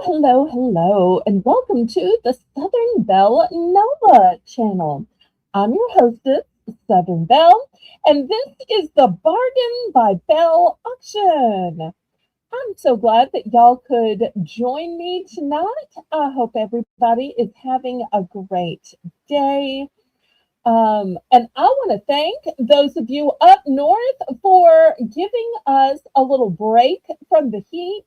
Hello, and welcome to the Southern Belle Nova channel. I'm your hostess, Southern Belle, and this is the Bargain by Belle auction. I'm so glad that y'all could join me tonight. I hope everybody is having a great day. And I want to thank those of you up north for giving us a little break from the heat,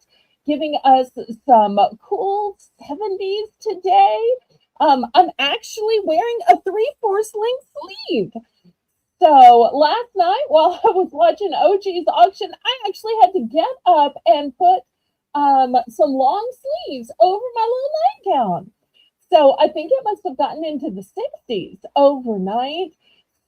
giving us some cool 70s today. I'm actually wearing a 3/4 length sleeve. So last night while I was watching OG's auction, I actually had to get up and put some long sleeves over my little nightgown. So I think it must have gotten into the 60s overnight.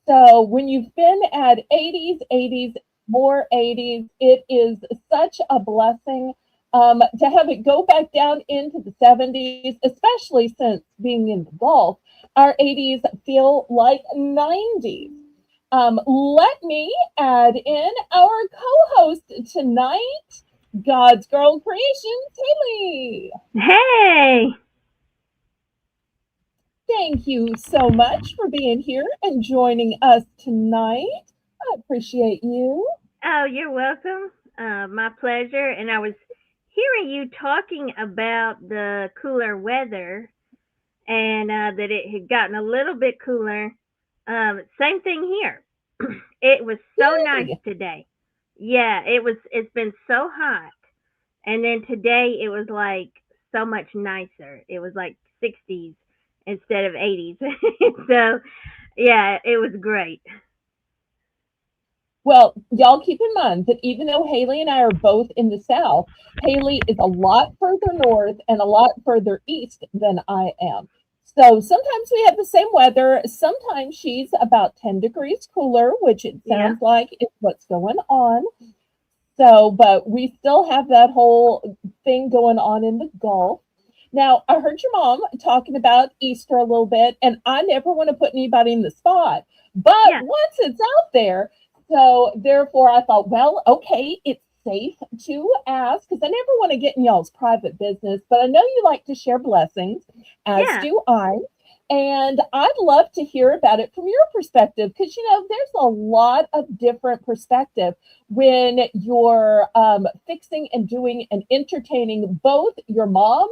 So when you've been at 80s, more 80s, it is such a blessing to have it go back down into the 70s, especially since being in the Gulf, our 80s feel like 90s. Let me add in our co-host tonight, God's Girl Creations, Haley. Hey, Thank you so much for being here and joining us tonight. I appreciate you. oh, you're welcome. My pleasure. And I was hearing you talking about the cooler weather and that it had gotten a little bit cooler. Same thing here. It was so nice Yay. today. Yeah, it's been so hot. And then today it was like so much nicer. It was like 60s instead of 80s. So, yeah, it was great. Well, y'all keep in mind that even though Haley and I are both in the South, Haley is a lot further north and a lot further east than I am. So sometimes we have the same weather. Sometimes she's about 10 degrees cooler, which it Yeah. sounds like is what's going on. So, but we still have that whole thing going on in the Gulf. Now, I heard your mom talking about Easter a little bit, and I never want to put anybody in the spot. But Yeah. once it's out there, so therefore I thought, well, okay, it's safe to ask because I never want to get in y'all's private business, but I know you like to share blessings, as Yeah. do I. And I'd love to hear about it from your perspective because, there's a lot of different perspective when you're fixing and doing and entertaining both your mom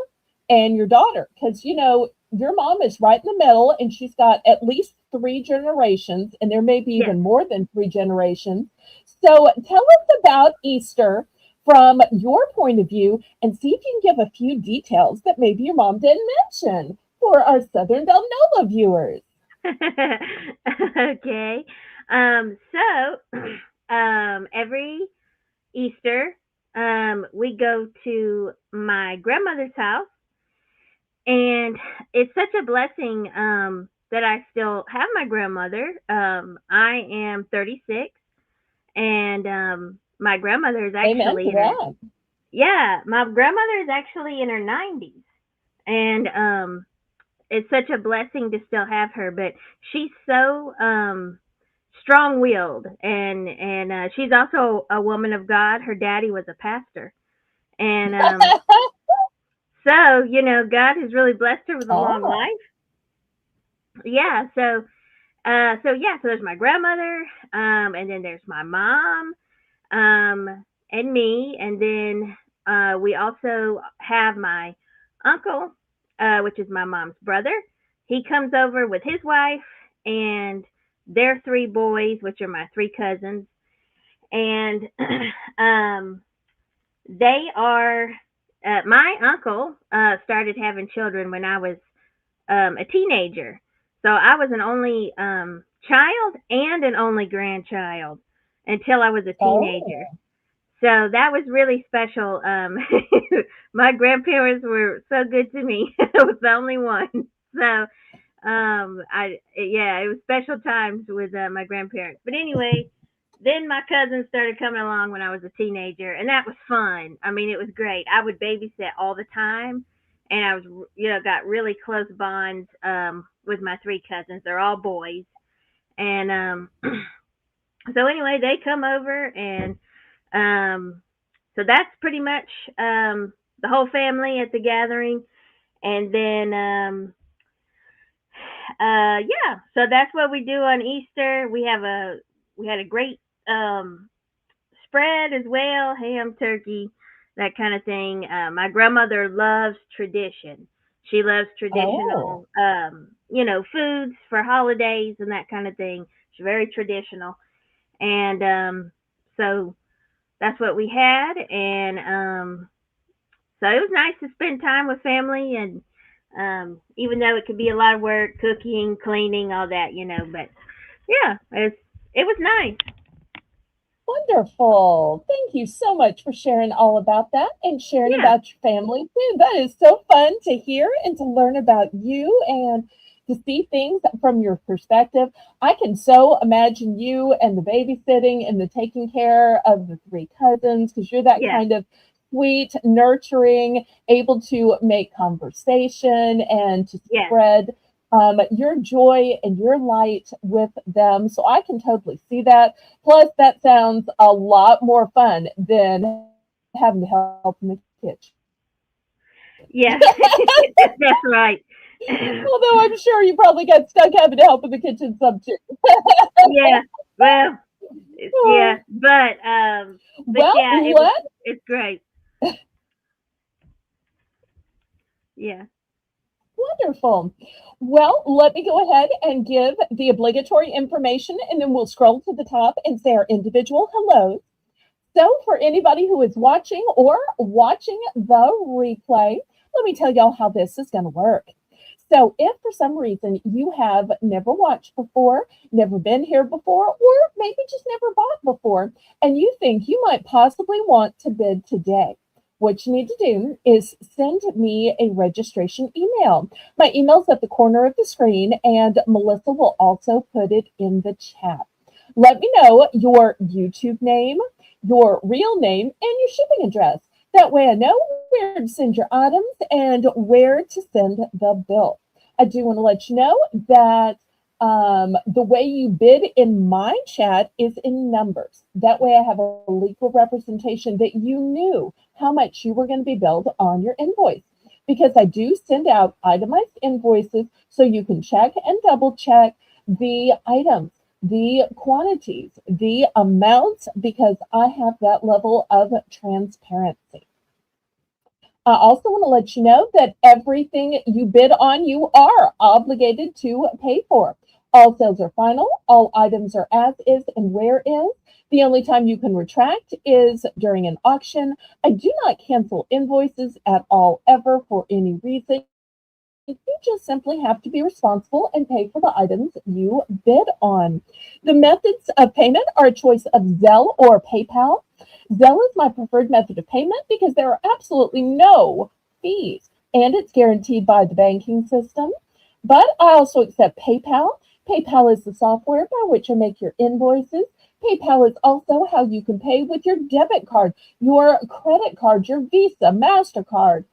and your daughter. Because, your mom is right in the middle and she's got at least three generations, and there may be Yes. even more than three generations. So tell us about Easter from your point of view and see if you can give a few details that maybe your mom didn't mention for our Southern Del Nova viewers. Okay. So every Easter, we go to my grandmother's house, and it's such a blessing that I still have my grandmother. I am 36, and my grandmother is Amen actually to in her that. yeah, my grandmother is actually in her 90s, and it's such a blessing to still have her. But she's so strong-willed, and she's also a woman of God. Her daddy was a pastor, and so God has really blessed her with a long Oh, life. Yeah, so there's my grandmother, and then there's my mom, and me, and then we also have my uncle, which is my mom's brother. He comes over with his wife and their three boys, which are my three cousins, and um, they are. My uncle started having children when I was a teenager, so I was an only child and an only grandchild until I was a teenager. oh, So that was really special. My grandparents were so good to me. I was the only one. So I yeah, it was special times with my grandparents. But anyway, then my cousins started coming along when I was a teenager, and that was fun. I mean, it was great. I would babysit all the time, and I was got really close bonds with my three cousins. They're all boys, and so anyway, they come over and um, so that's pretty much. the whole family at the gathering, and then yeah, so that's what we do on Easter. We had a great spread as well, ham, turkey, that kind of thing. My grandmother loves tradition. She loves Oh, traditional, foods for holidays and that kind of thing. She's very traditional, and so that's what we had, and so it was nice to spend time with family, and even though it could be a lot of work, cooking, cleaning, all that, but yeah, it was nice. wonderful. Thank you so much for sharing all about that and sharing Yeah, about your family too. That is so fun to hear and to learn about you and to see things from your perspective. I can so imagine you and the babysitting and the taking care of the three cousins because you're that yeah, kind of sweet, nurturing, able to make conversation and to yeah, spread your joy and your light with them. So I can totally see that. Plus, that sounds a lot more fun than having to help in the kitchen. yeah. That's right. Although I'm sure you probably got stuck having to help in the kitchen some too. Yeah, well, yeah, but Well, yeah, let it's great. Yeah, wonderful. Well, let me go ahead and give the obligatory information, and then we'll scroll to the top and say our individual hellos. So, for anybody who is watching or watching the replay, let me tell y'all how this is going to work. So, if for some reason you have never watched before, never been here before, or maybe just never bought before, and you think you might possibly want to bid today, what you need to do is send me a registration email. My email's at the corner of the screen, and Melissa will also put it in the chat. Let me know your YouTube name, your real name, and your shipping address. That way I know where to send your items and where to send the bill. I do want to let you know that the way you bid in my chat is in numbers. That way I have a legal representation that you knew how much you were going to be billed on your invoice. Because I do send out itemized invoices so you can check and double check the items, the quantities, the amounts, because I have that level of transparency. I also want to let you know that everything you bid on, you are obligated to pay for. All sales are final, all items are as is and where is. The only time you can retract is during an auction. I do not cancel invoices at all, ever, for any reason. You just simply have to be responsible and pay for the items you bid on. The methods of payment are a choice of Zelle or PayPal. Zelle is my preferred method of payment because there are absolutely no fees and it's guaranteed by the banking system. But I also accept PayPal. PayPal is the software by which I make your invoices. PayPal is also how you can pay with your debit card, your credit card, your Visa, MasterCard,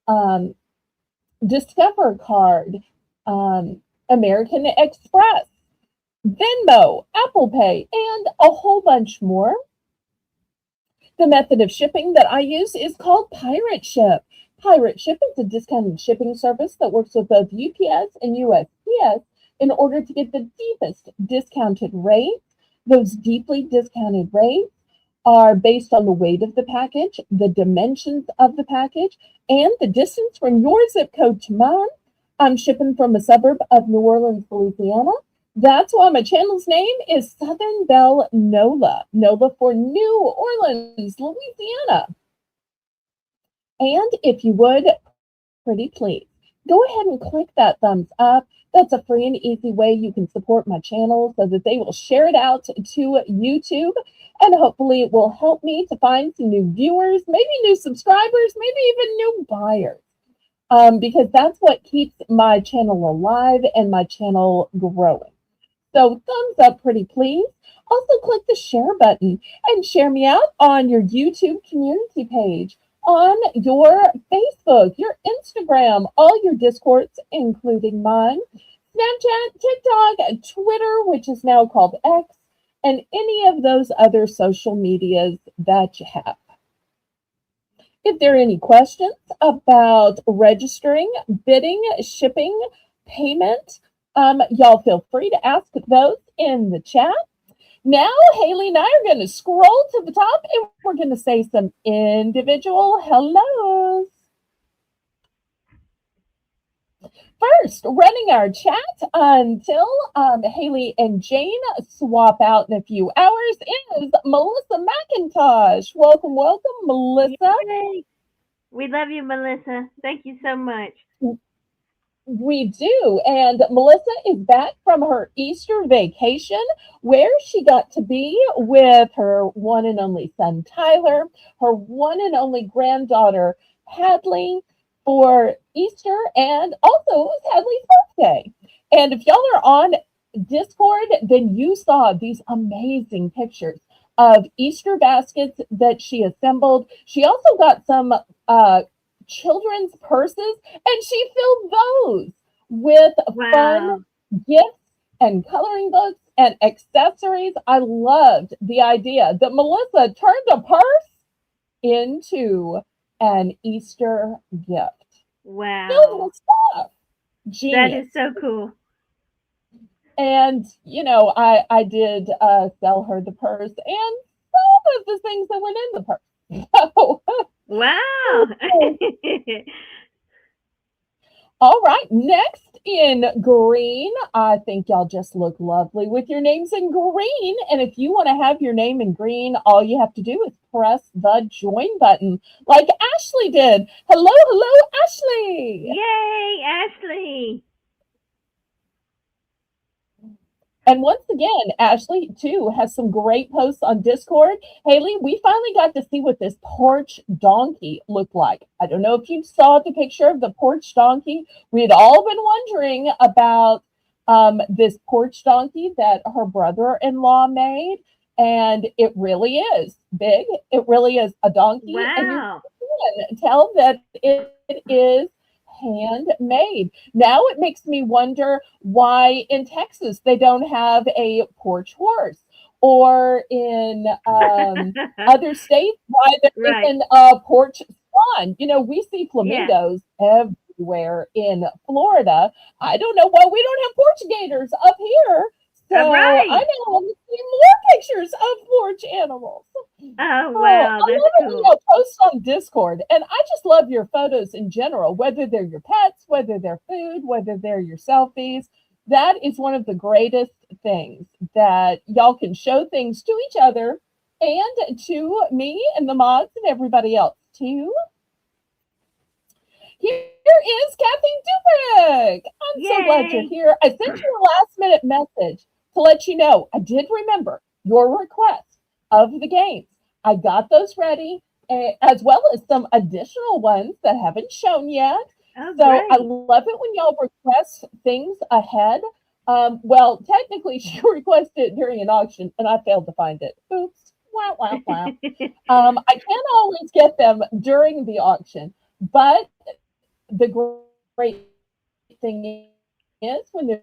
um, Discover Card, American Express, Venmo, Apple Pay, and a whole bunch more. The method of shipping that I use is called Pirate Ship. Pirate Ship is a discounted shipping service that works with both UPS and USPS in order to get the deepest discounted rates. Those deeply discounted rates are based on the weight of the package, the dimensions of the package, and the distance from your zip code to mine. I'm shipping from a suburb of New Orleans, Louisiana. That's why my channel's name is Southern Belle NOLA. NOLA for New Orleans, Louisiana. And if you would, pretty please, go ahead and click that thumbs up. That's a free and easy way you can support my channel so that they will share it out to YouTube. And hopefully it will help me to find some new viewers, maybe new subscribers, maybe even new buyers. Because that's what keeps my channel alive and my channel growing. So thumbs up, pretty please. Also click the share button and share me out on your YouTube community page, on your Facebook, your Instagram, all your Discords, including mine, Snapchat, TikTok, Twitter, which is now called X, and any of those other social medias that you have. If there are any questions about registering, bidding, shipping, payment, y'all feel free to ask those in the chat. Now, Haley and I are going to scroll to the top and we're going to say some individual hellos. First, running our chat until Haley and Jane swap out in a few hours is Melissa McIntosh. Welcome, welcome, Melissa. Yay. We love you, Melissa. Thank you so much. We do. And Melissa is back from her Easter vacation where she got to be with her one and only son, Tyler, her one and only granddaughter, Hadley, for Easter, and also it was Hadley's birthday. And if y'all are on Discord, then you saw these amazing pictures of Easter baskets that she assembled. She also got some children's purses and she filled those with fun gifts and coloring books and accessories. I loved the idea that Melissa turned a purse into an Easter gift. Wow. Filled with stuff. Genius. That is so cool. And, you know, I did sell her the purse and some of the things that went in the purse. So, wow. All right, next in green. I think y'all just look lovely with your names in green. And if you want to have your name in green, all you have to do is press the join button like Ashley did. Hello, hello, Ashley. Yay, Ashley. And once again, Ashley, too, has some great posts on Discord. Haley, we finally got to see what this porch donkey looked like. I don't know if you saw the picture of the porch donkey. We had all been wondering about this porch donkey that her brother-in-law made. And it really is big. It really is a donkey. Wow. And you can tell that it is handmade. Now it makes me wonder why in Texas they don't have a porch horse, or in other states why there isn't a porch swan. You know, we see flamingos everywhere in Florida. I don't know why we don't have porch gators up here. So I now want to see more pictures of porch animals. Oh, wow. I love it when you post on Discord. And I just love your photos in general, whether they're your pets, whether they're food, whether they're your selfies. That is one of the greatest things, that y'all can show things to each other and to me and the mods and everybody else too. Here is Kathy Dubrick. I'm so glad you're here. I sent you a last minute message to let you know I did remember your request of the games. I got those ready, as well as some additional ones that haven't shown yet. Oh, so great. I love it when y'all request things ahead. Well, technically, she requested it during an auction, and I failed to find it. Oops. Wow, wow, wow. I can't always get them during the auction, but the great thing is when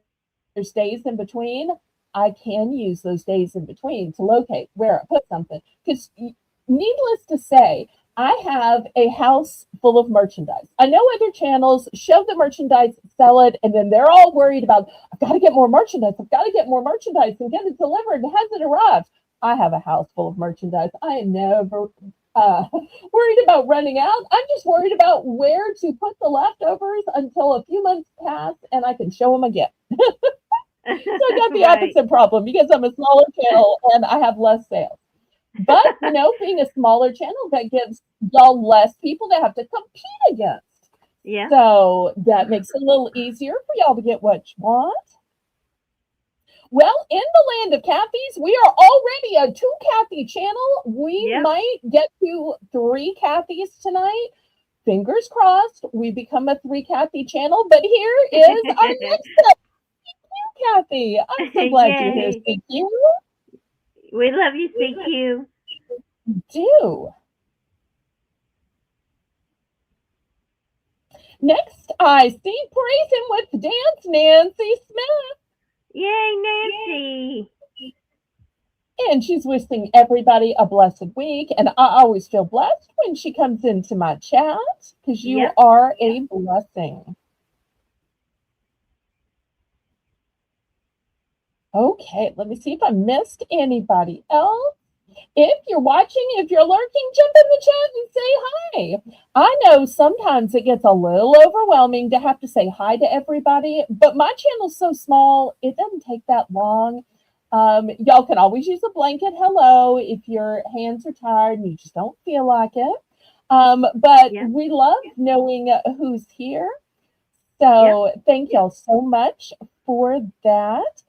there's days in between, I can use those days in between to locate where I put something. Because needless to say, I have a house full of merchandise. I know other channels show the merchandise, sell it, and then they're all worried about, I've got to get more merchandise. I've got to get more merchandise and get it delivered. And has it arrived? I have a house full of merchandise. I am never worried about running out. I'm just worried about where to put the leftovers until a few months pass and I can show them again. So I got the opposite problem because I'm a smaller channel and I have less sales. But, you know, being a smaller channel, that gives y'all less people to have to compete against. Yeah. So that makes it a little easier for y'all to get what you want. Well, in the land of Kathy's, we are already a 2 Kathy channel. We might get to 3 Kathy's tonight. Fingers crossed, we become a 3 Kathy channel. But here is our next step. Kathy, I'm so glad you're here, CQ. We love you, CQ. Do. Next, I see Praising with Dance, Nancy Smith. Yay, Nancy. And she's wishing everybody a blessed week. And I always feel blessed when she comes into my chat because you Yep. are a blessing. Okay, let me see if I missed anybody else. If you're watching, if you're lurking, jump in the chat and say hi. I know sometimes it gets a little overwhelming to have to say hi to everybody, but my channel's so small, it doesn't take that long. Y'all can always use a blanket hello if your hands are tired and you just don't feel like it. But Yep. we love knowing who's here. Yep. So thank y'all so much for that.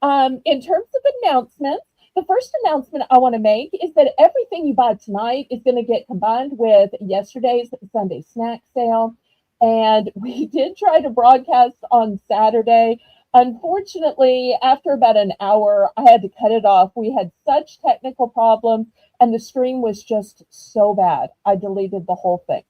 In terms of announcements, the first announcement I want to make is that everything you buy tonight is going to get combined with yesterday's Sunday snack sale. And we did try to broadcast on Saturday. Unfortunately, after about an hour, I had to cut it off. We had such technical problems, and the stream was just so bad. I deleted the whole thing.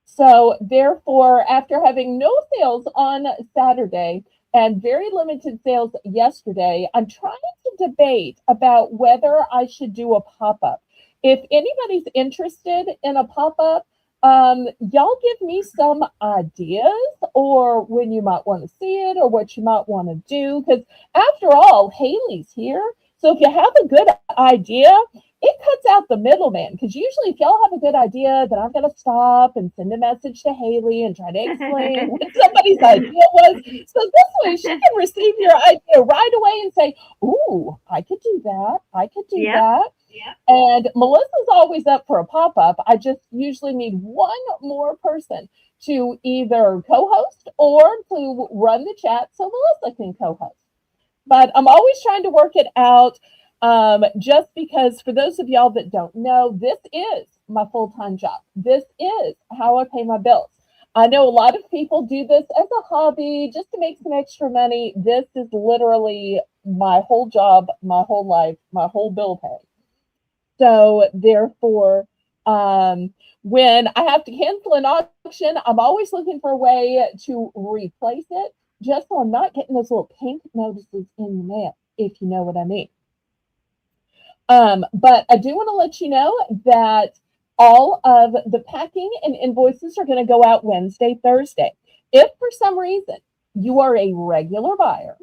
So, therefore, after having no sales on Saturday and very limited sales yesterday, I'm trying to debate about whether I should do a pop up. If anybody's interested in a pop up, y'all give me some ideas or when you might want to see it or what you might want to do. Because after all, Haley's here. So if you have a good idea, it cuts out the middleman because usually if y'all have a good idea, then I've got to stop and send a message to Haley and try to explain what somebody's idea was. So this way she can receive your idea right away and say, ooh, I could do that. I could do Yep. that. And Melissa's always up for a pop-up. I just usually need one more person to either co-host or to run the chat so Melissa can co-host. But I'm always trying to work it out. Just because for those of y'all that don't know, this is my full-time job. This is how I pay my bills. I know a lot of people do this as a hobby just to make some extra money. This is literally my whole job, my whole life, my whole bill pay. So therefore, when I have to cancel an auction, I'm always looking for a way to replace it, just so I'm not getting those little pink notices in the mail, if you know what I mean. But I do want to let you know that all of the packing and invoices are going to go out Wednesday, Thursday. If for some reason you are a regular buyer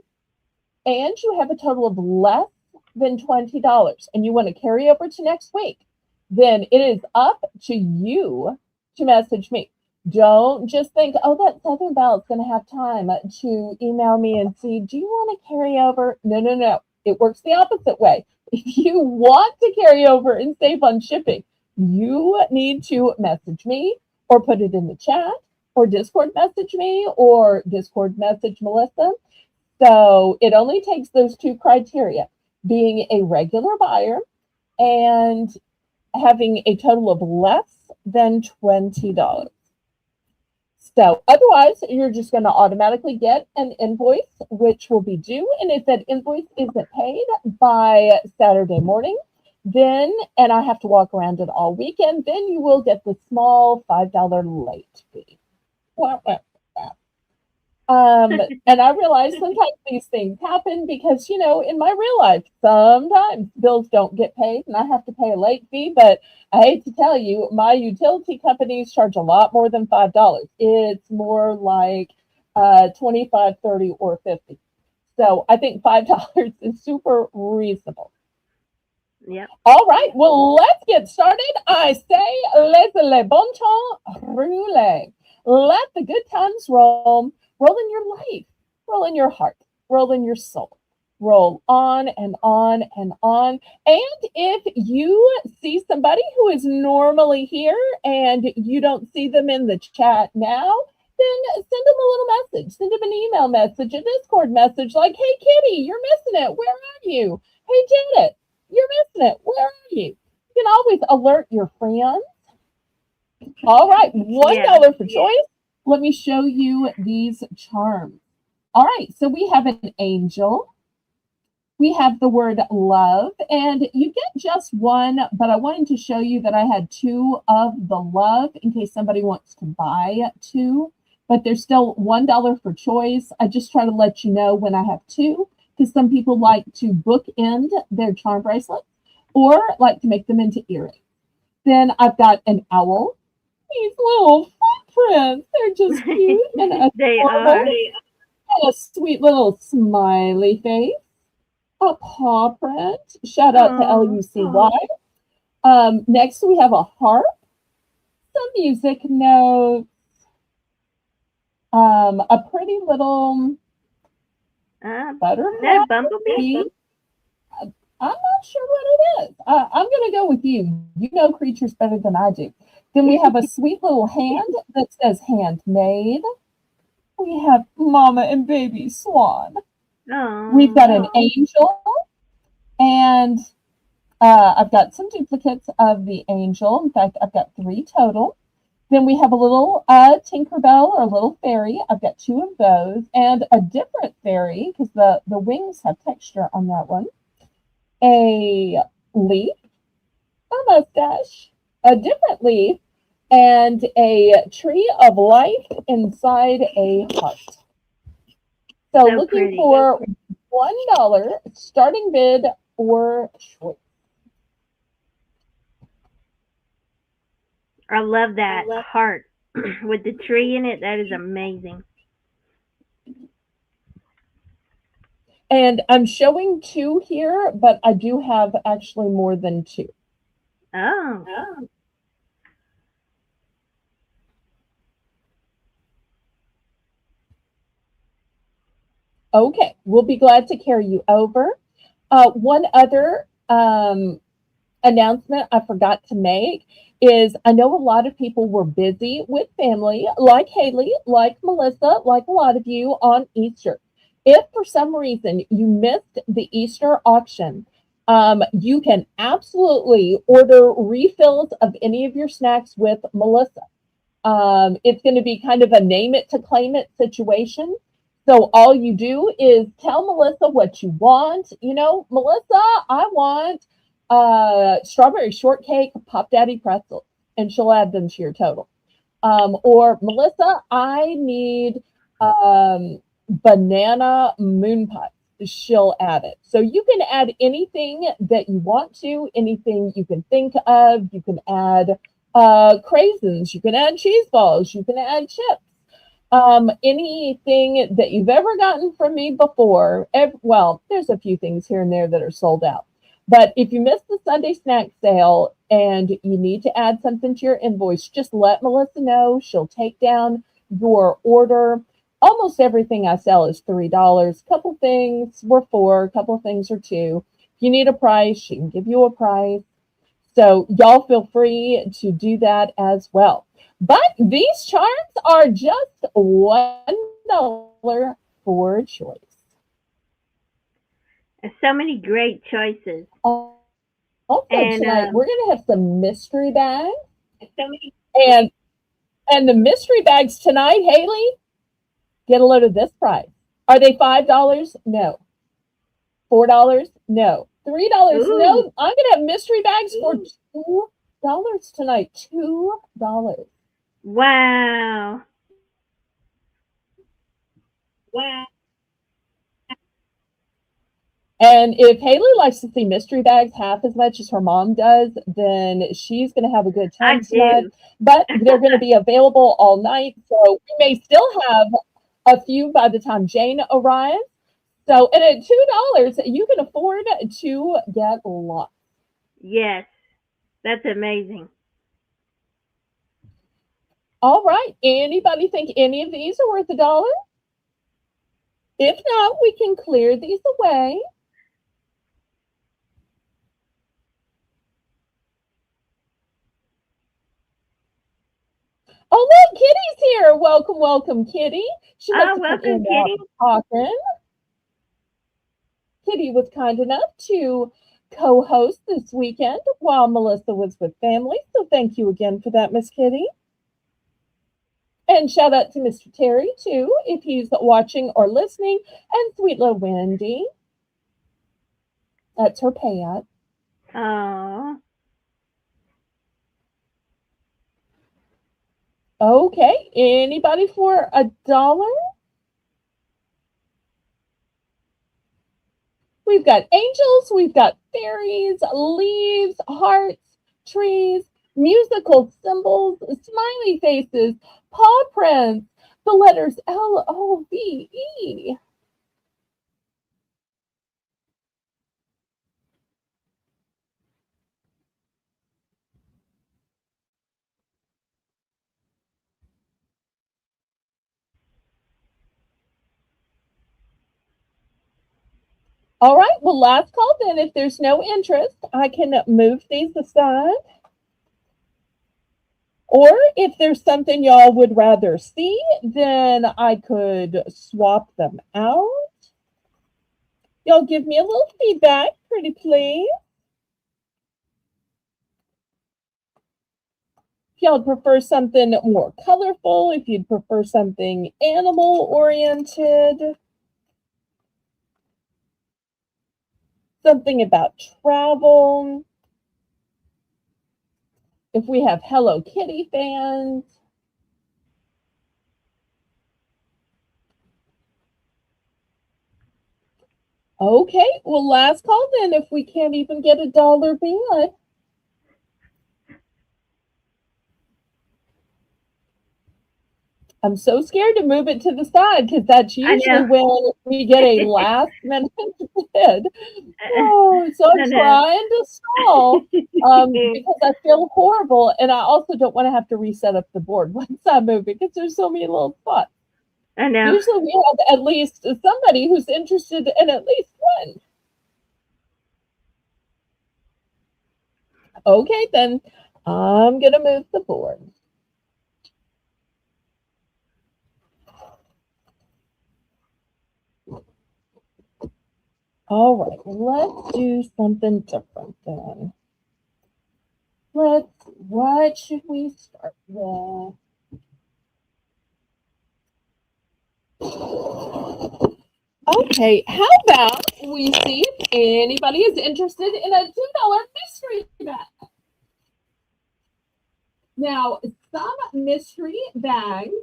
and you have a total of less than $20 and you want to carry over to next week, then it is up to you to message me. Don't just think, oh, that Southern Belle is going to have time to email me and see, do you want to carry over? No, no, no. It works the opposite way. If you want to carry over and save on shipping, you need to message me or put it in the chat or Discord message me or Discord message Melissa. So it only takes those two criteria, being a regular buyer and having a total of less than $20. So otherwise, you're just going to automatically get an invoice, which will be due. And if that invoice isn't paid by Saturday morning, then, and I have to walk around it all weekend, then you will get the small $5 late fee. And I realize sometimes these things happen because, you know, in my real life, sometimes bills don't get paid and I have to pay a late fee. But I hate to tell you, my utility companies charge a lot more than $5. It's more like 25, 30, or 50. So I think $5 is super reasonable. Yep. All right, well, let's get started. I say, laissez le bon temps rouler. Let the good times roll. Roll in your life, roll in your heart, roll in your soul. Roll on and on and on. And if you see somebody who is normally here and you don't see them in the chat now, then send them a little message. Send them an email message, a Discord message like, hey, Kitty, you're missing it. Where are you? Hey, Janet, you're missing it. Where are you? You can always alert your friends. All right, $1 for choice. Let me show you these charms. All right, so we have an angel. We have the word love, and you get just one, but I wanted to show you that I had two of the love in case somebody wants to buy two, but there's still $1 for choice. I just try to let you know when I have two because some people like to bookend their charm bracelets or like to make them into earrings. Then I've got an owl. These little footprints, they're just cute and They adorable. are. And a sweet little smiley face. A paw print. Shout out to Oh, LUCY. Next, we have a harp, some music notes, a pretty little is that butterfly. a bumblebee? I'm not sure what it is. I'm going to go with you. You know creatures better than I do. Then we have a sweet little hand that says handmade. We have Mama and Baby Swan. We've got an Oh, angel, and I've got some duplicates of the angel. In fact, I've got 3 total. Then we have a little Tinkerbell or a little fairy. I've got 2 of those, and a different fairy because the wings have texture on that one. A leaf, a mustache, a different leaf, and a tree of life inside a heart. So so looking pretty. for $1 starting bid or choice. I love that heart with the tree in it. That is amazing. And I'm showing 2 here, but I do have actually more than 2. Oh, Okay, we'll be glad to carry you over. One other announcement I forgot to make is I know a lot of people were busy with family, like Haley, like Melissa, like a lot of you on Easter. If for some reason you missed the Easter auction, you can absolutely order refills of any of your snacks with Melissa. It's going to be kind of a name it to claim it situation. So all you do is tell Melissa what you want. You know, Melissa, I want strawberry shortcake Pop Daddy pretzels, and she'll add them to your total. Or Melissa, I need banana moon pie. She'll add it. So you can add anything that you want to, anything you can think of. You can add craisins, you can add cheese balls, you can add chips. Anything that you've ever gotten from me before. Well, there's a few things here and there that are sold out. But if you missed the Sunday snack sale and you need to add something to your invoice, just let Melissa know. She'll take down your order. Almost everything I sell is $3. A couple things were 4, a couple things are 2. If you need a price, she can give you a price. So y'all feel free to do that as well. But these charms are just $1 for choice. there's so many great choices. Also And tonight we're gonna have some mystery bags. so many. And the mystery bags tonight, Haley, get a load of this price. Are they $5? No. $4? No. $3? Ooh, No. I'm gonna have mystery bags for $2 tonight. $2. wow. And if Haley likes to see mystery bags half as much as her mom does, then she's going to have a good I time tonight. do. But they're going to be available all night. So we may still have a few by the time Jane arrives. So, and at $2, you can afford to get lots. Yes, that's amazing. All right. Anybody think any of these are worth $1? If not, we can clear these away. Oh, look, Kitty's here. Welcome, welcome, Kitty. She must Oh, have come welcome, in while I Kitty. was talking. Kitty was kind enough to co-host this weekend while Melissa was with family. So thank you again for that, Miss Kitty. And shout out to Mr. Terry, too, if he's watching or listening. And sweet little Wendy. That's her pet. Oh, Okay. Anybody for $1? We've got angels, we've got fairies, leaves, hearts, trees, musical symbols, smiley faces, paw prints, the letters LOVE. All right, well, last call then. If there's no interest, I can move these aside. Or if there's something y'all would rather see, then I could swap them out. Y'all give me a little feedback, pretty please. If y'all prefer something more colorful, if you'd prefer something animal oriented, something about travel, if we have Hello Kitty fans. Okay, well, last call then if we can't even get a dollar bid. I'm so scared to move it to the side because that's I usually know. when we get a last minute bid. Oh, so I'm I know. trying to stall because I feel horrible, and I also don't want to have to reset up the board once I move it because there's so many little spots. I know. Usually we have at least somebody who's interested in at least one. Okay, then I'm gonna move the board. All right, let's do something different then. What should we start with? Okay, how about we see if anybody is interested in a $2 mystery bag? Now, some mystery bags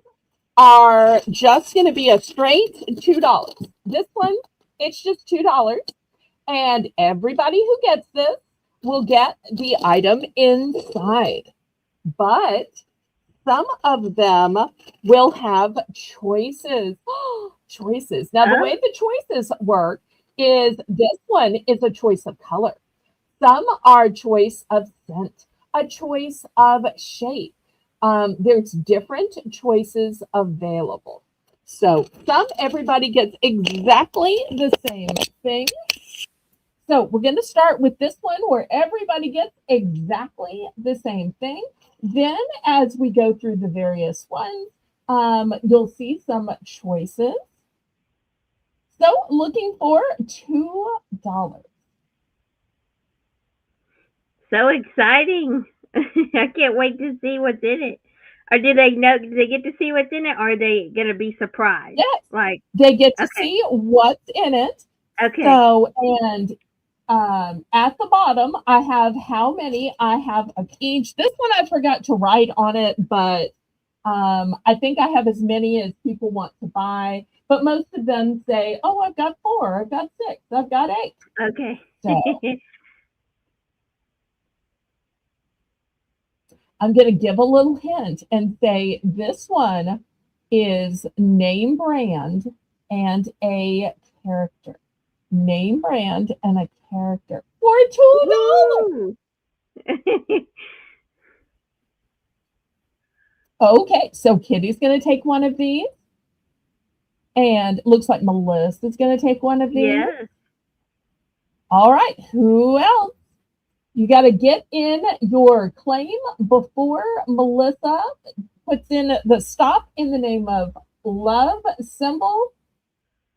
are just going to be a straight $2. This one, it's just $2. And everybody who gets this will get the item inside. But some of them will have choices. Choices. Now, the way Oh, the choices work is this one is a choice of color. Some are choice of scent, a choice of shape. There's different choices available. So some everybody gets exactly the same thing. So we're going to start with this one where everybody gets exactly the same thing. Then as we go through the various ones, you'll see some choices. So looking for $2. so exciting. I can't wait to see what's in it. Or do they know? Do they get to see what's in it, or are they gonna be surprised? Yes, Like, they get to okay, see what's in it. okay, So, and at the bottom, I have how many I have of each. This one I forgot to write on it, but I think I have as many as people want to buy. But most of them say, oh, I've got 4, I've got 6, I've got 8. okay. So I'm going to give a little hint and say this one is name brand and a character. Name brand and a character for $2. Woo! Okay, so Kitty's going to take one of these. And it looks like Melissa's going to take one of these. Yes. All right, who else? You got to get in your claim before Melissa puts in the stop in the name of love symbol.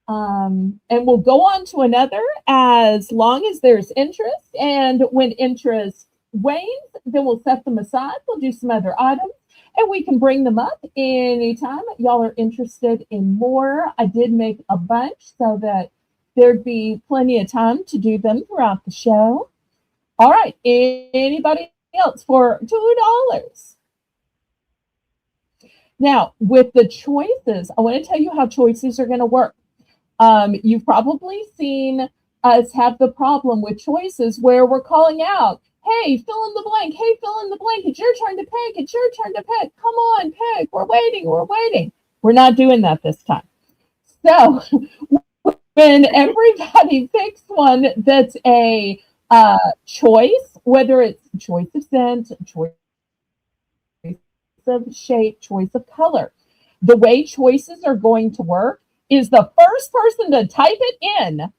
And we'll go on to another as long as there's interest. And when interest wanes, then we'll set them aside. We'll do some other items and we can bring them up anytime y'all are interested in more. I did make a bunch so that there'd be plenty of time to do them throughout the show. All right, anybody else for $2? Now, with the choices, I want to tell you how choices are going to work. You've probably seen us have the problem with choices where we're calling out, hey, fill in the blank. Hey, fill in the blank. It's your turn to pick. It's your turn to pick. Come on, pick. We're waiting. We're waiting. We're not doing that this time. So when everybody picks one that's a choice, whether it's choice of scent, choice of shape, choice of color, the way choices are going to work is the first person to type it in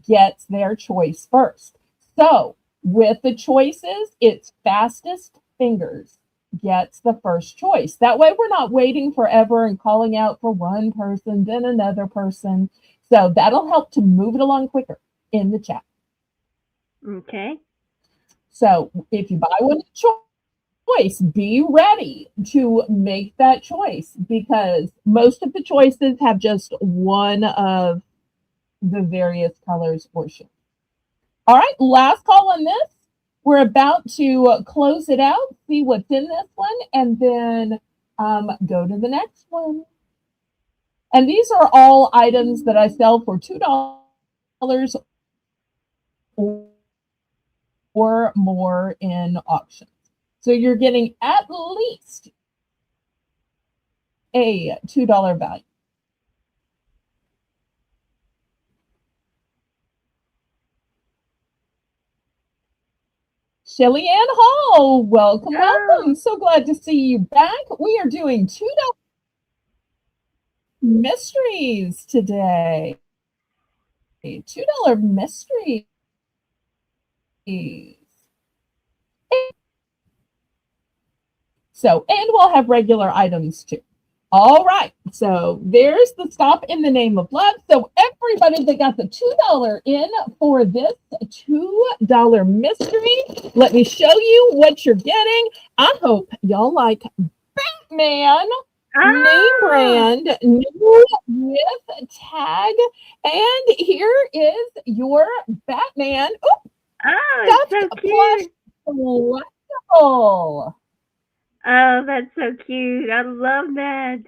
gets their choice first. So with the choices, it's fastest fingers gets the first choice. That way we're not waiting forever and calling out for one person, then another person. So that'll help to move it along quicker in the chat. Okay. So if you buy one choice, be ready to make that choice because most of the choices have just one of the various colors or shapes. All right, last call on this. We're about to close it out, see what's in this one, and then go to the next one. And these are all items that I sell for $2 or more in auctions. So you're getting at least a $2 value. Shelly Ann Hall, welcome, welcome. So glad to see you back. We are doing $2 mysteries today. $2 mysteries. So, and we'll have regular items too. All right, so there's the Stop in the Name of Love. So everybody that got the $2 in for this $2 mystery, let me show you what you're getting. I hope y'all like Batman name brand new with tag. And here is your Batman. Oh, it's so cute. Collectible. Oh, that's so cute. I love that.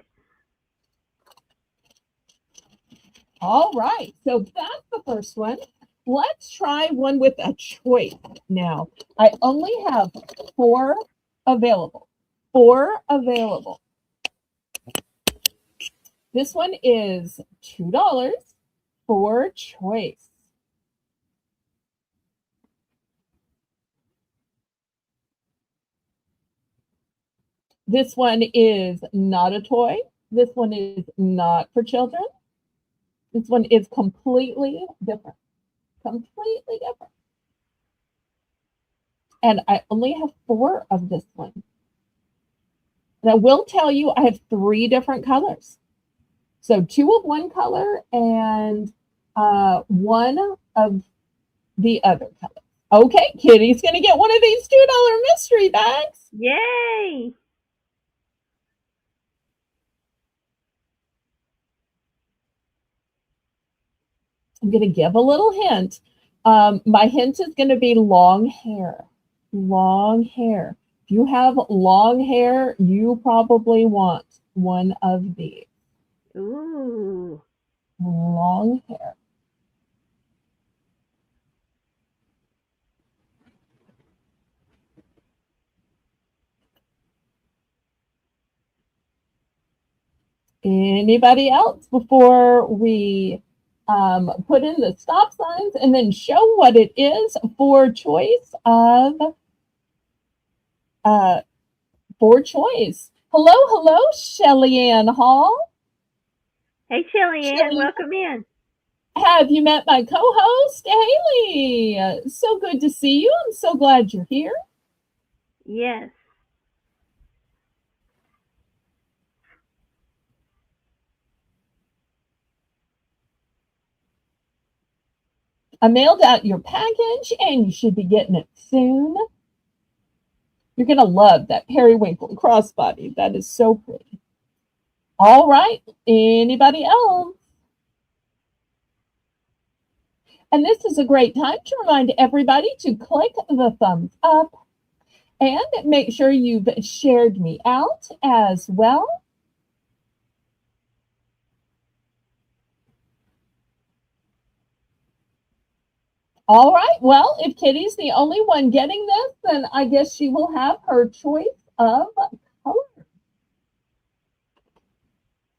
All right, so that's the first one. Let's try one with a choice now. I only have 4 available. 4 available. This one is $2 for choice. This one is not a toy. This one is not for children. This one is completely different. Completely different. And I only have 4 of this one. And I will tell you, I have 3 different colors. So 2 of one color and 1 of the other color. Okay, Kitty's going to get one of these $2 mystery bags. Yay! I'm going to give a little hint. My hint is going to be long hair. Long hair. If you have long hair, you probably want one of these. Ooh. Long hair. Anybody else before we put in the stop signs and then show what it is for choice of for choice. Hello, hello, Shelly Ann Hall. Hey, Shelly Ann, welcome in. Have you met my co-host, Haley? So good to see you. I'm so glad you're here. Yes. I mailed out your package and you should be getting it soon. You're going to love that periwinkle crossbody. That is so pretty. All right. Anybody else? And this is a great time to remind everybody to click the thumbs up and make sure you've shared me out as well. All right. Well, if Kitty's the only one getting this, then I guess she will have her choice of color.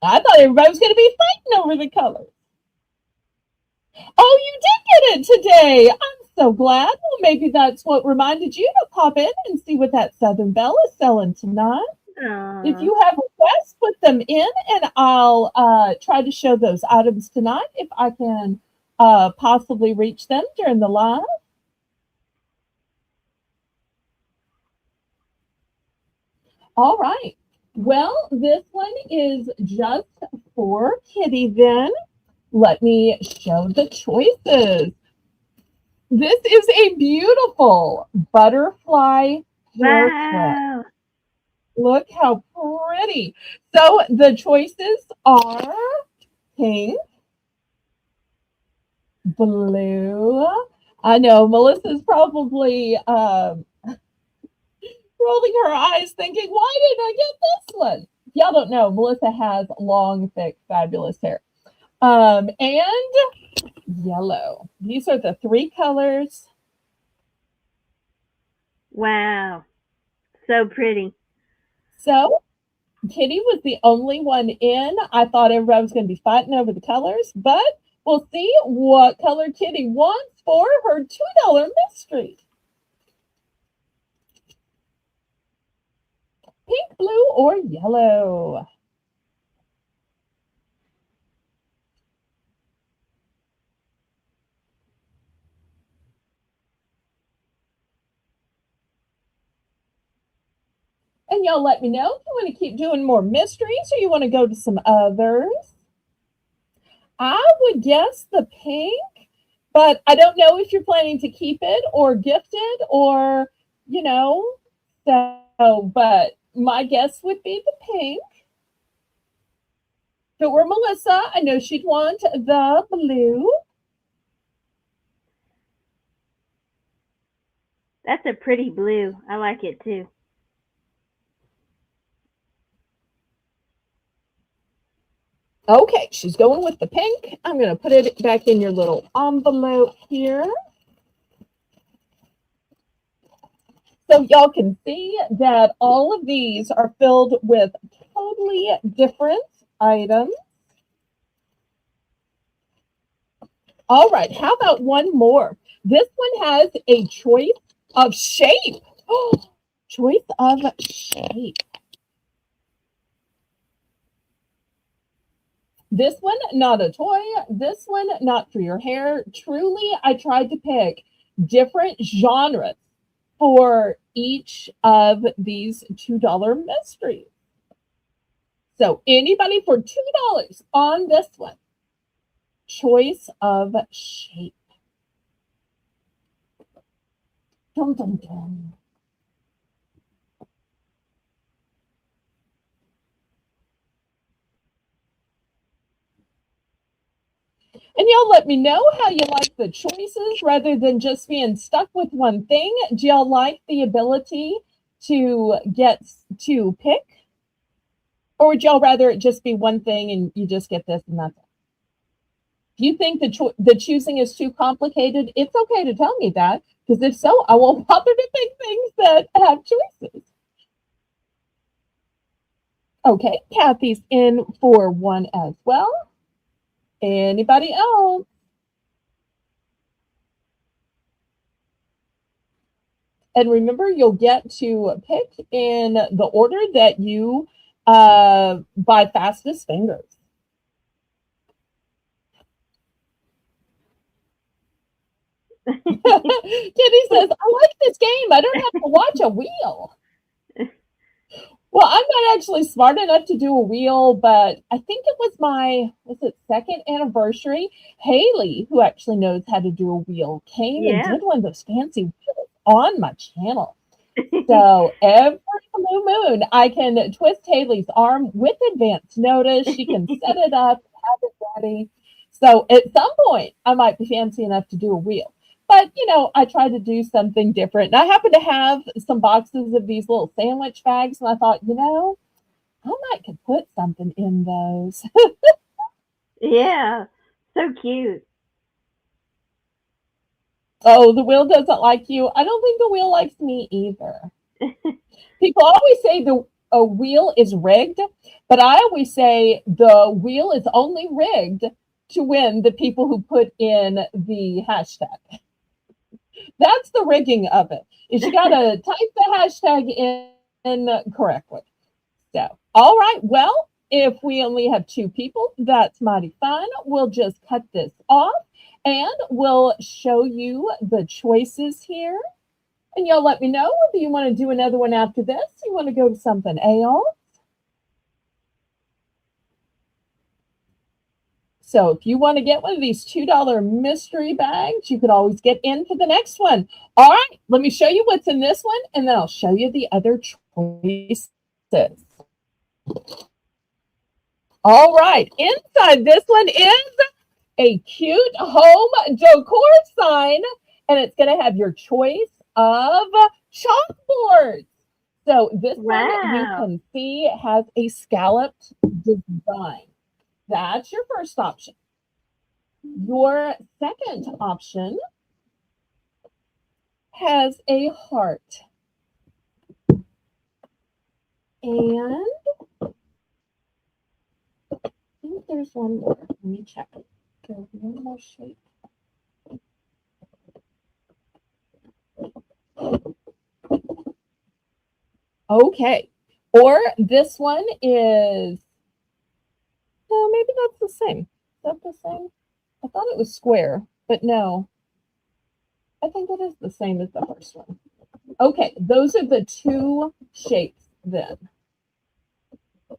I thought everybody was going to be fighting over the colors. Oh, you did get it today. I'm so glad. Well, maybe that's what reminded you to pop in and see what that Southern Belle is selling tonight. If Aw. you have requests, put them in, and I'll try to show those items tonight if I can possibly reach them during the live. All right. Well, this one is just for Kitty then. Let me show the choices. This is a beautiful butterfly hair clip. Wow. Look how pretty. So the choices are pink, blue. I know Melissa's probably rolling her eyes thinking, why didn't I get this one? Y'all don't know. Melissa has long, thick, fabulous hair. And yellow. These are the three colors. Wow. So pretty. So Kitty was the only one in. I thought everybody was going to be fighting over the colors, but we'll see what color Kitty wants for her $2 mystery. Pink, blue, or yellow? And y'all let me know if you want to keep doing more mysteries or you want to go to some others. I would guess the pink, but I don't know if you're planning to keep it or gift it or, you know, but my guess would be the pink. If it were Melissa, I know she'd want the blue. That's a pretty blue. I like it too. Okay, she's going with the pink. I'm going to put it back in your little envelope here. So y'all can see that all of these are filled with totally different items. All right, how about one more? This one has a choice of shape. Choice of shape. This one, not a toy. This one, not for your hair. Truly, I tried to pick different genres for each of these $2 mysteries. So anybody for $2 on this one. Choice of shape. Dum, dum, dum. And y'all let me know how you like the choices rather than just being stuck with one thing. Do y'all like the ability to get to pick? Or would y'all rather it just be one thing and you just get this and that's it? If you think the choosing is too complicated, it's okay to tell me that, because if so, I won't bother to pick things that have choices. Okay, Kathy's in for one as well. Anybody else? And remember, you'll get to pick in the order that you by fastest fingers. Kitty says, I like this game. I don't have to watch a wheel. Well, I'm not actually smart enough to do a wheel, but I think it was it second anniversary? Haley, who actually knows how to do a wheel, came and Yeah. did one of those fancy wheels on my channel. So every blue moon, I can twist Haley's arm with advance notice. She can set it up, have it ready. So at some point, I might be fancy enough to do a wheel. But, I try to do something different. And I happen to have some boxes of these little sandwich bags. And I thought, I might could put something in those. Yeah. So cute. Oh, the wheel doesn't like you. I don't think the wheel likes me either. People always say the a wheel is rigged, but I always say the wheel is only rigged to win the people who put in the hashtag. That's the rigging of it. Is you got to type the hashtag in correctly. So, all right. Well, if we only have two people, that's mighty fun. We'll just cut this off and we'll show you the choices here. And y'all let me know whether you want to do another one after this. You want to go to something else. So if you want to get one of these $2 mystery bags, you could always get in for the next one. All right, let me show you what's in this one, and then I'll show you the other choices. All right, inside this one is a cute home decor sign, and it's going to have your choice of chalkboards. So this one you Wow. can see has a scalloped design. That's your first option. Your second option has a heart. And I think there's one more. Let me check. There's one more shape. Okay. Or this one is, oh, maybe that's the same. Is that the same? I thought it was square, but no. I think it is the same as the first one. Okay, those are the two shapes then.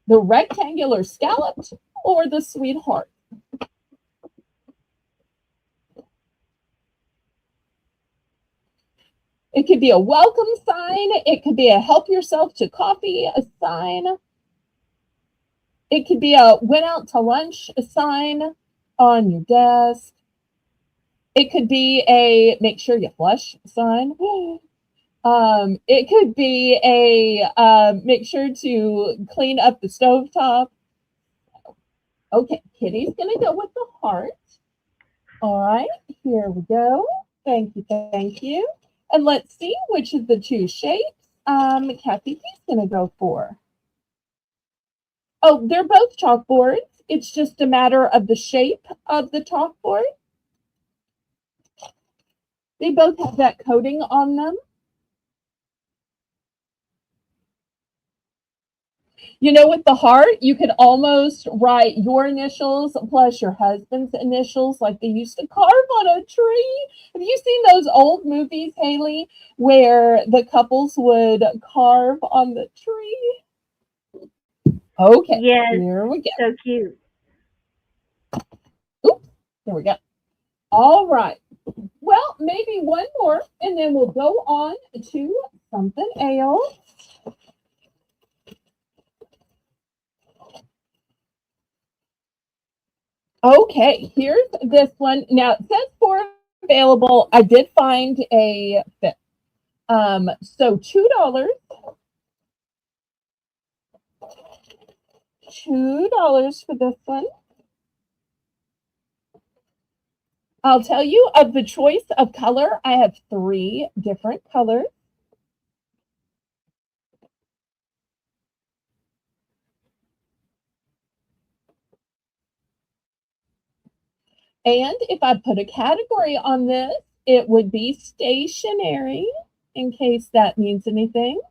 The rectangular scalloped or the sweetheart. It could be a welcome sign. It could be a help yourself to coffee a sign. It could be a went out to lunch a sign on your desk. It could be a make sure you flush sign. It could be a make sure to clean up the stovetop. Okay, Kitty's going to go with the heart. All right, here we go. Thank you, thank you. And let's see which of the two shapes Kathy P's going to go for. Oh, they're both chalkboards. It's just a matter of the shape of the chalkboard. They both have that coating on them. You know, with the heart, you could almost write your initials plus your husband's initials like they used to carve on a tree. Have you seen those old movies, Haley, where the couples would carve on the tree? Okay, Yes, here we go. so cute. Oops, here we go. All right. Well, maybe one more, and then we'll go on to something else. Okay, here's this one. Now it says four available. I did find a fifth. So $2 for this one. I'll tell you of the choice of color. I have three different colors. And if I put a category on this, it would be stationery, in case that means anything.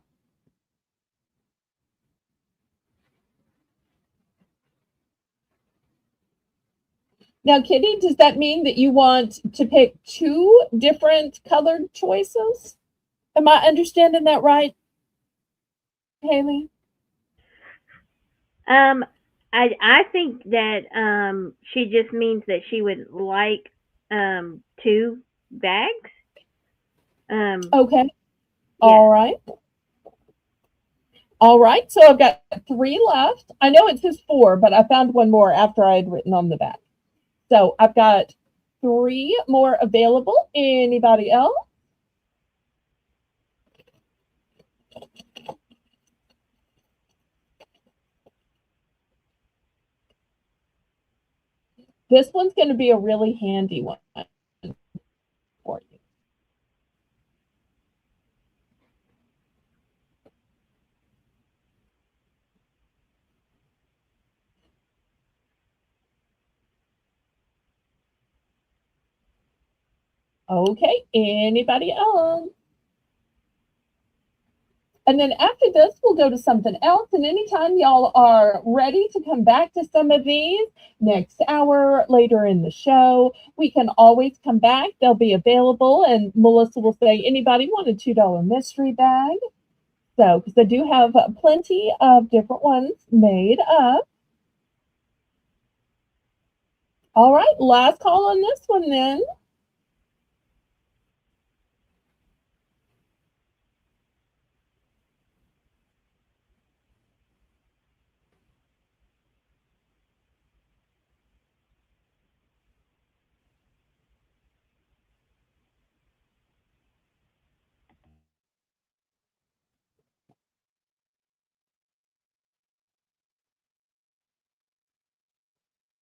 Now, Kitty, does that mean that you want to pick two different colored choices? Am I understanding that right, Haley? Um, I think that she just means that she would like two bags. Um, Okay. yeah. All right. All right. So I've got three left. I know it says four, but I found one more after I had written on the back. So I've got three more available. Anybody else? This one's going to be a really handy one for you. Okay, anybody else? And then after this, we'll go to something else. And anytime y'all are ready to come back to some of these next hour, later in the show, we can always come back. They'll be available. And Melissa will say, anybody want a $2 mystery bag? So, because I do have plenty of different ones made up. All right, last call on this one then.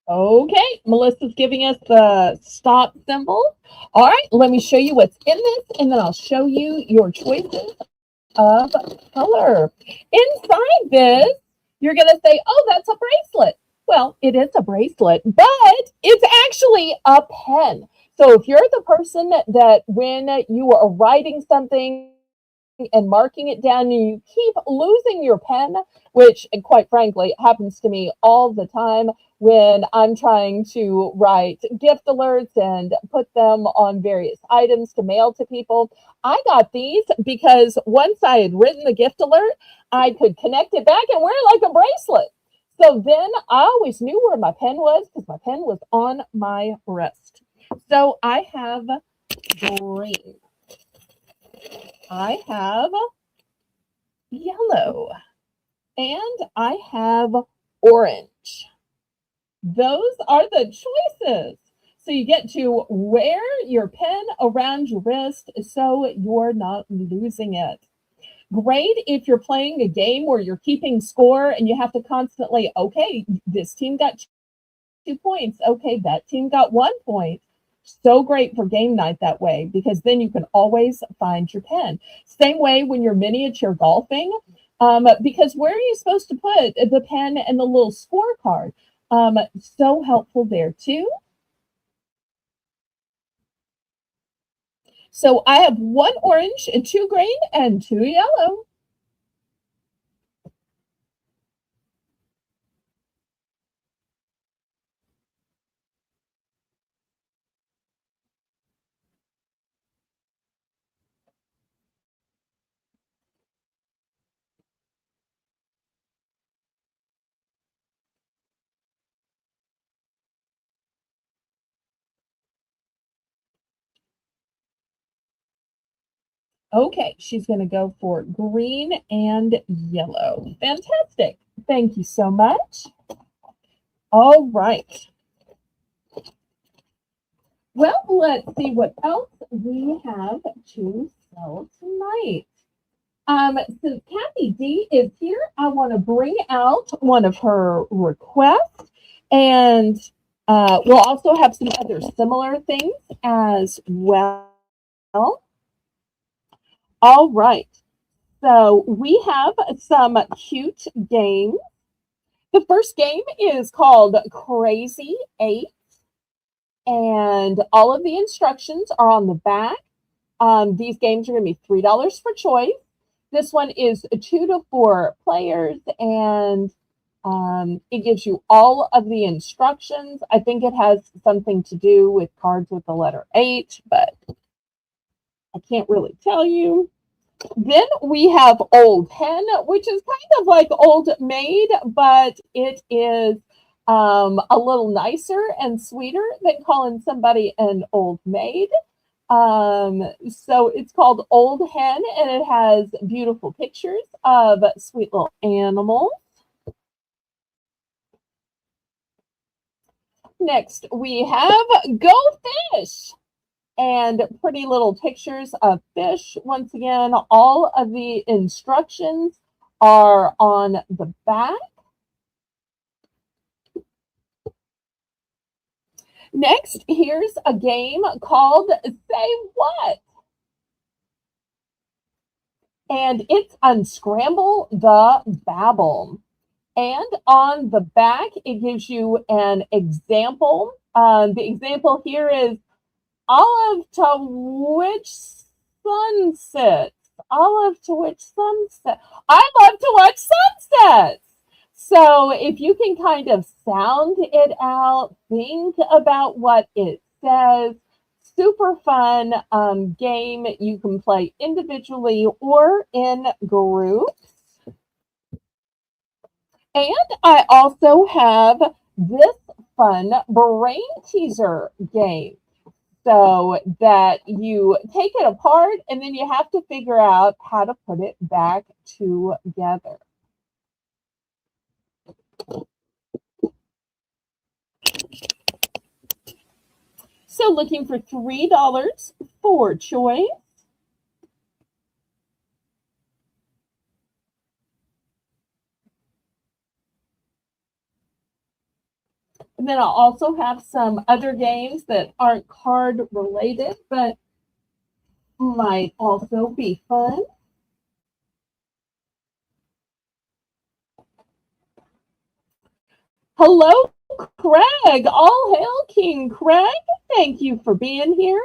Okay, Melissa's giving us the stop symbol. All right, let me show you what's in this, and then I'll show you your choices of color. Inside this, you're going to say, oh, that's a bracelet. Well, it is a bracelet, but it's actually a pen. So if you're the person that when you are writing something and marking it down and you keep losing your pen, which quite frankly happens to me all the time when I'm trying to write gift alerts and put them on various items to mail to people. I got these because once I had written the gift alert, I could connect it back and wear it like a bracelet. So then I always knew where my pen was because my pen was on my wrist. So I have green. I have yellow. And I have orange. Those are the choices. So you get to wear your pen around your wrist so you're not losing it. Great if you're playing a game where you're keeping score and you have to constantly, okay, this team got 2 points. Okay, that team got 1 point. So great for game night that way because then you can always find your pen. Same way when you're miniature golfing, because where are you supposed to put the pen and the little scorecard? So helpful there too. So I have one orange, and two green, and two yellow. Okay, she's going to go for green and yellow. Fantastic. Thank you so much. All right. Well, let's see what else we have to sell tonight. Since Kathy D is here, I want to bring out one of her requests, and we'll also have some other similar things as well. All right. So we have some cute games. The first game is called Crazy 8, and all of the instructions are on the back. These games are going to be $3 for choice. This one is 2 to 4 players, and it gives you all of the instructions. I think it has something to do with cards with the letter H, but I can't really tell you. Then we have Old Hen, which is kind of like Old Maid, but it is a little nicer and sweeter than calling somebody an old maid. So it's called Old Hen, and it has beautiful pictures of sweet little animals. Next, we have Go Fish, and pretty little pictures of fish. Once again, all of the instructions are on the back. Next, here's a game called Say What? And it's Unscramble the Babble. And on the back, it gives you an example. The example here is Olive to which sunsets? Olive to which sunset? I love to watch sunsets. So if you can kind of sound it out, think about what it says. Super fun game you can play individually or in groups. And I also have this fun brain teaser game. So that you take it apart and then you have to figure out how to put it back together. So looking for $3 for choice. And then I'll also have some other games that aren't card related, but might also be fun. Hello, Craig. All hail King Craig. Thank you for being here.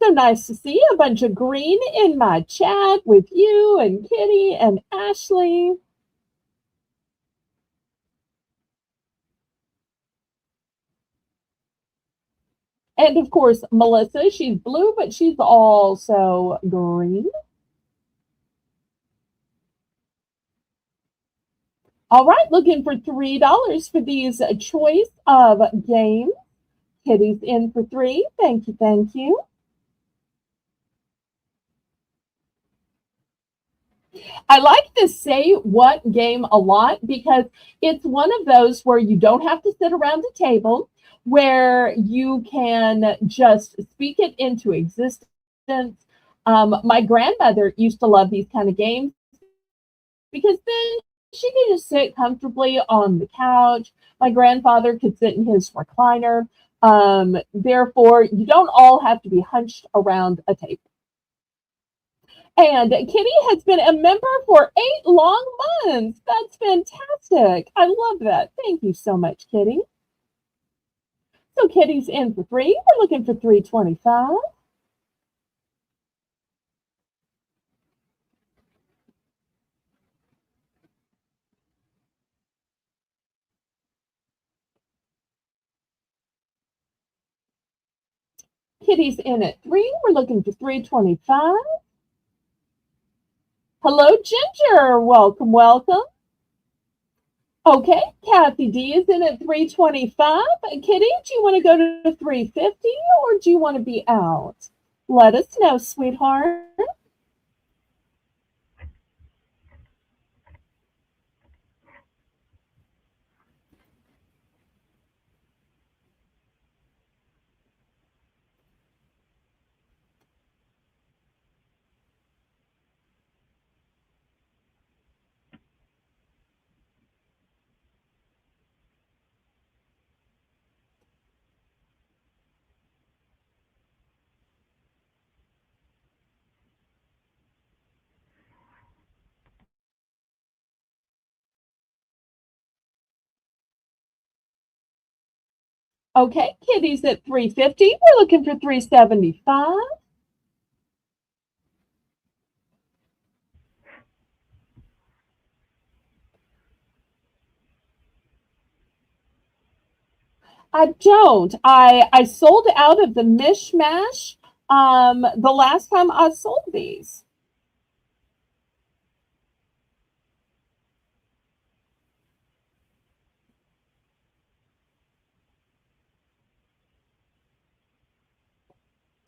So nice to see a bunch of green in my chat with you and Kitty and Ashley. And of course, Melissa, she's blue, but she's also green. All right, looking for $3 for these choice of games. Kitty's in for 3. Thank you, thank you. I like the say what game a lot because it's one of those where you don't have to sit around the table, where you can just speak it into existence. My grandmother used to love these kind of games because then she could just sit comfortably on the couch. My grandfather could sit in his recliner. Therefore, you don't all have to be hunched around a table. And Kitty has been a member for 8 long months. That's fantastic. I love that. Thank you so much, Kitty. So Kitty's in for 3. We're looking for 325. Kitty's in at 3. We're looking for 325. Hello, Ginger. Welcome, welcome. Okay, Kathy D is in at 325. Kitty, do you want to go to 350 or do you want to be out? Let us know, sweetheart. Okay, Kitty's at 350. We're looking for 375. I don't. I sold out of the mishmash the last time I sold these.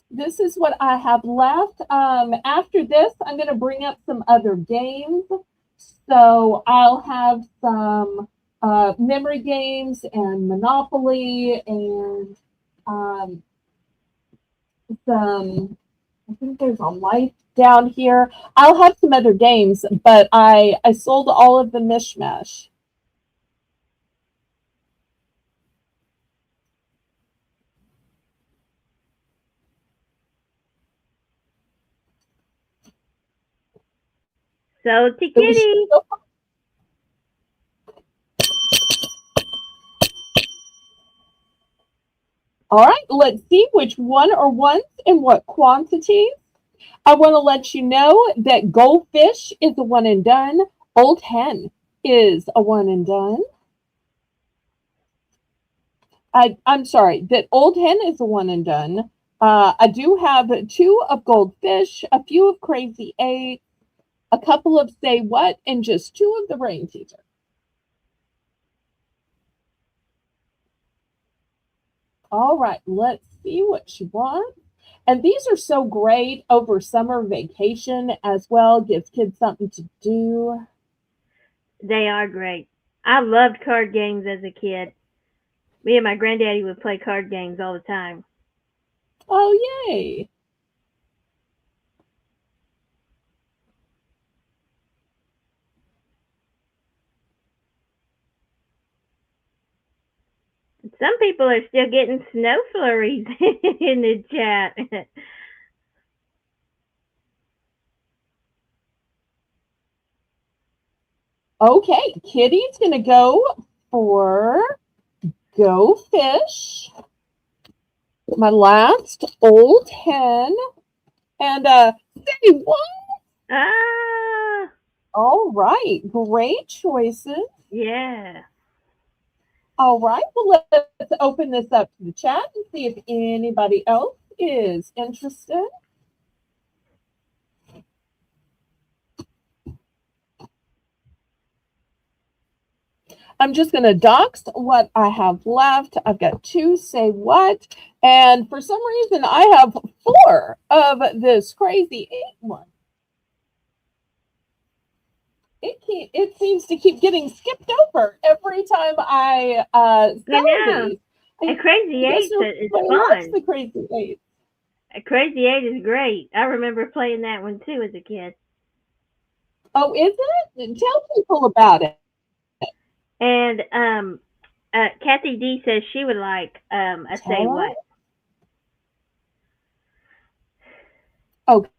This is what I have left. After this, I'm going to bring up some other games. So I'll have some memory games and Monopoly and some, I think there's a light down here. I'll have some other games, but I sold all of the mishmash. So to So we should Kitty. go. All right, let's see which one are ones and what quantities. I want to let you know that goldfish is a one and done. Old hen is a one and done. I'm sorry, that old hen is a one and done. I do have two of goldfish, a few of crazy eight, a couple of say what, and just two of the brain teaser. All right, let's see what she wants. And these are so great over summer vacation as well. Gives kids something to do. They are great. I loved card games as a kid. Me and my granddaddy would play card games all the time. Oh, yay. Some people are still getting snow flurries in the chat. Okay, Kitty's going to go for Go Fish. My last old hen. And say what? Ah, All right, great choices. yeah. All right, well, let's open this up to the chat and see if anybody else is interested. I'm just going to dox what I have left. I've got two say what, and for some reason I have four of this crazy eight one. It seems to keep getting skipped over every time I I say know. these. A I Crazy guess Eight is nobody likes fun. the crazy eight. A Crazy Eight is great. I remember playing that one too as a kid. Oh, is it? Tell people about it. And Kathy D says she would like a Say Tell What. us.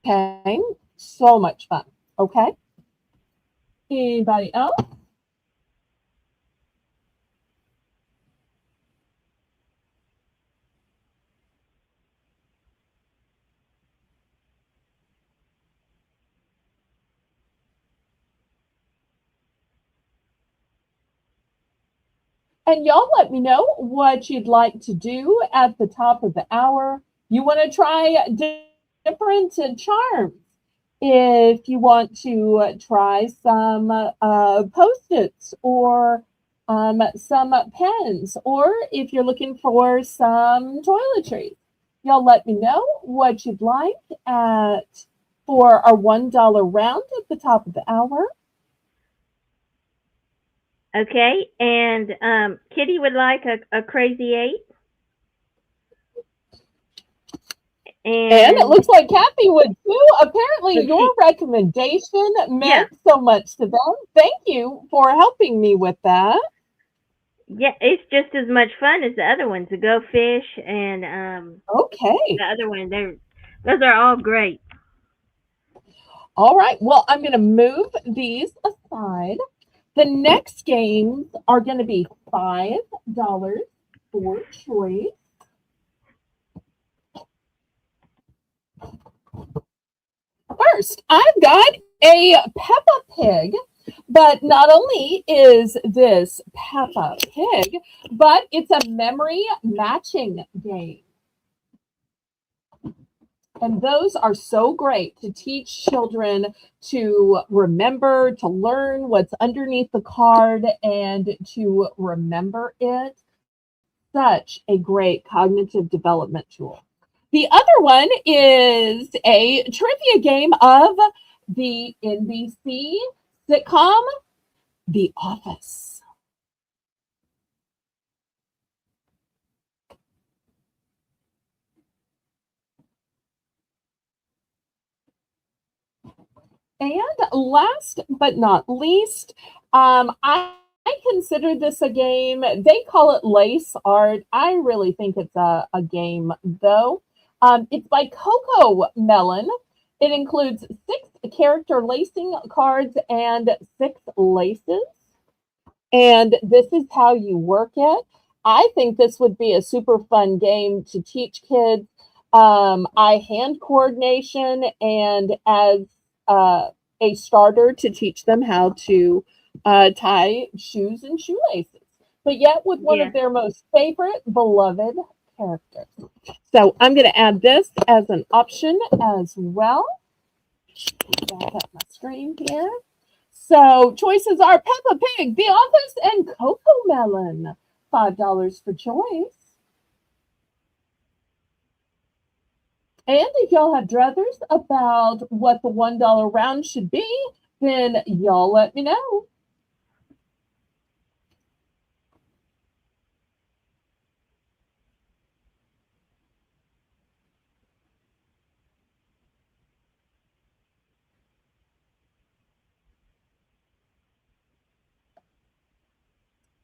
Okay, so much fun. Okay. Anybody else? And y'all let me know what you'd like to do at the top of the hour. You want to try different charms. If you want to try some post-its or some pens, or if you're looking for some toiletries, y'all let me know what you'd like at for our $1 round at the top of the hour. Okay, and Kitty would like a Crazy Eight. And it And looks like Kathy would too. Apparently, your she, recommendation yeah, meant so much to them. Thank you for helping me with that. yeah, it's just as much fun as the other ones, the Go Fish and Okay. the other one. Those are all great. All right. Well, I'm going to move these aside. The next games are going to be $5 for choice. First, I've got a Peppa Pig, but not only is this Peppa Pig, but it's a memory matching game. And those are so great to teach children to remember, to learn what's underneath the card, and to remember it. Such a great cognitive development tool. The other one is a trivia game of the NBC sitcom The Office. And last but not least, I consider this a game. They call it lace art. I really think it's a game, though. It's by Coco Melon. It includes 6 character lacing cards and 6 laces. And this is how you work it. I think this would be a super fun game to teach kids eye hand coordination and as a starter to teach them how to tie shoes and shoelaces, but yet with one Yeah. of their most favorite, beloved characters. So I'm going to add this as an option as well. Back up my screen here. So choices are Peppa Pig, The Office, and Coco Melon. $5 for choice. And if y'all have druthers about what the $1 round should be, then y'all let me know.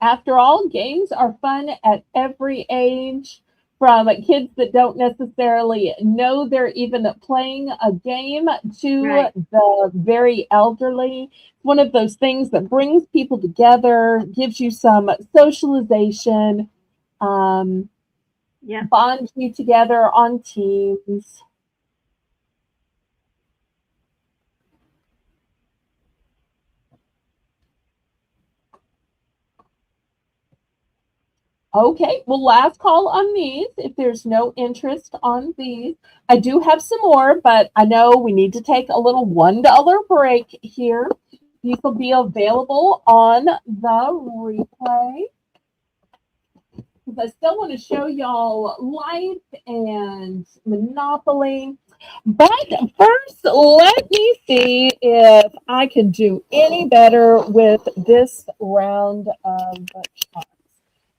After all, games are fun at every age, from kids that don't necessarily know they're even playing a game to Right. the very elderly. It's one of those things that brings people together, gives you some socialization, um, Yep. bonds you together on teams. Okay, well, last call on these. If there's no interest on these, I do have some more, but I know we need to take a little $1 break here. These will be available on the replay because I still want to show y'all Life and Monopoly. But first, let me see if I can do any better with this round of charms.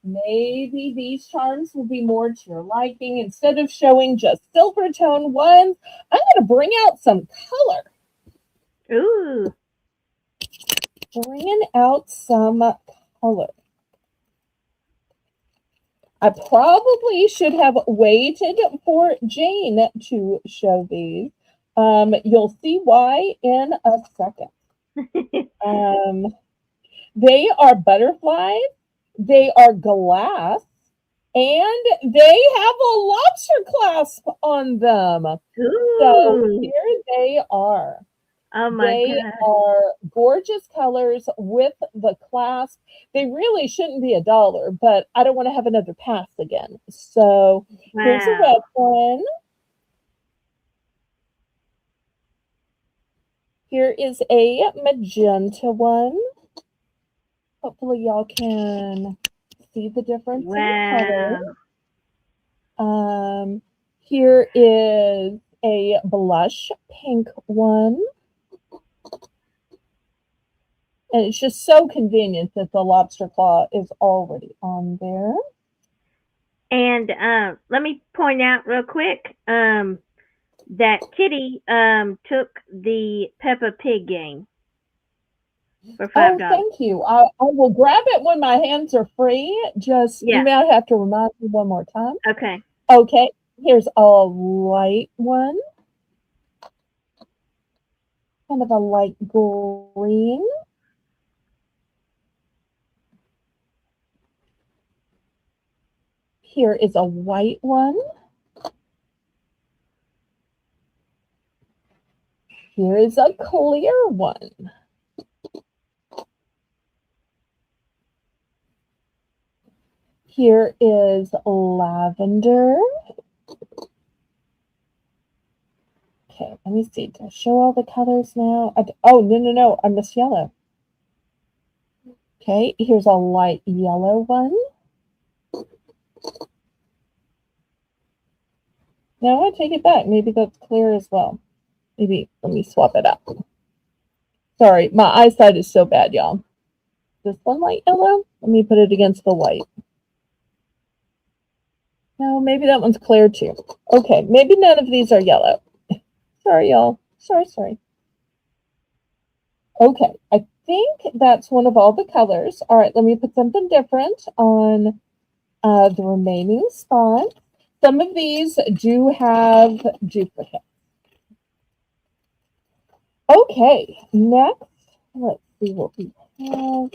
Maybe these charms will be more to your liking. Instead of showing just silver tone ones, I'm going to bring out some color. Ooh. Bringing out some color. I probably should have waited for Jane to show these. You'll see why in a second. They are butterflies. They are glass. And they have a lobster clasp on them. So Ooh. here they are. Oh my They god. are gorgeous colors with the clasp. They really shouldn't be $1, but I don't want to have another pass again. So here's a Wow. red one. Here is a magenta one. Hopefully y'all can see the difference in color. Wow. Here is a blush pink one. And it's just so convenient that the lobster claw is already on there. And let me point out real quick that Kitty took the Peppa Pig game for Oh, $5. thank you. I will grab it when my hands are free. Just, you Yeah. may have to remind me one more time. Okay. Okay, here's a light one. Kind of a light green. Here is a white one. Here is a clear one. Here is lavender. Okay, let me see. Did I show all the colors now? Oh, no. I missed yellow. Okay, here's a light yellow one. No, I take it back. Maybe that's clear as well. Maybe let me swap it up. Sorry, my eyesight is so bad, y'all. This one light yellow? Let me put it against the white. No, maybe that one's clear too. Okay, maybe none of these are yellow. Sorry, y'all. Sorry. Okay, I think that's one of all the colors. All right, let me put something different on the remaining spots. Some of these do have duplicates. Okay, next, let's see what we have.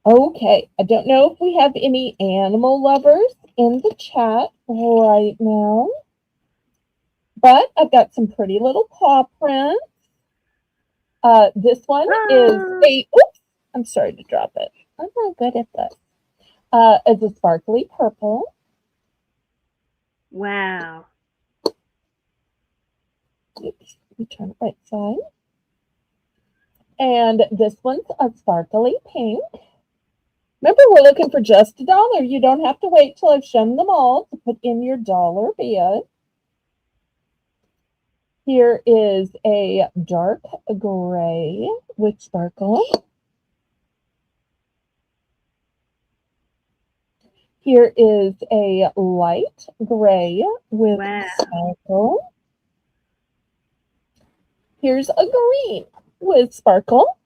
Okay, I don't know if we have any animal lovers in the chat right now, but I've got some pretty little paw prints. This one is Oh, oops, I'm sorry to drop it. I'm not good at this. It's a sparkly purple. wow. Oops, let me turn it right side. And this one's a sparkly pink. Remember, we're looking for just $1. You don't have to wait till I've shown them all to put in your dollar bid. Here is a dark gray with sparkle. Here is a light gray with Wow. sparkle. Here's a green with sparkle.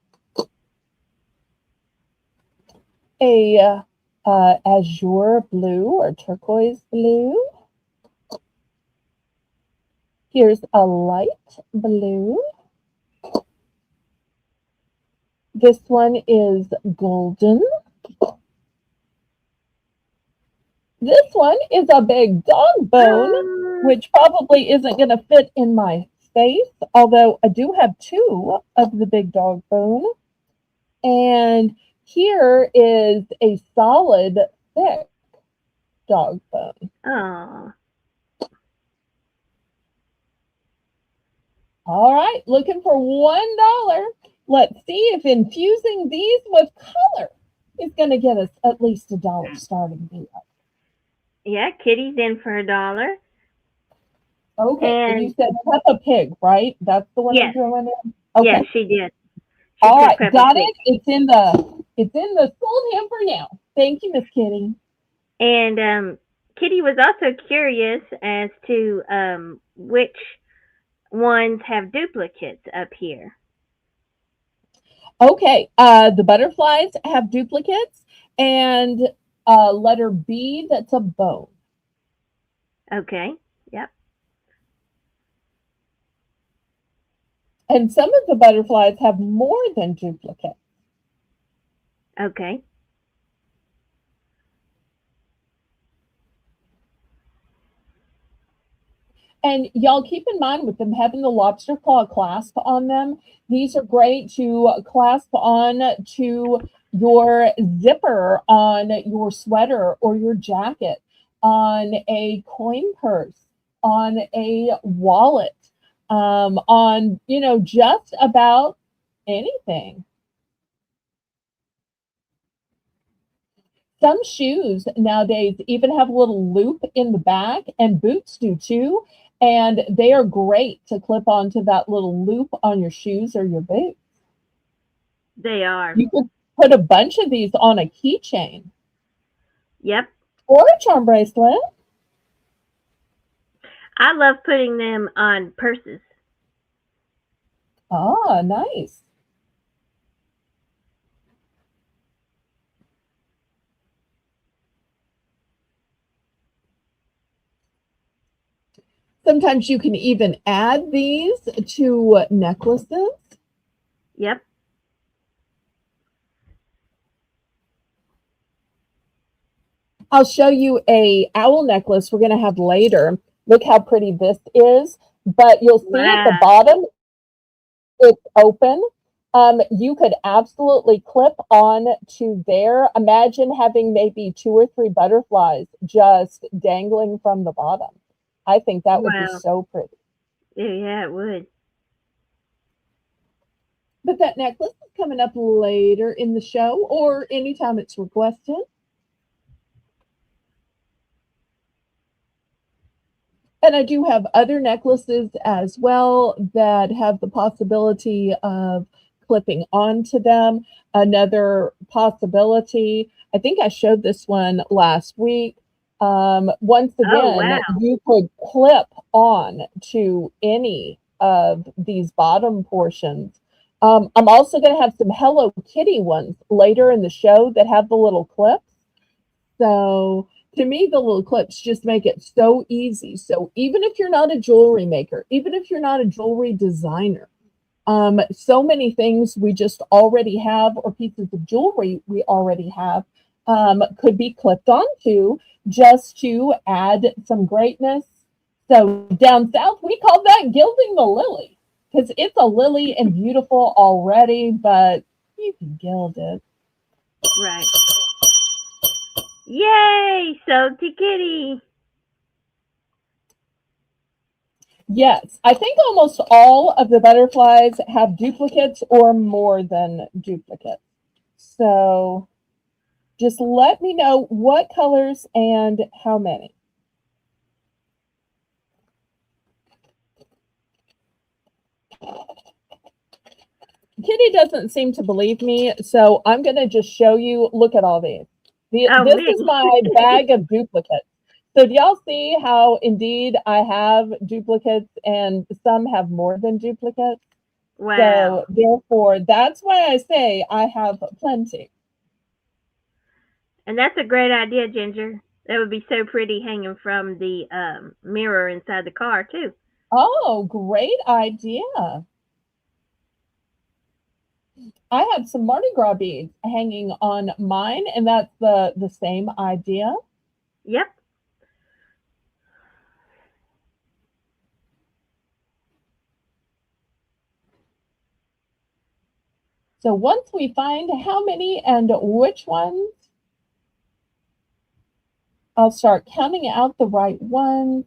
A azure blue or turquoise blue. Here's a light blue. This one is golden. This one is a big dog bone, which probably isn't going to fit in my face, although I do have 2 of the big dog bone. And here is a solid, thick dog bone. Oh. All right, looking for $1. Let's see if infusing these with color is going to get us at least $1 starting bid. Yeah, Kitty's in for $1. Okay, and you And said Peppa Pig, right? That's the one I'm yes, throwing in? yes, Okay. she did. She All took right, Peppa got Pig. it. It's in the sold hamper now. Thank you, Miss Kitty. And Kitty was also curious as to which ones have duplicates up here. Okay, the butterflies have duplicates, and letter B, that's a bone. Okay. Yep. And some of the butterflies have more than duplicates. Okay. And y'all keep in mind with them having the lobster claw clasp on them, these are great to clasp on to your zipper on your sweater or your jacket, on a coin purse, on a wallet, on, just about anything. Some shoes nowadays even have a little loop in the back, and boots do too. And they are great to clip onto that little loop on your shoes or your boots. They are. You could put a bunch of these on a keychain Yep. or a charm bracelet. I love putting them on purses. Ah, nice. Sometimes you can even add these to necklaces. Yep. I'll show you a owl necklace we're going to have later. Look how pretty this is. But you'll see at the Wow. bottom, it's open. You could absolutely clip on to there. Imagine having maybe 2 or 3 butterflies just dangling from the bottom. I think that would be Wow. so pretty. Yeah, it would. But that necklace is coming up later in the show or anytime it's requested. And I do have other necklaces as well that have the possibility of clipping onto them. Another possibility, I think I showed this one last week. Once Oh, again, wow. you could clip on to any of these bottom portions. I'm also going to have some Hello Kitty ones later in the show that have the little clips. So to me, the little clips just make it so easy. So even if you're not a jewelry maker, even if you're not a jewelry designer, So many things we just already have, or pieces of jewelry we already have, could be clipped onto just to add some greatness. So down south, we call that gilding the lily, because it's a lily and beautiful already, but you can gild it. Right. Yay! Salty kitty. Yes, I think almost all of the butterflies have duplicates or more than duplicates. So just let me know what colors and how many. Kitty doesn't seem to believe me, so I'm going to just show you. Look at all these. Oh, This me. is my bag of duplicates. So do y'all see how indeed I have duplicates and some have more than duplicates? Wow. So therefore, that's why I say I have plenty. And that's a great idea, Ginger. That would be so pretty hanging from the mirror inside the car, too. Oh, great idea. I have some Mardi Gras beads hanging on mine, and that's the same idea. Yep. So once we find how many and which ones, I'll start counting out the right ones.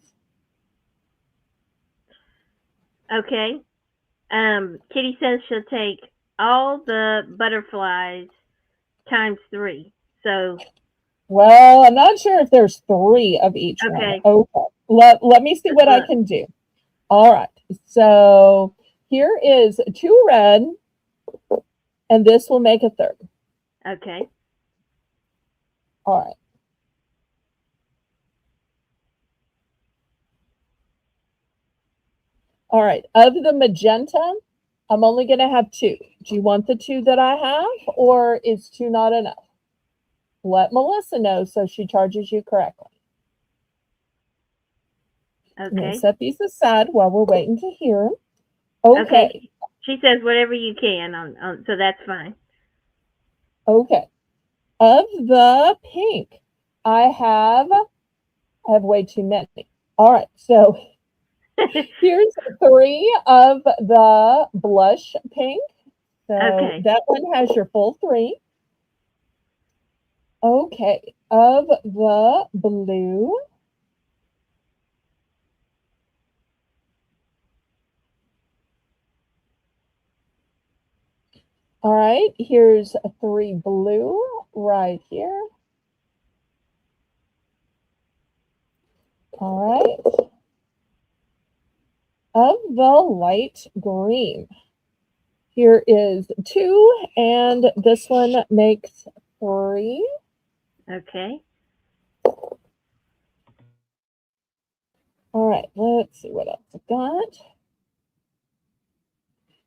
Okay. Kitty says she'll take all the butterflies times 3. So, Well, I'm not sure if there's 3 of each one. okay. Okay. Let me see Let's what I look. can do. All right. So here is 2 red, and this will make a 3rd. Okay. All right. All right. Of the magenta, I'm only going to have 2. Do you want the 2 that I have, or is 2 not enough? Let Melissa know so she charges you correctly. I'm going to Okay. set these aside while we're waiting to hear. Okay. Okay. She says whatever you can so that's fine. Okay. Of the pink, I have way too many. All right. So here's 3 of the blush pink. So Okay. that one has your full 3. Okay. Of the blue, all right, here's 3 blue right here. All right. Of the light green, here is 2, and this one makes 3. Okay. All right, let's see what else I've got.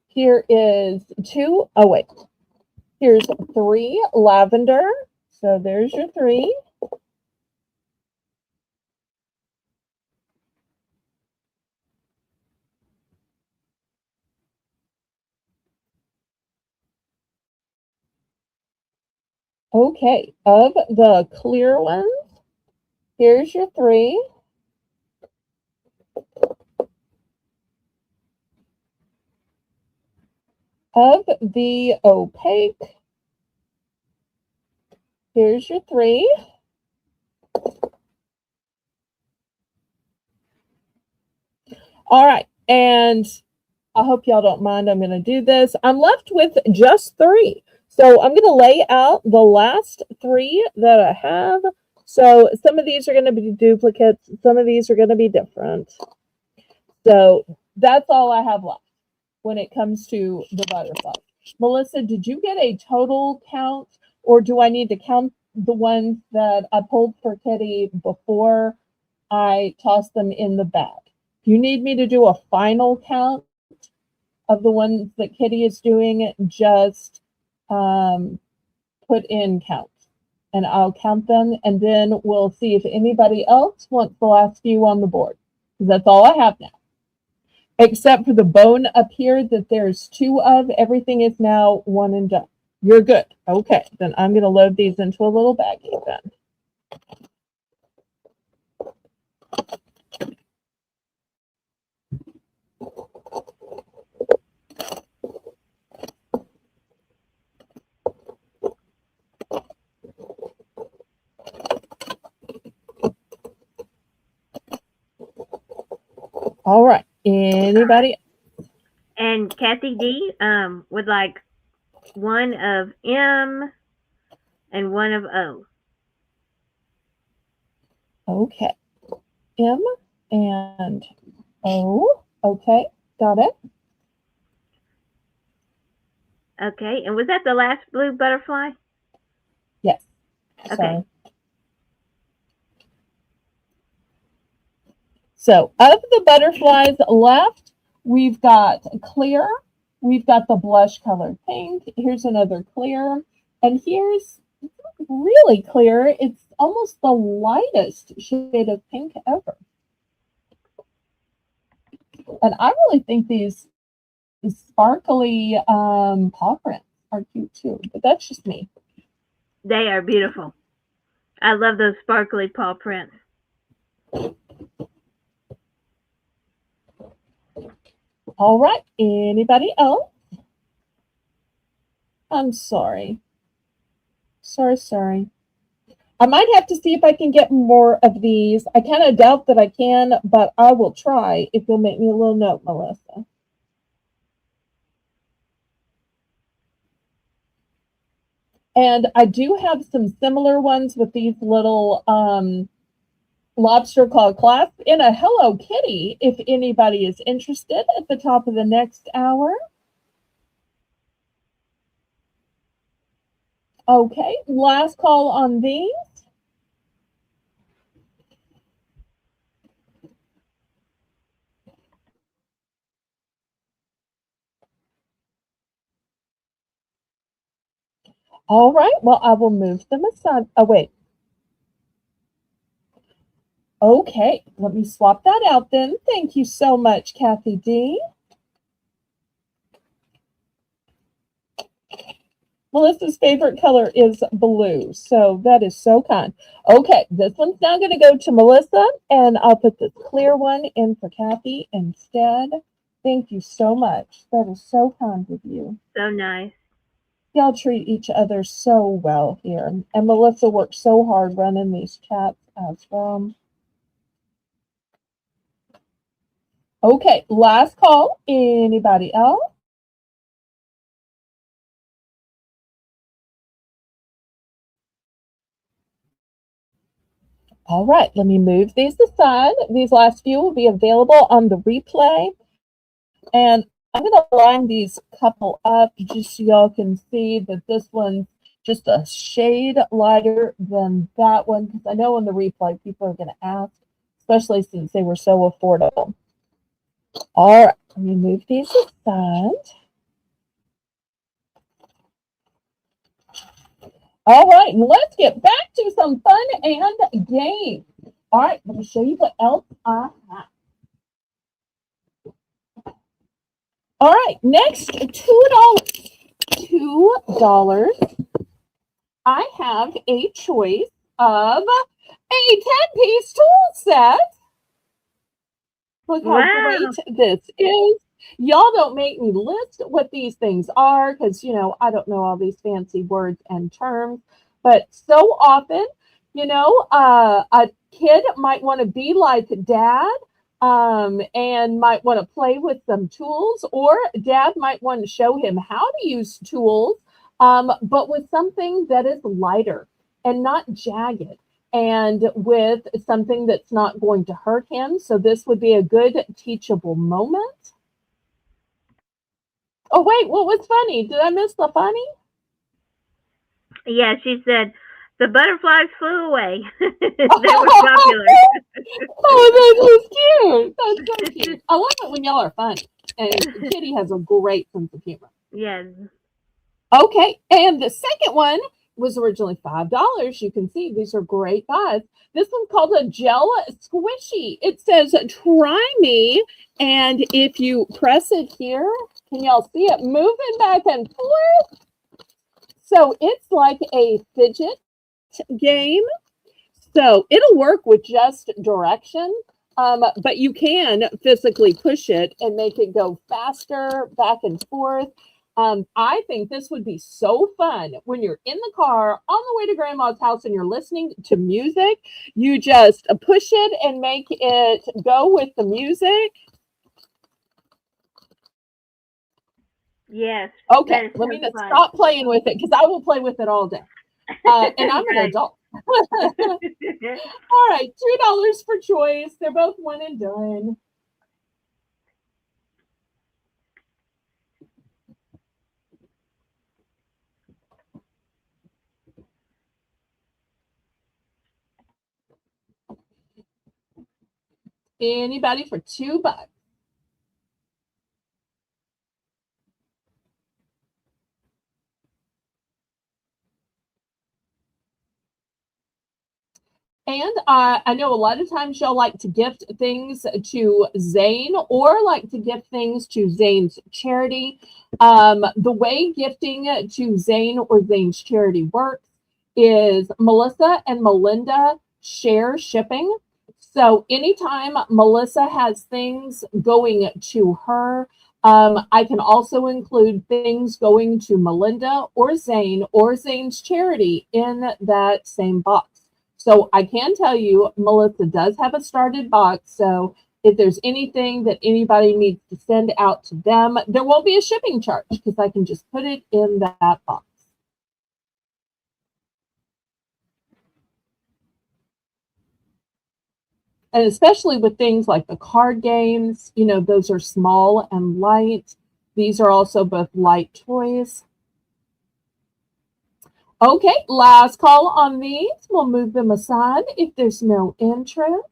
Here is 2. Oh, wait. Here's 3 lavender. So there's your 3. Okay, of the clear ones, here's your 3. Of the opaque, here's your 3. All right, and I hope y'all don't mind. I'm going to do this. I'm left with just 3. So I'm going to lay out the last 3 that I have. So some of these are going to be duplicates. Some of these are going to be different. So that's all I have left when it comes to the butterfly. Melissa, did you get a total count, or do I need to count the ones that I pulled for Kitty before I toss them in the bag? Do you need me to do a final count of the ones that Kitty is doing? Just put in count, and I'll count them, and then we'll see if anybody else wants the last few on the board. That's all I have now. except for the bone up here that there's 2 of. Everything is now one and done. You're good. Okay, then I'm going to load these into a little baggie then. All right. Anybody? And Kathy D would like one of M and one of O. Okay. M and O. Okay. Got it. Okay. And was that the last blue butterfly? Yes. Okay. Sorry. So of the butterflies left, we've got clear, we've got the blush colored pink, here's another clear, and here's really clear. It's almost the lightest shade of pink ever. And I really think these sparkly paw prints are cute too, but that's just me. They are beautiful. I love those sparkly paw prints. All right, anybody else? I'm sorry. Sorry. I might have to see if I can get more of these. I kind of doubt that I can, but I will try if you'll make me a little note, Melissa. And I do have some similar ones with these little lobster claw clasps in a Hello Kitty, if anybody is interested, at the top of the next hour. Okay, last call on these. All right, well, I will move them aside. Oh, wait. Okay, let me swap that out then. Thank you so much, Kathy D. Melissa's favorite color is blue, so that is so kind. Okay, this one's now going to go to Melissa, and I'll put this clear one in for Kathy instead. Thank you so much. That is so kind of you. So nice. Y'all treat each other so well here. And Melissa worked so hard running these chats as well. Okay, last call. Anybody else? All right, let me move these aside. These last few will be available on the replay. And I'm going to line these couple up just so y'all can see that this one's just a shade lighter than that one, because I know in the replay people are going to ask, especially since they were so affordable. All right, let me move these aside. All right, let's get back to some fun and games. All right, let me show you what else I have. All right, next, $2. $2. I have a choice of a 10-piece tool set. Look how great this is. Y'all don't make me list what these things are because, you know, I don't know all these fancy words and terms. But so often, you know, a kid might want to be like dad and might want to play with some tools, or dad might want to show him how to use tools, but with something that is lighter and not jagged, and with something that's not going to hurt him. So this would be a good teachable moment. Oh, wait, what was funny? Did I miss the funny? Yeah, she said, the butterflies flew away. They were popular. Oh, that's cute. That's so cute. I love it when y'all are funny. And Kitty has a great sense of humor. Yes. Okay, and the second one was originally $5. You can see these are great buys. This one's called a gel squishy. It says try me. And if you press it here, can y'all see it moving back and forth? So it's like a fidget game. So it'll work with just direction, but you can physically push it and make it go faster, back and forth. I think this would be so fun when you're in the car on the way to grandma's house and you're listening to music. You just push it and make it go with the music. Yes. Okay, let me just stop playing with it because I will play with it all day. And I'm an adult. All right, $2 for choice. They're both one and done. Anybody for $2? And I know a lot of times y'all like to gift things to Zane or like to gift things to Zane's charity. The way gifting to Zane or Zane's charity works is Melissa and Melinda share shipping. So anytime Melissa has things going to her, I can also include things going to Melinda or Zane's charity in that same box. So I can tell you, Melissa does have a started box. So if there's anything that anybody needs to send out to them, there won't be a shipping charge because I can just put it in that box. And especially with things like the card games, those are small and light. These are also both light toys. Okay, last call on these. We'll move them aside if there's no interest.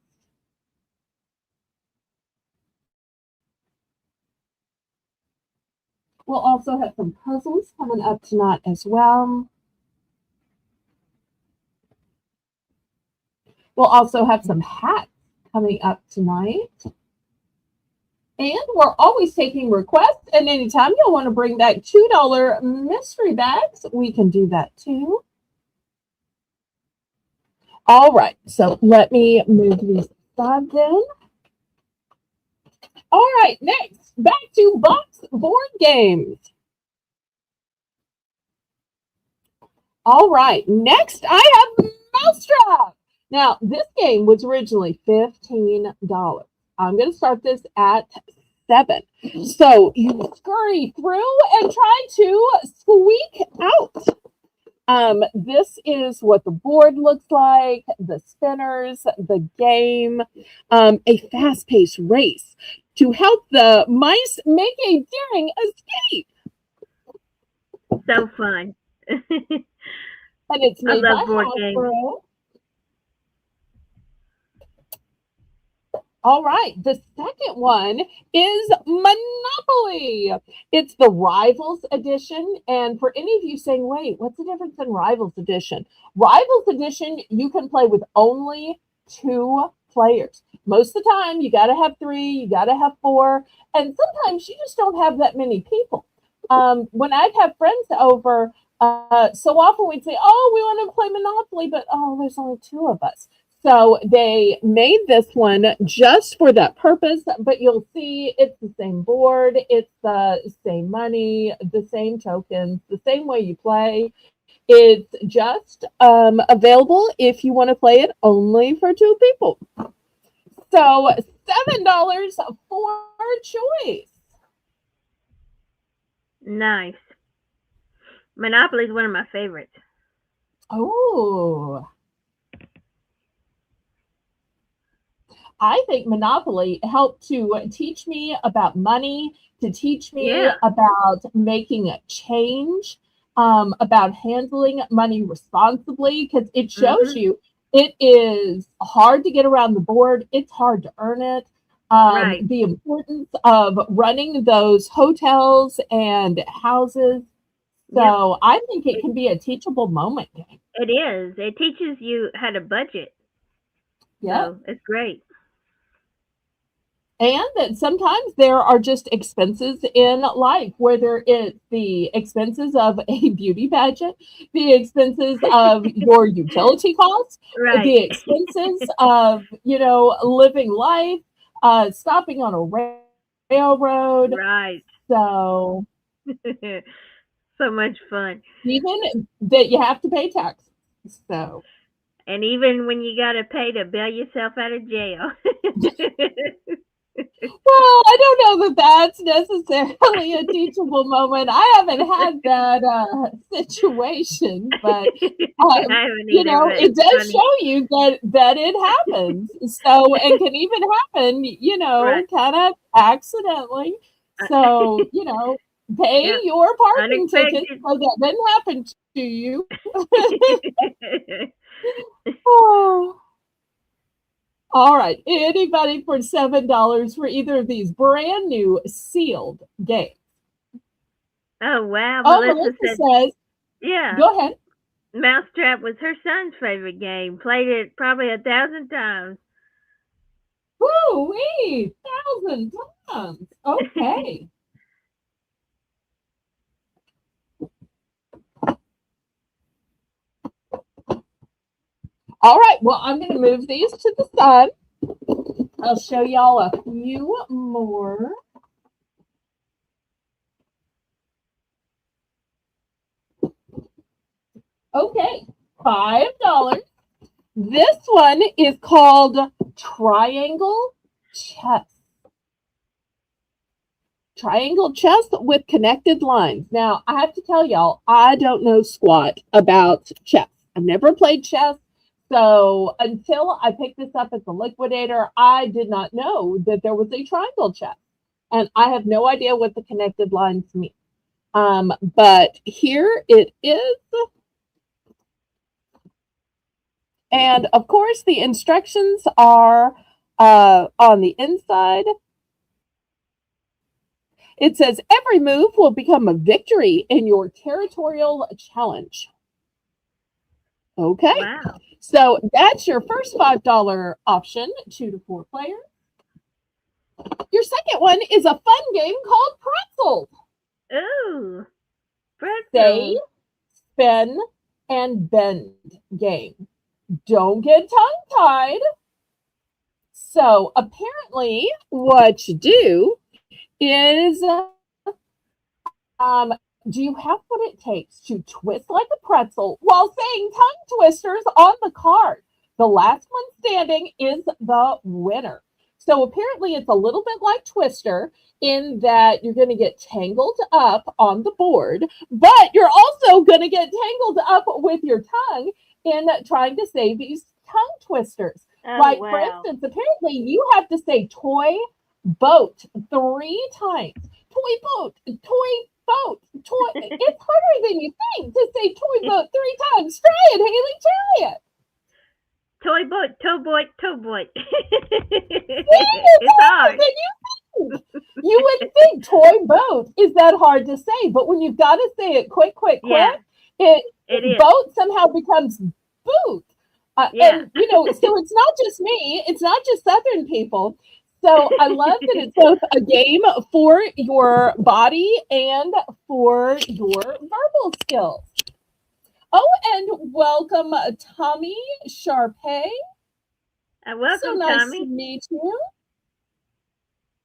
We'll also have some puzzles coming up tonight as well. We'll also have some hats coming up tonight. And we're always taking requests. And anytime you'll want to bring back $2 mystery bags, we can do that too. All right, so let me move these aside then. All right, next, back to box board games. All right, next I have Mousetrap. Now, this game was originally $15. I'm going to start this at $7. So you scurry through and try to squeak out. This is what the board looks like, the spinners, the game, a fast-paced race to help the mice make a daring escape. So fun. And it's made by Hasbro. All right, the second one is Monopoly. It's the Rivals Edition. And for any of you saying, wait, what's the difference in Rivals Edition? Rivals Edition, you can play with only 2 players. Most of the time, you got to have 3, you got to have 4, and sometimes you just don't have that many people. When I'd have friends over, so often we'd say, oh, we want to play Monopoly, but oh, there's only 2 of us. So they made this one just for that purpose, but you'll see it's the same board, it's the same money, the same tokens, the same way you play. It's just available if you want to play it only for 2 people. So $7 for choice. Nice. Monopoly is one of my favorites. Oh. I think Monopoly helped to teach me about money, to teach me about making a change, about handling money responsibly, because it shows you it is hard to get around the board. It's hard to earn it. Right. The importance of running those hotels and houses. Yep. So I think it It, can be a teachable moment game. it is. It teaches you how to budget. Yep. So it's great. And that sometimes there are just expenses in life, whether it's the expenses of a beauty pageant, the expenses of your utility costs, Right. the expenses of, living life, stopping on a railroad. Right. So So much fun. even that you have to pay taxes. So And even when you got to pay to bail yourself out of jail. well, I don't know that that's necessarily a teachable moment. I haven't had that situation, but I haven't either, but it it's does funny. show you that it happens. So, and can even happen, Right. kind of accidentally. So, pay Yeah. your parking ticket Unexpected. so that doesn't happen to you. Oh. All right. Anybody for $7 for either of these brand new sealed games? Oh wow, Oh, Melissa Melissa said, says, yeah, go ahead. Mousetrap was her son's favorite game. Played it probably 1,000 times. Woo wee, 1,000 times. Okay. All right. Well, I'm going to move these to the side. I'll show y'all a few more. Okay. $5. This one is called Triangle Chess. Triangle chess with connected lines. Now, I have to tell y'all, I don't know squat about chess. I've never played chess. So until I picked this up at the liquidator, I did not know that there was a triangle chess. And I have no idea what the connected lines mean. But here it is. And of course, the instructions are on the inside. It says every move will become a victory in your territorial challenge. Okay, Wow. so that's your first $5 option, 2 to 4 players. Your second one is a fun game called Pretzel. Ooh, Say, pretzel. spin, and bend game. Don't get tongue tied. So apparently, what you do is Um, do you have what it takes to twist like a pretzel while saying tongue twisters on the card? The last one standing is the winner. So apparently, it's a little bit like Twister in that you're going to get tangled up on the board, but you're also going to get tangled up with your tongue in trying to say these tongue twisters. Oh Like, for wow. instance, apparently you have to say toy boat 3 times. Toy boat, toy boat, toy. It's harder than you think to say toy boat 3 times. Try it, Haley. Try it. Toy boy, toe boy, toe boy. See, it's It's harder hard. than you think. You would think toy boat is that hard to say, but when you've got to say it quick, quick, quick, Yeah, it it is. boat somehow becomes boot. Yeah. And so it's not just me, it's not just Southern people. So I love that it's both a game for your body and for your verbal skills. Oh, and welcome, Tommy Sharpay. So Welcome, nice to Tommy. meet you.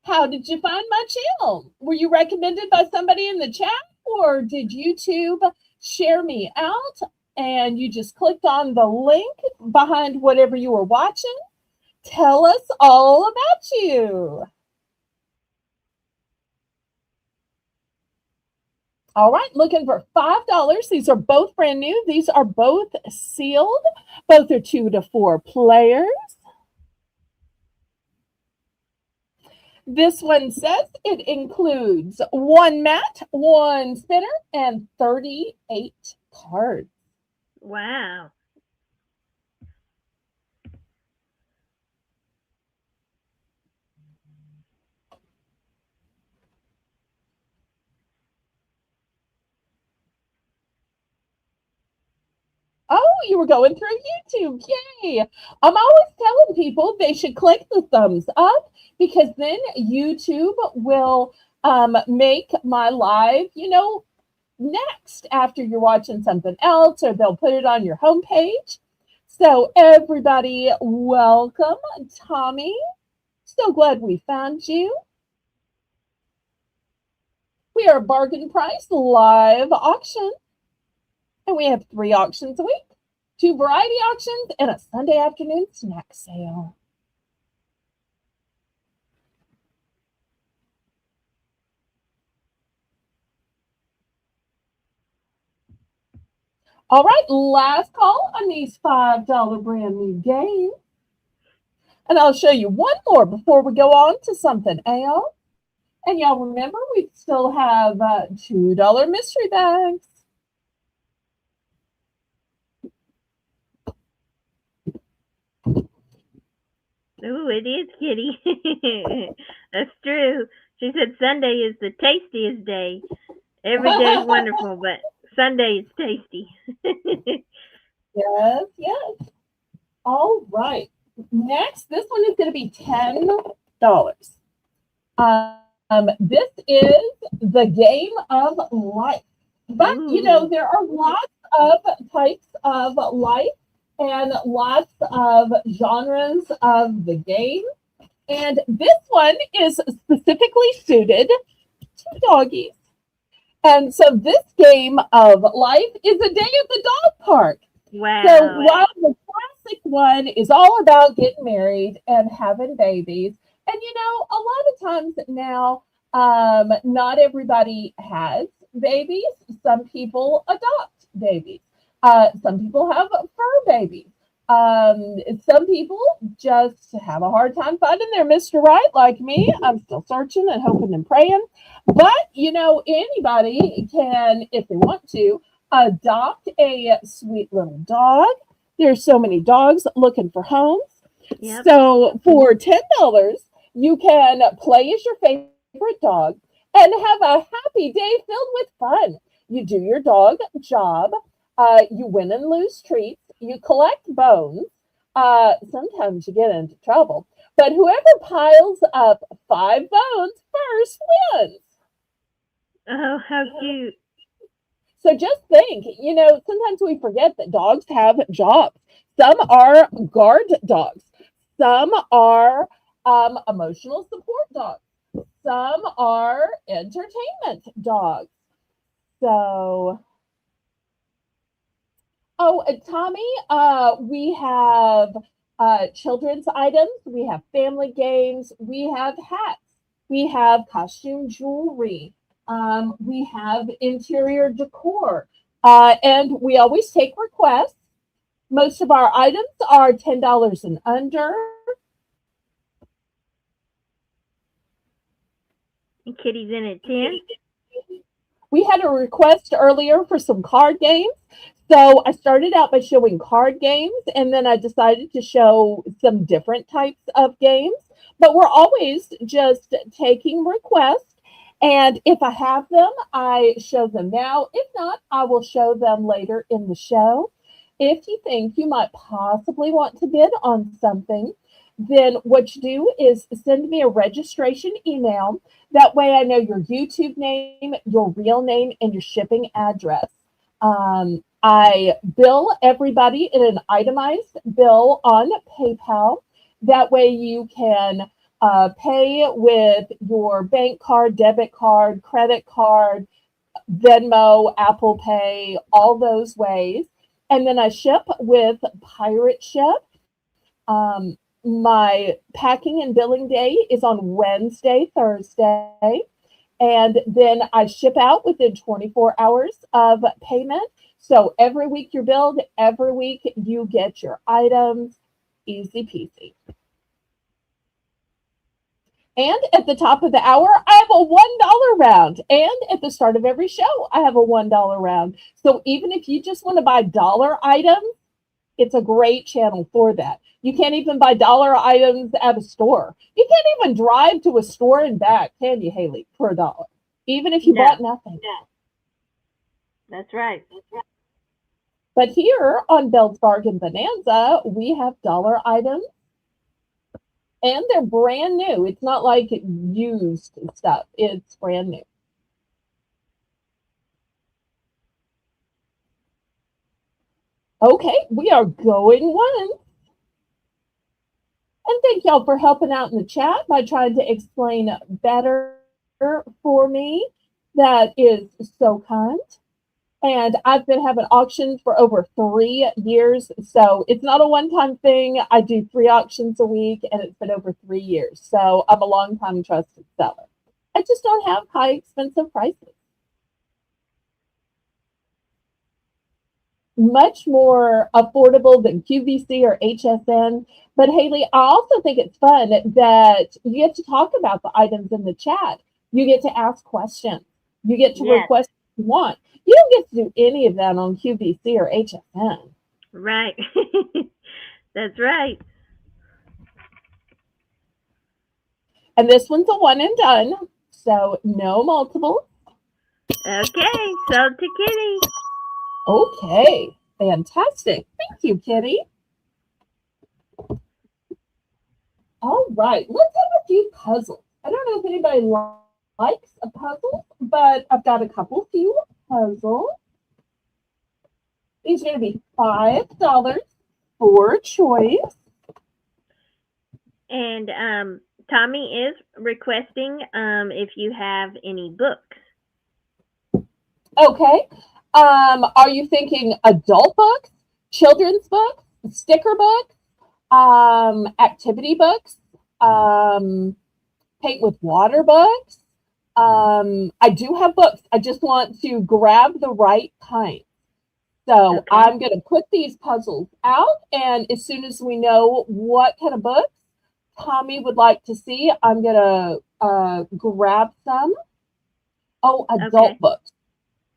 How did you find my channel? Were you recommended by somebody in the chat, or did YouTube share me out and you just clicked on the link behind whatever you were watching? Tell us all about you. All right, looking for $5. These are both brand new. These are both sealed. Both are 2 to 4 players. This one says it includes 1 mat, 1 spinner, and 38 cards. Wow. you were going through YouTube. Yay. I'm always telling people they should click the thumbs up because then YouTube will make my live, next after you're watching something else, or they'll put it on your homepage. So, everybody, welcome, Tommy. So glad we found you. We are bargain price live auction, and we have 3 auctions a week, 2 variety auctions, and a Sunday afternoon snack sale. All right, last call on these $5 brand new games. And I'll show you one more before we go on to something else. And y'all remember, we still have $2 mystery bags. Ooh, it is, Kitty. That's true. She said Sunday is the tastiest day. Every day is wonderful, but Sunday is tasty. Yes, yes. All right. Next, this one is going to be $10. This is the game of life. But, there are lots of types of life and lots of genres of the game. And this one is specifically suited to doggies. And so this game of life is a day at the dog park. Wow. So while the classic one is all about getting married and having babies, and a lot of times now, not everybody has babies. Some people adopt babies. Some people have fur babies. Some people just have a hard time finding their Mr. Right, like me. I'm still searching and hoping and praying. But, anybody can, if they want to, adopt a sweet little dog. There's so many dogs looking for homes. Yep. So for $10, you can play as your favorite dog and have a happy day filled with fun. You do your dog job. You win and lose treats. You collect bones. Sometimes you get into trouble. But whoever piles up 5 bones first wins. Oh, how cute. So just think, sometimes we forget that dogs have jobs. Some are guard dogs. Some are emotional support dogs. Some are entertainment dogs. So, Tommy, we have children's items. We have family games. We have hats. We have costume jewelry. We have interior decor. And we always take requests. Most of our items are $10 and under. And Kitty's in at 10. We had a request earlier for some card games. So I started out by showing card games, and then I decided to show some different types of games. But we're always just taking requests. And if I have them, I show them now. If not, I will show them later in the show. If you think you might possibly want to bid on something, then what you do is send me a registration email. That way I know your YouTube name, your real name, and your shipping address. I bill everybody in an itemized bill on PayPal. That way you can pay with your bank card, debit card, credit card, Venmo, Apple Pay, all those ways. And then I ship with Pirate Ship. My packing and billing day is on Wednesday, Thursday. And then I ship out within 24 hours of payment. So every week you're billed, every week you get your items. Easy peasy. And at the top of the hour, I have a $1 round. And at the start of every show, I have a $1 round. So even if you just want to buy dollar items, it's a great channel for that. You can't even buy dollar items at a store. You can't even drive to a store and back, can you, Haley, for $1? Even if you bought nothing. That's right. But here on Belle's Bargain Bonanza, we have dollar items and they're brand new. It's not like used stuff, it's brand new. Okay, we are going once. And thank y'all for helping out in the chat by trying to explain better for me. That is so kind. And I've been having auctions for over 3 years. So it's not a one time thing. I do 3 auctions a week and it's been over 3 years. So I'm a long time trusted seller. I just don't have high expensive prices. Much more affordable than QVC or HSN. But Haley, I also think it's fun that you get to talk about the items in the chat. You get to ask questions. You get to Yes. request what you want. You don't get to do any of that on QVC or HSN. Right. That's right. And this one's a one and done, so no multiples. Okay, sold to Kitty. Okay, fantastic. Thank you, Kitty. All right, let's have a few puzzles. I don't know if anybody likes a puzzle, but I've got a few puzzles. These are going to be $5 for choice. And Tommy is requesting if you have any books. Okay. Are you thinking adult books, children's books, sticker books, activity books, paint with water books? I do have books. I just want to grab the right kind. So Okay. I'm going to put these puzzles out, and as soon as we know what kind of books Tommy would like to see, I'm going to grab some. Oh, adult books.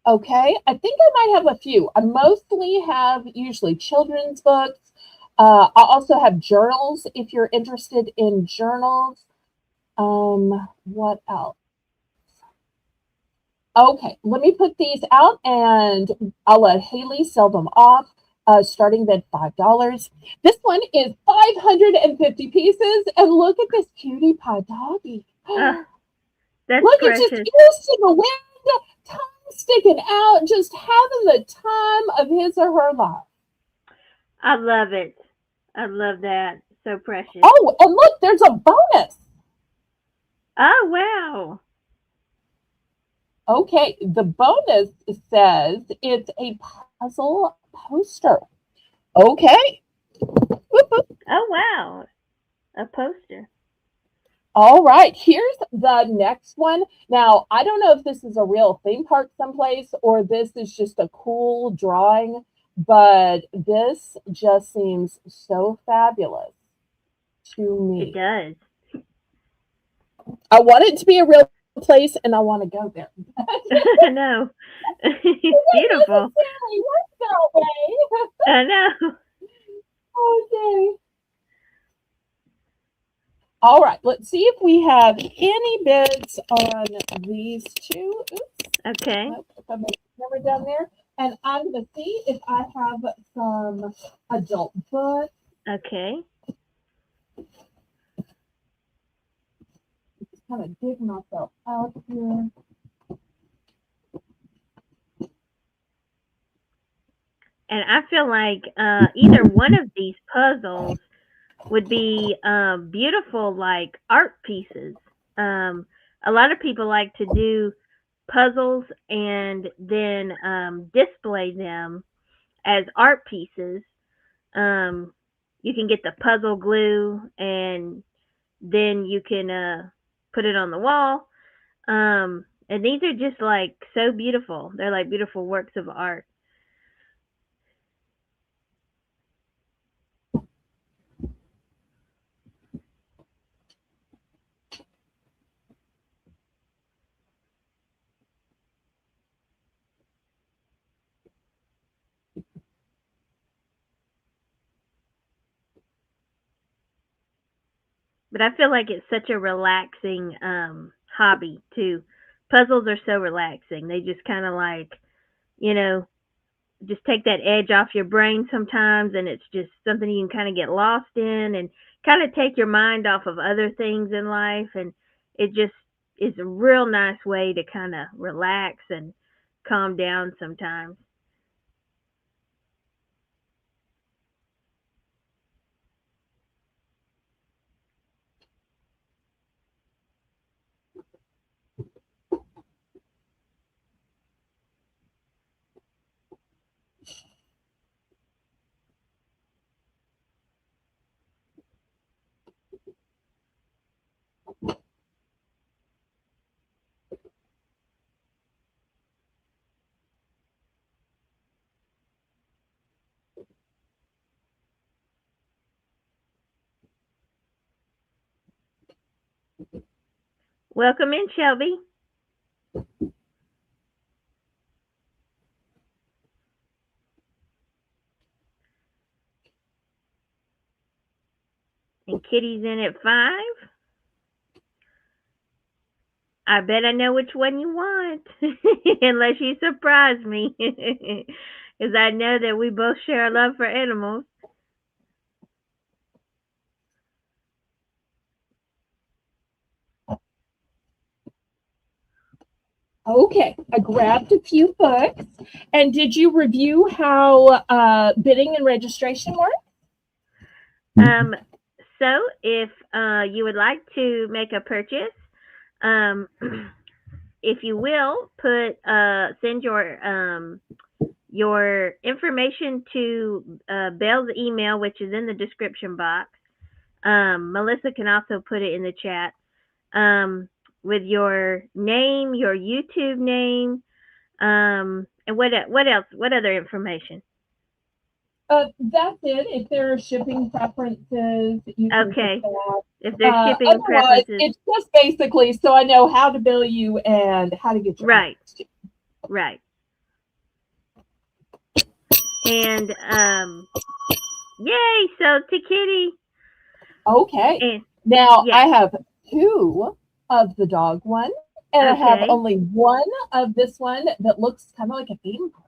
Okay, I think I might have a few. I mostly have usually children's books. I also have journals if you're interested in journals. What else? Okay, let me put these out and I'll let Haley sell them off, starting at $5. This one is 550 pieces, and look at this cutie pie doggy. That's look, precious. it's just ears to the wind, tongue sticking out, just having the time of his or her life. I love it. I love that. So precious. Oh, and look, there's a bonus. Oh, wow. Okay, the bonus says it's a puzzle poster. Okay. Oh, wow. A poster. All right, here's the next one. Now, I don't know if this is a real theme park someplace or this is just a cool drawing, but this just seems so fabulous to me. It does. I want it to be a real place and I want to go there. I know. It's beautiful. That way. I know. Okay. All right, let's see if we have any bids on these two. Oops. Okay. Nope, I'm never down there. And I'm going to see if I have some adult books. Okay. Just kind of dig myself out here. And I feel like either one of these puzzles would be beautiful, like art pieces. A lot of people like to do puzzles and then display them as art pieces. You can get the puzzle glue and then you can put it on the wall. And these are just like so beautiful. They're like beautiful works of art. But I feel like it's such a relaxing hobby too. Puzzles are so relaxing. They just kind of like, you know, just take that edge off your brain sometimes, and it's just something you can kind of get lost in and kind of take your mind off of other things in life, and it just is a real nice way to kind of relax and calm down sometimes. Welcome in, Shelby. And Kitty's in at 5. I bet I know which one you want, unless you surprise me, because I know that we both share a love for animals. Okay, I grabbed a few books. And did you review how bidding and registration work? Um, so if you would like to make a purchase, um, if you will put send your information to Belle's email, which is in the description box. Melissa can also put it in the chat um, with your name, your YouTube name, and what else? What other information? That's it. If there are shipping preferences, you can put Okay, that. if there's shipping Otherwise, preferences, it's just basically so I know how to bill you and how to get your right, offers to you. right, and yay! So to Kitty, Okay. and Now yeah, I have two of the dog one, and I have okay. only one of this one that looks kind of like a theme park.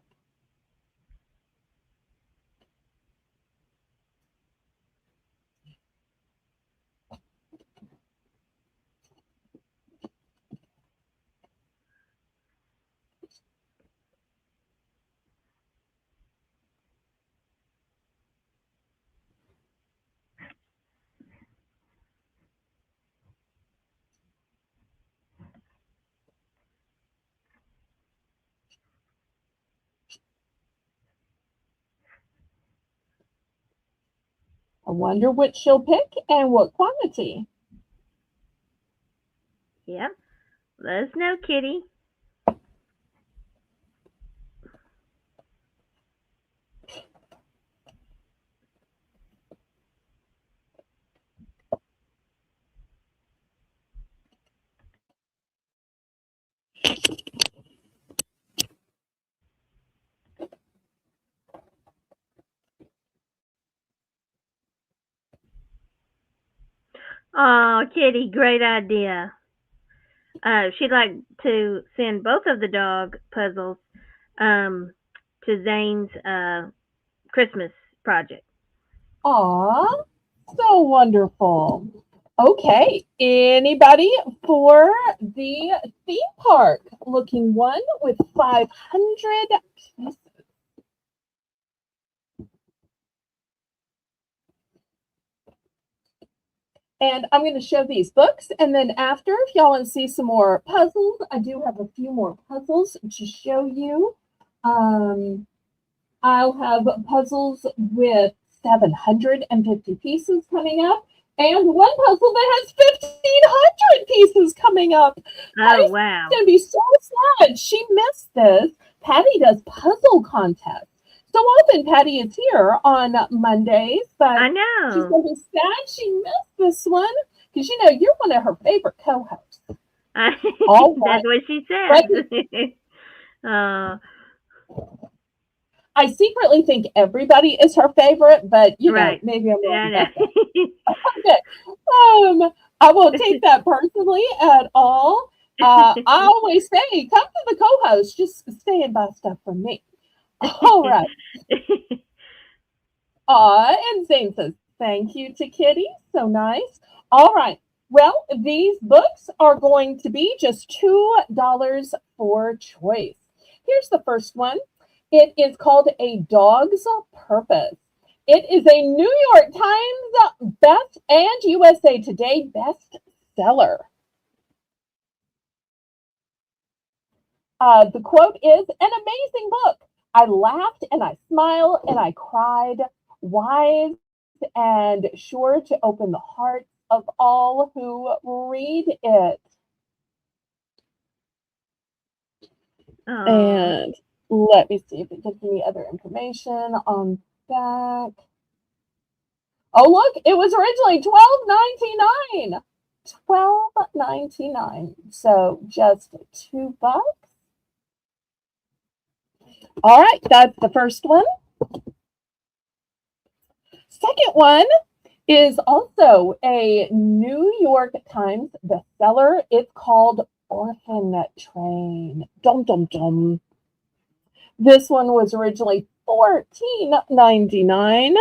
I wonder what she'll pick and what quantity. Yeah. Let us know, Kitty. Oh, Kitty, great idea. She'd like to send both of the dog puzzles um, to Zane's Christmas project. Aw, so wonderful. Okay, anybody for the theme park? Looking one with 500 pieces. And I'm going to show these books. And then after, if y'all want to see some more puzzles, I do have a few more puzzles to show you. Um, I'll have puzzles with 750 pieces coming up, and one puzzle that has 1,500 pieces coming up. Oh, Patty's wow. going to be so sad. She missed this. Patty does puzzle contests. So often Patty is here on Mondays, but I she's know. going to be sad she missed this one because you know you're one of her favorite co-hosts. All right, That's what she ready? says. uh, I secretly think everybody is her favorite, but you know, right. maybe I'm wrong I about that. know. Okay. I won't take that personally at all. I always say, come to the co-host, just stand by stuff from me. All right. And Zane says, thank you to Kitty. So nice. All right. Well, these books are going to be just $2 for choice. Here's the first one. It is called A Dog's Purpose. It is a New York Times best and USA Today bestseller. The quote is an amazing book. I laughed and I smiled and I cried, wise and sure to open the hearts of all who read it. And let me see if it gives me other information on back. Oh, look, it was originally $12.99. $12.99. So just $2. All right, that's the first one. Second one is also a New York Times bestseller. It's called Orphan Train. Dum dum dum. This one was originally $14.99.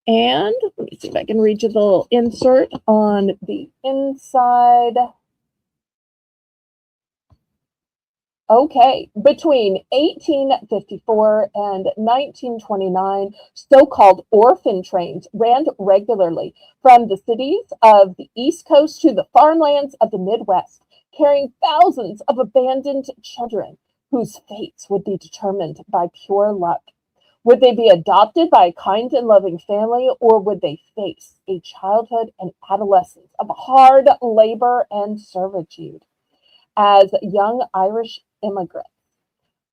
And let me see if I can read you the little insert on the inside. Okay, between 1854 and 1929, so-called orphan trains ran regularly from the cities of the East Coast to the farmlands of the Midwest, carrying thousands of abandoned children whose fates would be determined by pure luck. Would they be adopted by a kind and loving family, or would they face a childhood and adolescence of hard labor and servitude? As young Irish immigrants,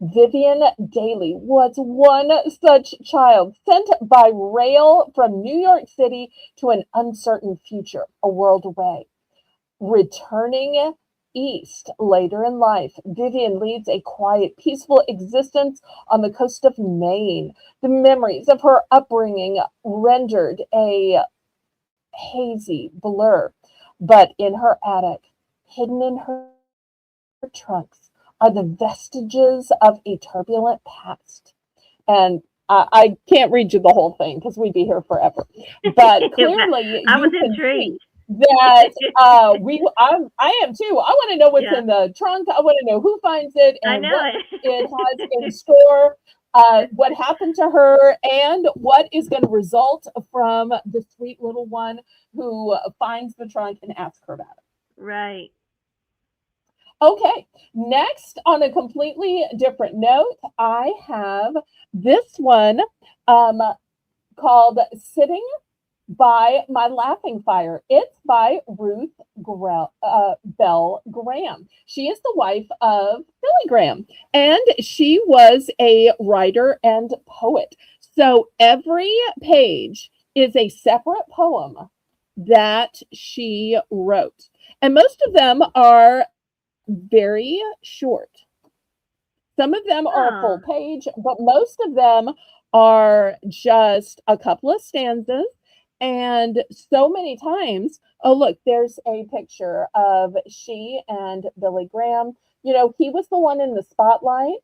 Vivian Daly was one such child sent by rail from New York City to an uncertain future, a world away. Returning east later in life, Vivian leads a quiet, peaceful existence on the coast of Maine. The memories of her upbringing rendered a hazy blur, but in her attic, hidden in her trunks, are the vestiges of a turbulent past. And I can't read you the whole thing because we'd be here forever. But clearly, I was you can intrigued. see that I am too. I want to know what's in the trunk. I want to know who finds it and what it has in store. What happened to her and what is going to result from the sweet little one who finds the trunk and asks her about it. Right. Okay, next on a completely different note, I have this one called Sitting by My Laughing Fire. It's by Ruth Bell Graham. She is the wife of Billy Graham, and she was a writer and poet. So every page is a separate poem that she wrote. And most of them are very short. Some of them are a full page, but most of them are just a couple of stanzas. And so many times, oh, look, there's a picture of she and Billy Graham. You know, he was the one in the spotlight,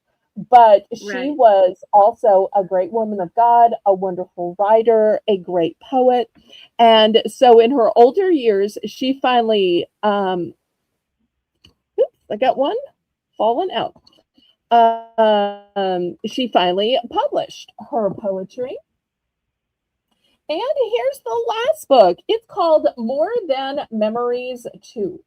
but she was also a great woman of God, a wonderful writer, a great poet. And so in her older years, she finally, I got one fallen out. She finally published her poetry. And here's the last book. It's called More Than Memories 2.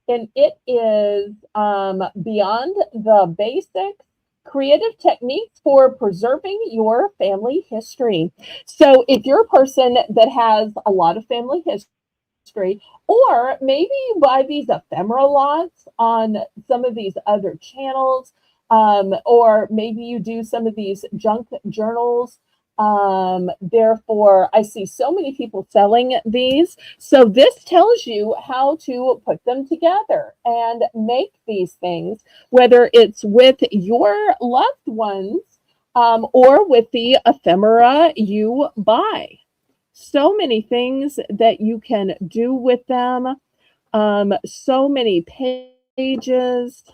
And it is Beyond the Basics, Creative Techniques for Preserving Your Family History. So if you're a person that has a lot of family history, or maybe you buy these ephemera lots on some of these other channels, or maybe you do some of these junk journals. Therefore, I see so many people selling these. So this tells you how to put them together and make these things, whether it's with your loved ones or with the ephemera you buy. So many things that you can do with them. So many pages.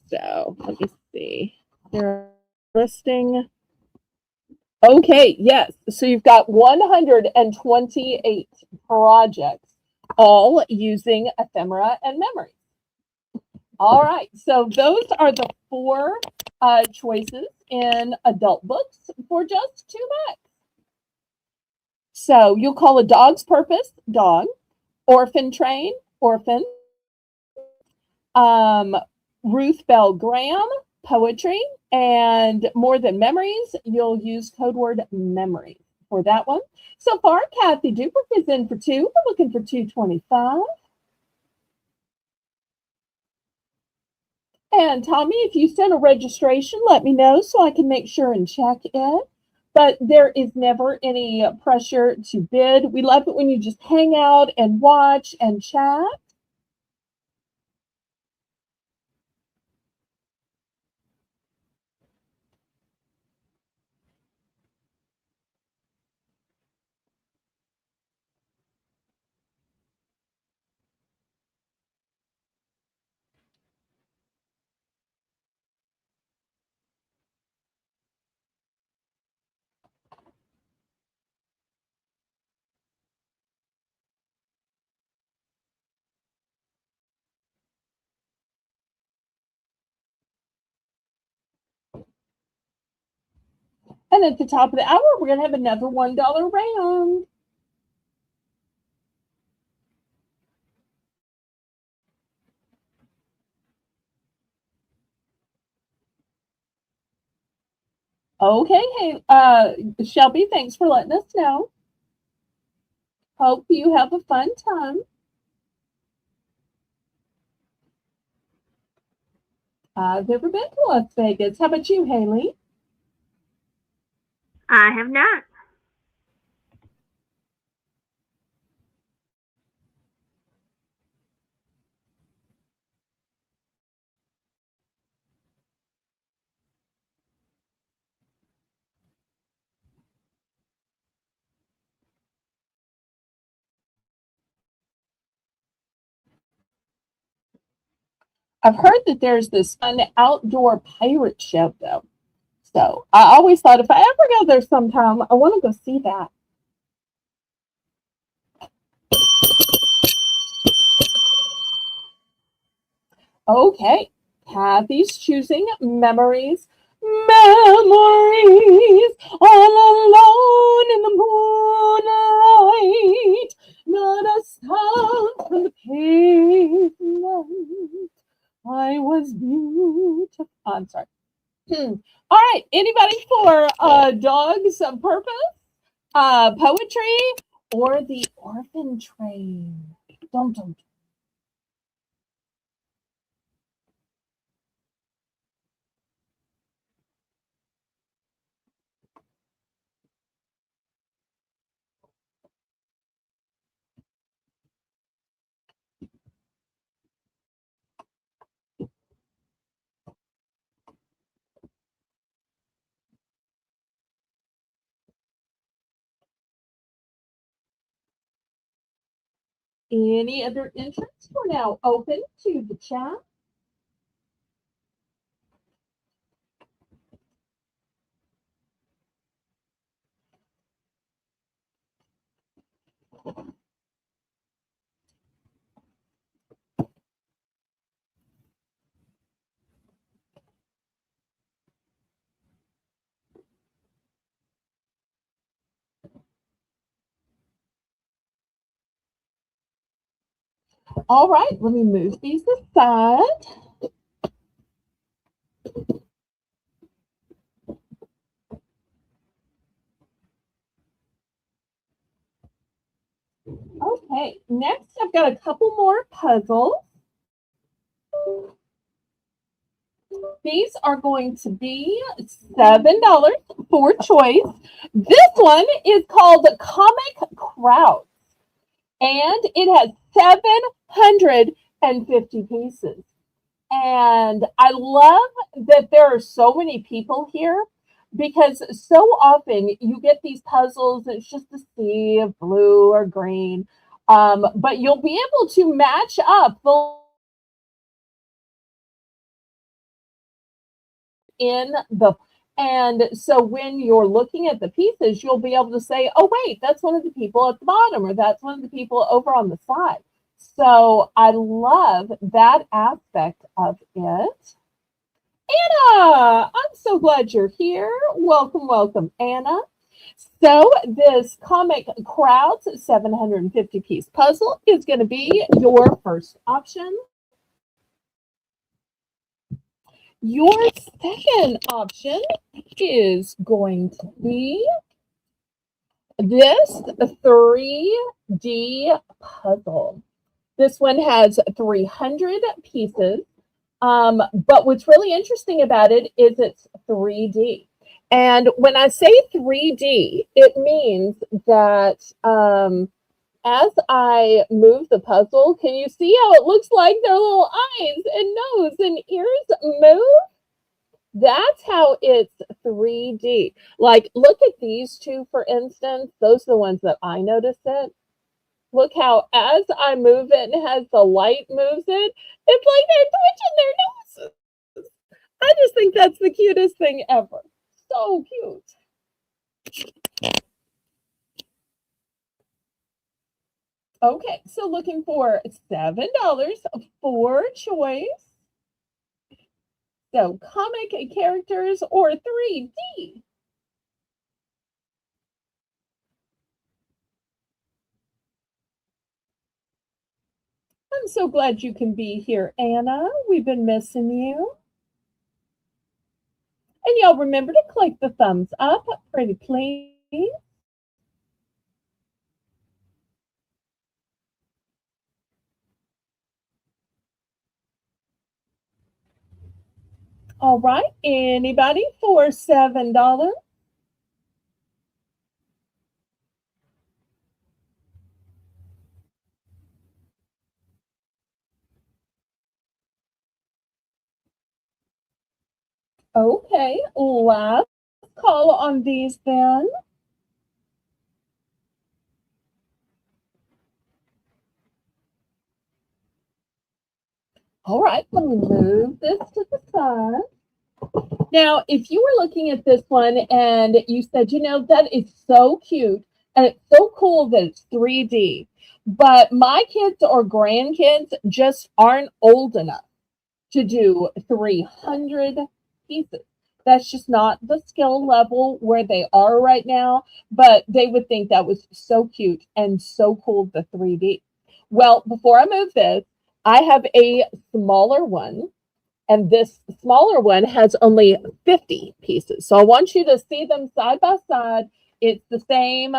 So let me see. They're listing. Okay, yes. So you've got 128 projects, all using ephemera and memory. All right, so those are the four choices in adult books for just $2. So you'll call A Dog's Purpose, dog, Orphan Train, orphan, um, Ruth Bell Graham, poetry, and More Than Memories, you'll use code word memory for that one. So far, Kathy Dubrick is in for 2. We're looking for 225. And Tommy, if you send a registration, let me know so I can make sure and check it. But there is never any pressure to bid. We love it when you just hang out and watch and chat. And at the top of the hour, we're going to have another $1 round. Okay, hey, Shelby, thanks for letting us know. Hope you have a fun time. I've never been to Las Vegas. How about you, Haley? I have not. I've heard that there's this fun outdoor pirate show, though. So I always thought if I ever go there sometime, I want to go see that. Okay, Kathy's choosing memories. Memories all alone in the moonlight, not a sound from the pavement. I was beautiful. I'm sorry. All right, anybody for Dog's Purpose, poetry, or the Orphan Train? Don't. Any other interests? We're now open to the chat. All right, let me move these aside. Okay, next I've got a couple more puzzles. These are going to be $7 for choice. This one is called Comic Crowd, and it has 750 pieces. And I love that there are so many people here because so often you get these puzzles, it's just a sea of blue or green. But you'll be able to match up the in the, and so when you're looking at the pieces, you'll be able to say, oh, wait, that's one of the people at the bottom, or that's one of the people over on the side. So I love that aspect of it. Anna, I'm so glad you're here. Welcome, welcome, Anna. So this Comic Crowds 750 piece puzzle is going to be your first option. Your second option is going to be this 3D puzzle. This one has 300 pieces. But what's really interesting about it is it's 3D. And when I say 3D, it means that as I move the puzzle, can you see how it looks like their little eyes and nose and ears move? That's how it's 3D. Like, look at these two, for instance. Those are the ones that I notice it. Look how as I move it and as the light moves it, it's like they're twitching their noses. I just think that's the cutest thing ever. So cute. Okay, so looking for $7 for choice. So comic characters or 3D. I'm so glad you can be here, Anna. We've been missing you. And y'all remember to click the thumbs up, pretty please. All right, anybody for $7? Okay, last call on these then. All right, let me move this to the side. Now, if you were looking at this one and you said, you know, that is so cute and it's so cool that it's 3D, but my kids or grandkids just aren't old enough to do 300 pieces. That's just not the skill level where they are right now, but they would think that was so cute and so cool, the 3D. Well, before I move this, I have a smaller one, and this smaller one has only 50 pieces. So I want you to see them side by side. It's the same,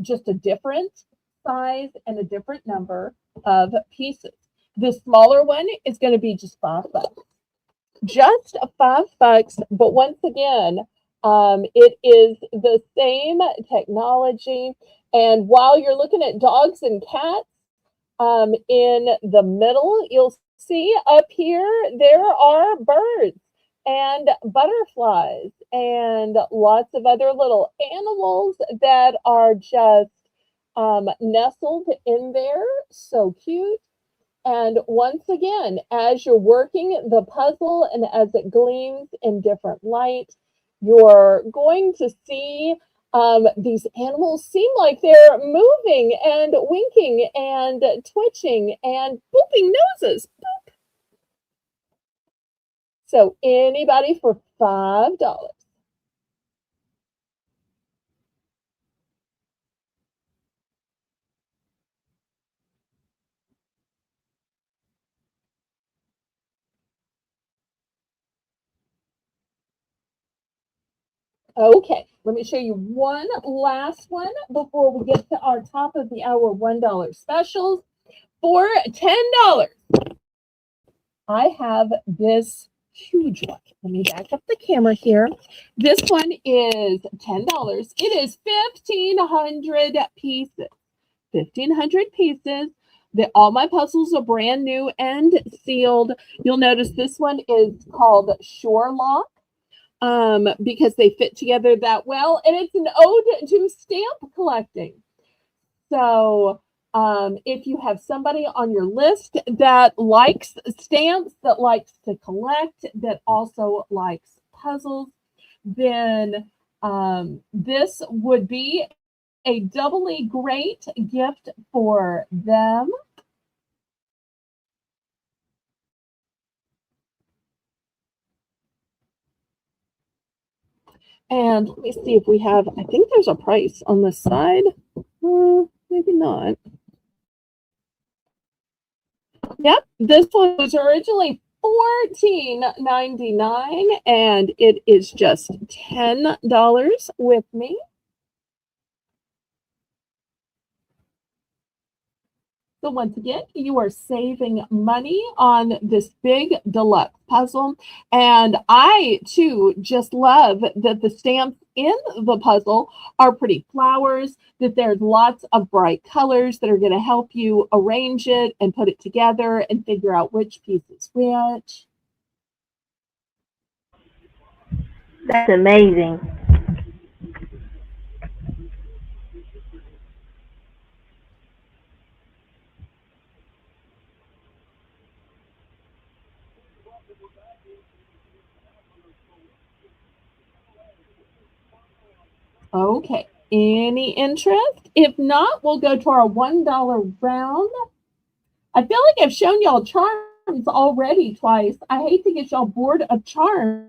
just a different size and a different number of pieces. The smaller one is going to be just $5. Just $5, but once again, it is the same technology. And while you're looking at dogs and cats, in the middle, you'll see up here there are birds and butterflies and lots of other little animals that are just nestled in there. So cute. And once again, as you're working the puzzle and as it gleams in different light, you're going to see these animals seem like they're moving and winking and twitching and booping noses. Boop. So anybody for $5? Okay, let me show you one last one before we get to our top of the hour $1 specials. For $10, I have this huge one. Let me back up the camera here. This one is $10. It is 1,500 pieces. 1,500 pieces. All my puzzles are brand new and sealed. You'll notice this one is called Shore Lock because they fit together that well. And it's an ode to stamp collecting. So if you have somebody on your list that likes stamps, that likes to collect, that also likes puzzles, then this would be a doubly great gift for them. And let me see if we have, I think there's a price on this side. Maybe not. Yep, this one was originally $14.99 and it is just $10 with me. So once again, you are saving money on this big deluxe puzzle. And I, too, just love that the stamps in the puzzle are pretty flowers, that there's lots of bright colors that are going to help you arrange it and put it together and figure out which piece is which. That's amazing. Okay, any interest? If not, we'll go to our $1 round. I feel like I've shown y'all charms already twice. I hate to get y'all bored of charms.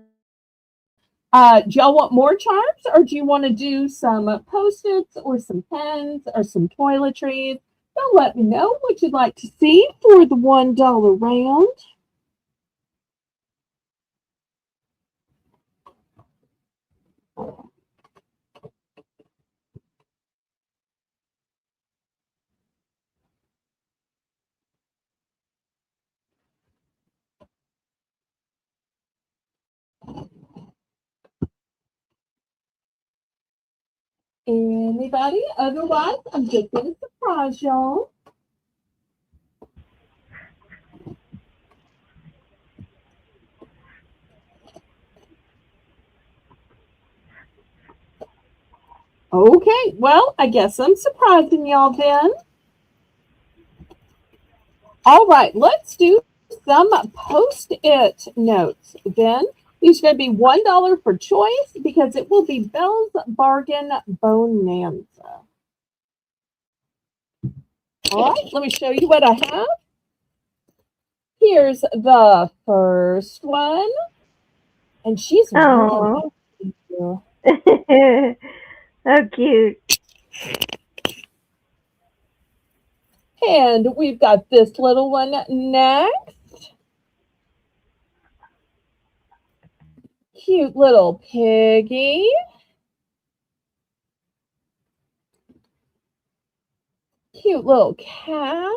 Do y'all want more charms or do you want to do some Post-its or some pens or some toiletries? Y'all let me know what you'd like to see for the $1 round. Anybody? Otherwise, I'm just going to surprise y'all. Okay, well, I guess I'm surprising y'all then. All right, let's do some Post-it notes then. These are going to be $1 for choice because it will be Belle's Bargain Bonanza. All right, let me show you what I have. Here's the first one. And she's Oh, really so cute. And we've got this little one next. Cute little piggy. Cute little cat.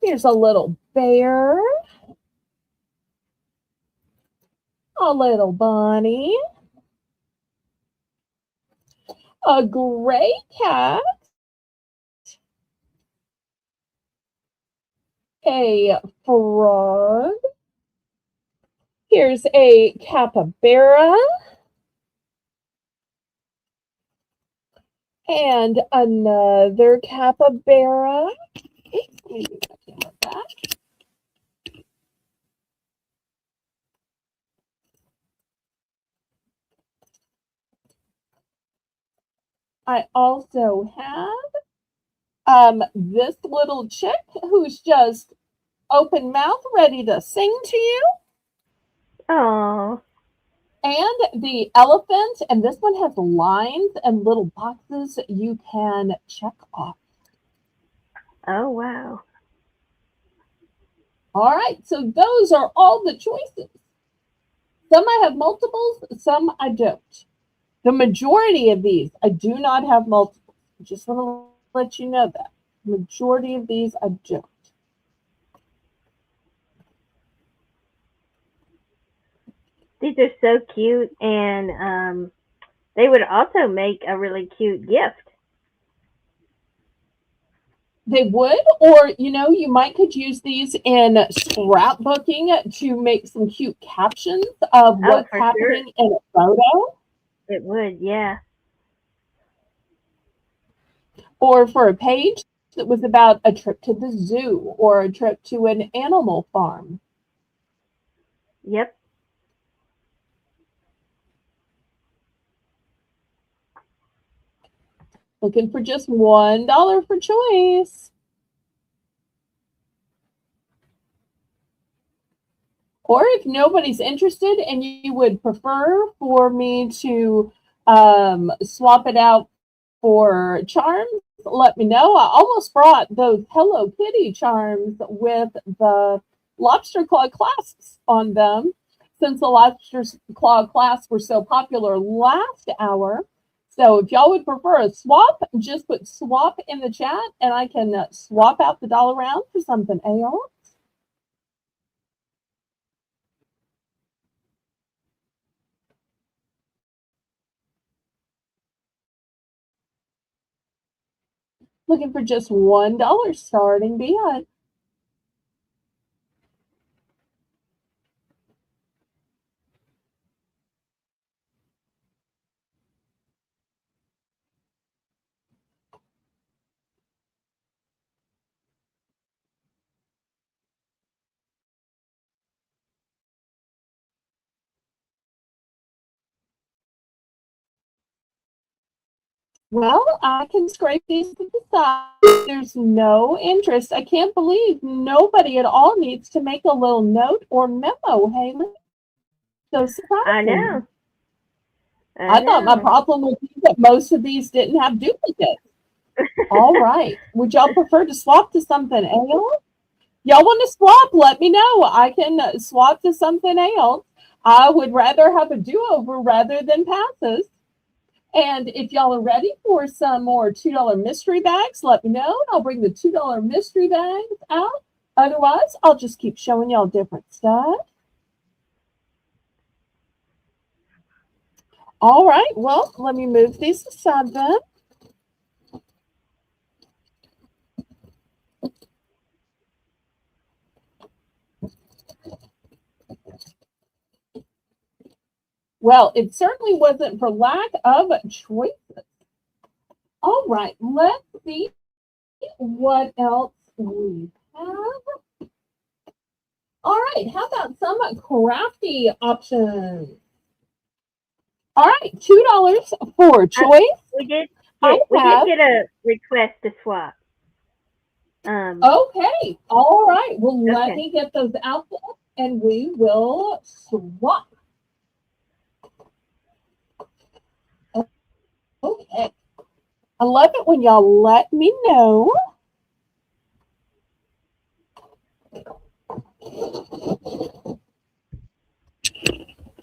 Here's a little bear. A little bunny. A gray cat. A frog. Here's a capybara. And another capybara. I also have this little chick who's just open mouth ready to sing to you. Oh. And the elephant, and this one has lines and little boxes you can check off. Oh, wow. All right, so those are all the choices. Some I have multiples, some I don't. The majority of these, I do not have multiples. I just want to let you know that. The majority of these, I don't. These are so cute, and they would also make a really cute gift. They would, or you might could use these in scrapbooking to make some cute captions of Oh, what's for sure. happening in a photo, It would, yeah. or for a page It was about a trip to the zoo or a trip to an animal farm. Yep. Looking for just $1 for choice. Or if nobody's interested and you would prefer for me to swap it out for charms, let me know. I almost brought those Hello Kitty charms with the lobster claw clasps on them since the lobster claw clasps were so popular last hour. So if y'all would prefer a swap, just put swap in the chat and I can swap out the dollar round for something else. Looking for just $1 starting beyond. Well, I can scrape these to the side. There's no interest. I can't believe nobody at all needs to make a little note or memo, Haley. So I surprising. know. I thought my problem would be that most of these didn't have duplicates. All right. Would y'all prefer to swap to something else? Y'all want to swap? Let me know. I can swap to something else. I would rather have a do-over rather than passes. And if y'all are ready for some more $2 mystery bags, let me know. And I'll bring the $2 mystery bags out. Otherwise, I'll just keep showing y'all different stuff. All right, well, let me move these aside then. Well, it certainly wasn't for lack of choices. All right, let's see what else we have. All right, how about some crafty options? All right, $2 for choice. We did I have. get a request to swap. Okay, all right. Well, let Okay. me get those out there and we will swap. Okay. I love it when y'all let me know.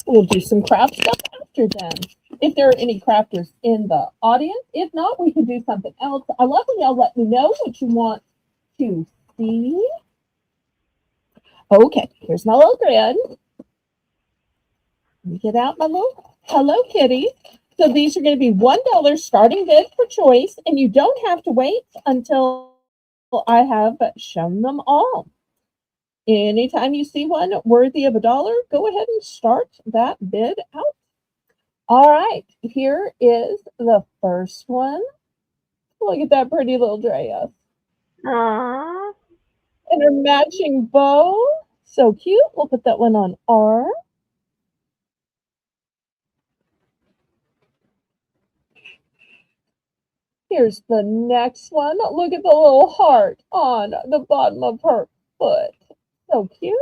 We'll do some craft stuff after then. If there are any crafters in the audience, if not, we can do something else. I love when y'all let me know what you want to see. Okay, here's my little grid. Let me get out my little Hello Kitty. So these are going to be $1 starting bid for choice, and you don't have to wait until I have shown them all. Anytime you see one worthy of $1, go ahead and start that bid out. All right, here is the first one. Look at that pretty little Drea. Aww. And her matching bow. So cute. We'll put that one on R. Here's the next one. Look at the little heart on the bottom of her foot. So cute.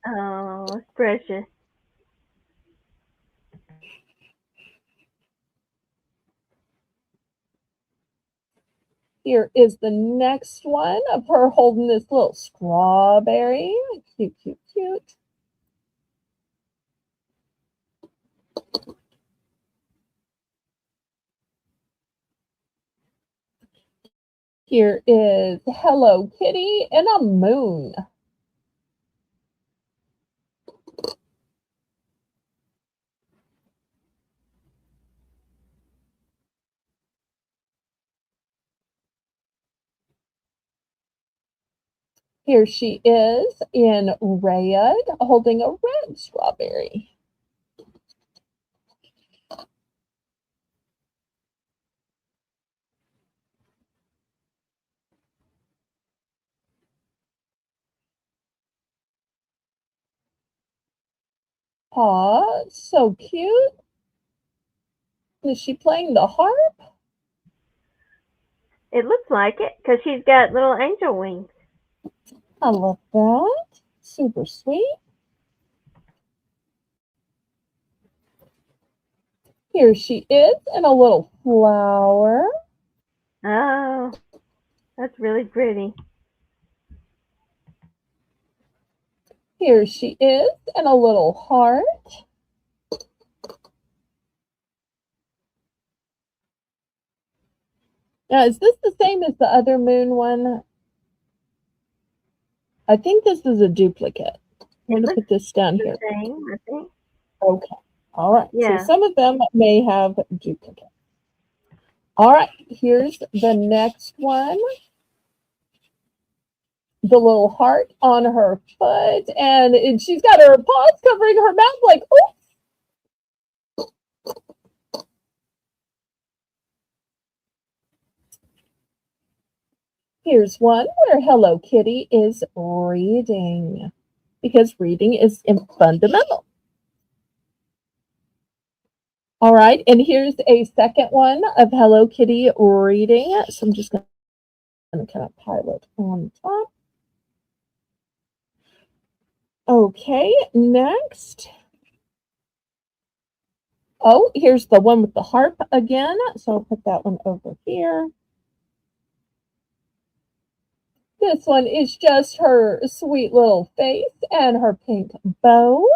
Oh, it's precious. Here is the next one of her holding this little strawberry. Cute, cute, cute. Here is Hello Kitty and a moon. Here she is in red, holding a red strawberry. Aw, so cute. Is she playing the harp? It looks like it because she's got little angel wings. I love that. Super sweet. Here she is in a little flower. Oh, that's really pretty. Here she is in a little heart. Now, is this the same as the other moon one? I think this is a duplicate. I'm going to put this down here. Same, I think. Okay. All right. Yeah. So some of them may have duplicates. All right. Here's the next one. The little heart on her foot, and she's got her paws covering her mouth like, oh. Here's one where Hello Kitty is reading, because reading is fundamental. All right, and here's a second one of Hello Kitty reading. So I'm just going to kind of pile it on top. Okay, next. Oh, here's the one with the harp again. So I'll put that one over here. This one is just her sweet little face and her pink bow.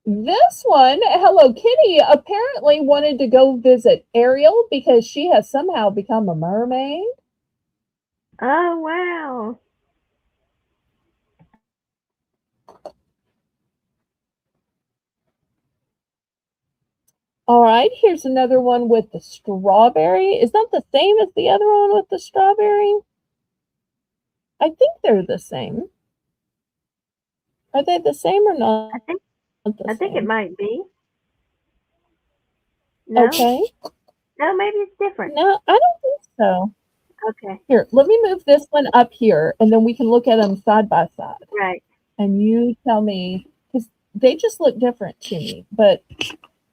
This one, Hello Kitty, apparently wanted to go visit Ariel because she has somehow become a mermaid. Oh, wow. All right, here's another one with the strawberry. Is that the same as the other one with the strawberry? I think they're the same. Are they the same or not? I think it might be. No? Okay. No, maybe it's different. No, I don't think so. Okay. Here, let me move this one up here, and then we can look at them side by side. Right. And you tell me, because they just look different to me, but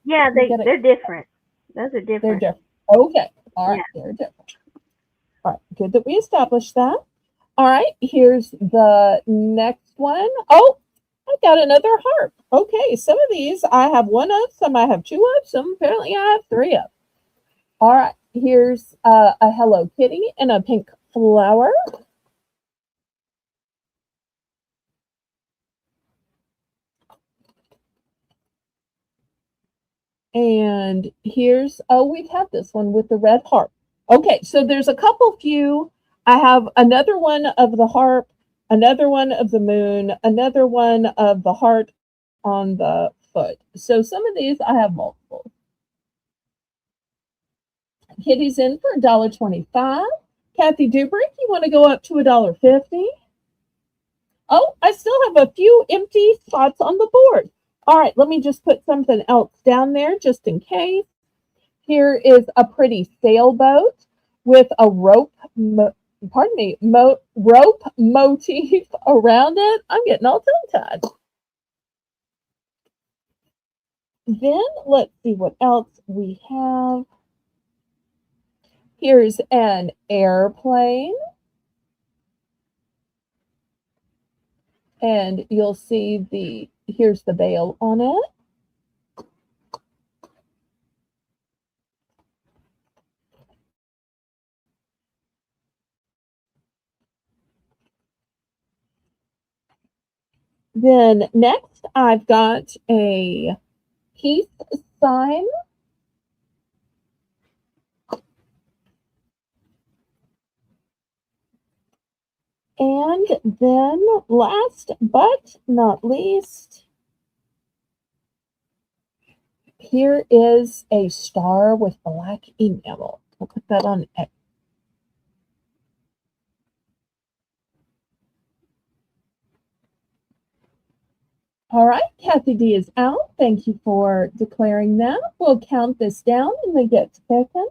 yeah, they're different. Those are different. They're different. Okay. All right. Yeah. They're different. All right. Good that we established that. All right. Here's the next one. Oh, I got another harp. Okay. Some of these I have one of, some I have two of, some apparently I have three of. All right. Here's a Hello Kitty and a pink flower. And here's, oh, we've had this one with the red harp. Okay, so there's a couple few. I have another one of the harp, another one of the moon, another one of the heart on the foot. So some of these I have multiple. Kitty's in for $1.25. Kathy Dubrick, you want to go up to $1.50? Oh, I still have a few empty spots on the board. All right, let me just put something else down there just in case. Here is a pretty sailboat with a rope, rope motif around it. I'm getting all tongue-tied. Then let's see what else we have. Here's an airplane. And you'll see here's the veil on it. Then next, I've got a peace sign. And then last but not least, here is a star with black enamel. I'll put that on X. All right, Kathy D is out. Thank you for declaring that. We'll count this down and then get to picking.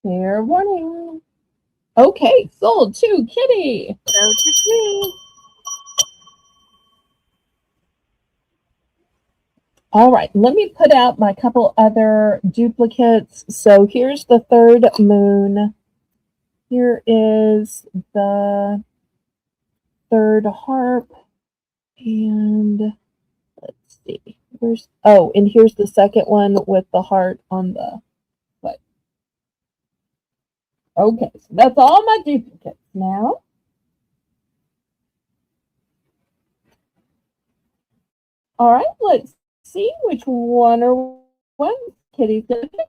Fair warning. Okay, sold to Kitty. So to me. All right, let me put out my couple other duplicates. So here's the third moon. Here is the third harp. And let's see. And here's the second one with the heart on the foot. Okay, so that's all my duplicates now. All right, let's see which one or one Kitty's going to pick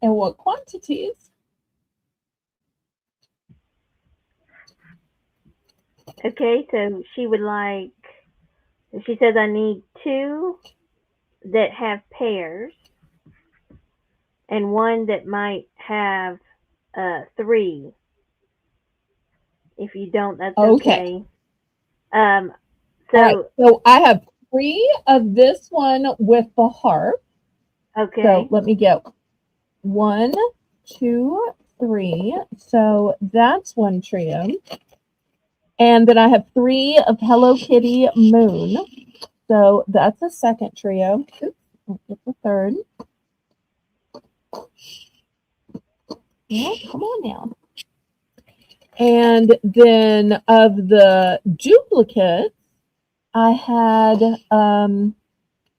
and what quantities. Okay, so she would like, she says I need 2 that have pairs and 1 that might have 3. If you don't, that's okay. So, right, so I have 3 of this one with the harp. Okay. So let me get 1, 2, 3. So that's one trio. And then I have 3 of Hello Kitty Moon. So that's a second trio. Oops, I'll get the third. Yeah, come on now. And then of the duplicates, I had it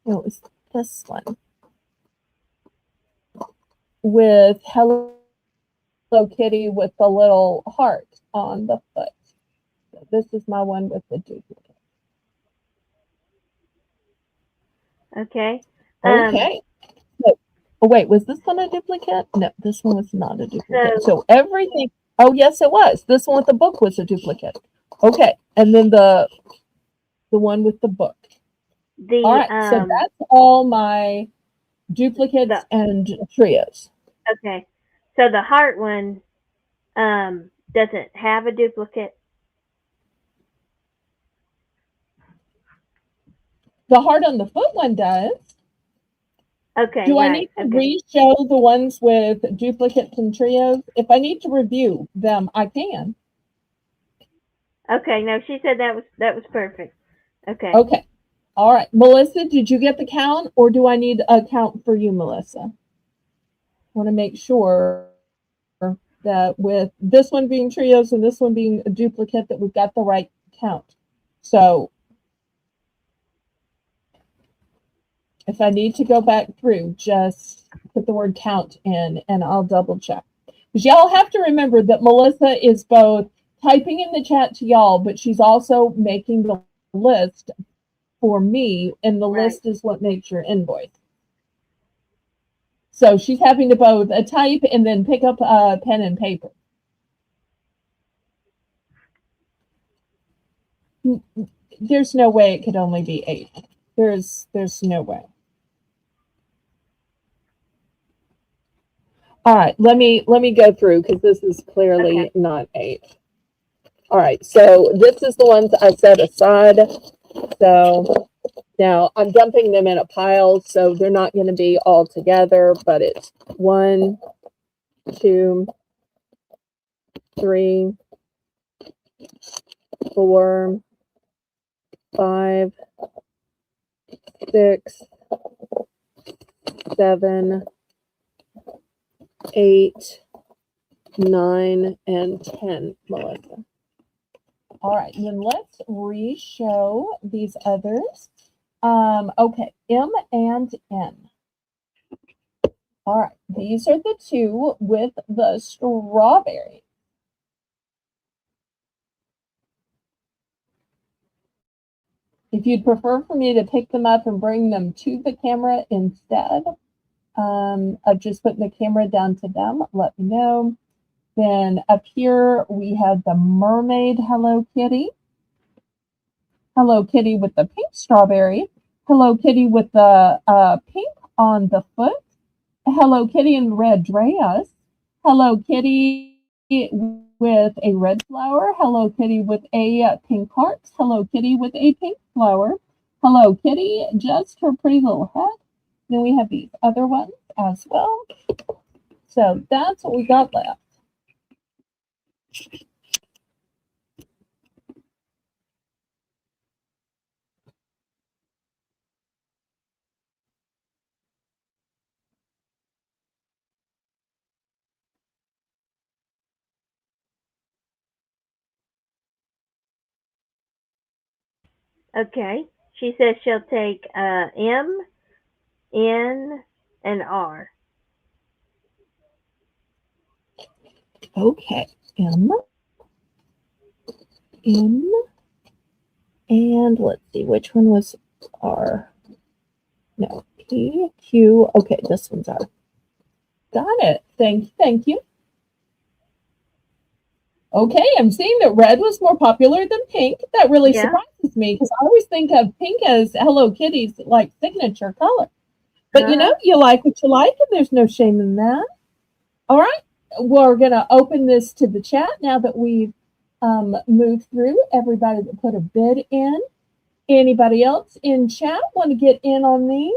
was this one with Hello Kitty with the little heart on the foot. So this is my one with the duplicate. Okay. Okay. So, oh wait, was this one a duplicate? No, this one was not a duplicate. So everything. Oh yes, it was. This one with the book was a duplicate. Okay, and then the one with the book. All right, so that's all my duplicates and trios. Okay, so the heart one doesn't have a duplicate. The heart on the foot one does. Okay. Do I need to re-show the ones with duplicates and trios? If I need to review them, I can. Okay. No, she said that was perfect. Okay. Okay. All right. Melissa, did you get the count, or do I need a count for you, Melissa? I want to make sure that with this one being trios and this one being a duplicate, that we've got the right count. So if I need to go back through, just put the word count in and I'll double check. Because y'all have to remember that Melissa is both typing in the chat to y'all, but she's also making the list for me, and the list is what makes your invoice. So she's having to both type and then pick up a pen and paper. There's no way it could only be 8. There's no way. All right, let me go through because this is clearly not 8. All right, so this is the ones I set aside. So now I'm dumping them in a pile, so they're not going to be all together, but it's 1, 2, 3, 4, 5, 6, 7, 8, 9, and 10, Melissa. All right, then let's re-show these others. Okay, M and N. All right, these are the 2 with the strawberry. If you'd prefer for me to pick them up and bring them to the camera instead of just putting the camera down to them, let me know. Then up here, we have the mermaid Hello Kitty. Hello Kitty with the pink strawberry. Hello Kitty with the pink on the foot. Hello Kitty in red dress. Hello Kitty with a red flower. Hello Kitty with a pink heart. Hello Kitty with a pink flower. Hello Kitty, just her pretty little head. Then we have these other ones as well. So that's what we got left. Okay. She says she'll take M, N, and R. Okay, M, N, and let's see, which one was R? No, P, Q. Okay, this one's R. Got it. Thank you. Okay, I'm seeing that red was more popular than pink. That really Yeah. surprises me because I always think of pink as Hello Kitty's like signature color. But you know, Uh-huh. you like what you like, and there's no shame in that. All right, we're gonna open this to the chat now that we've moved through everybody that put a bid in. Anybody else in chat want to get in on these?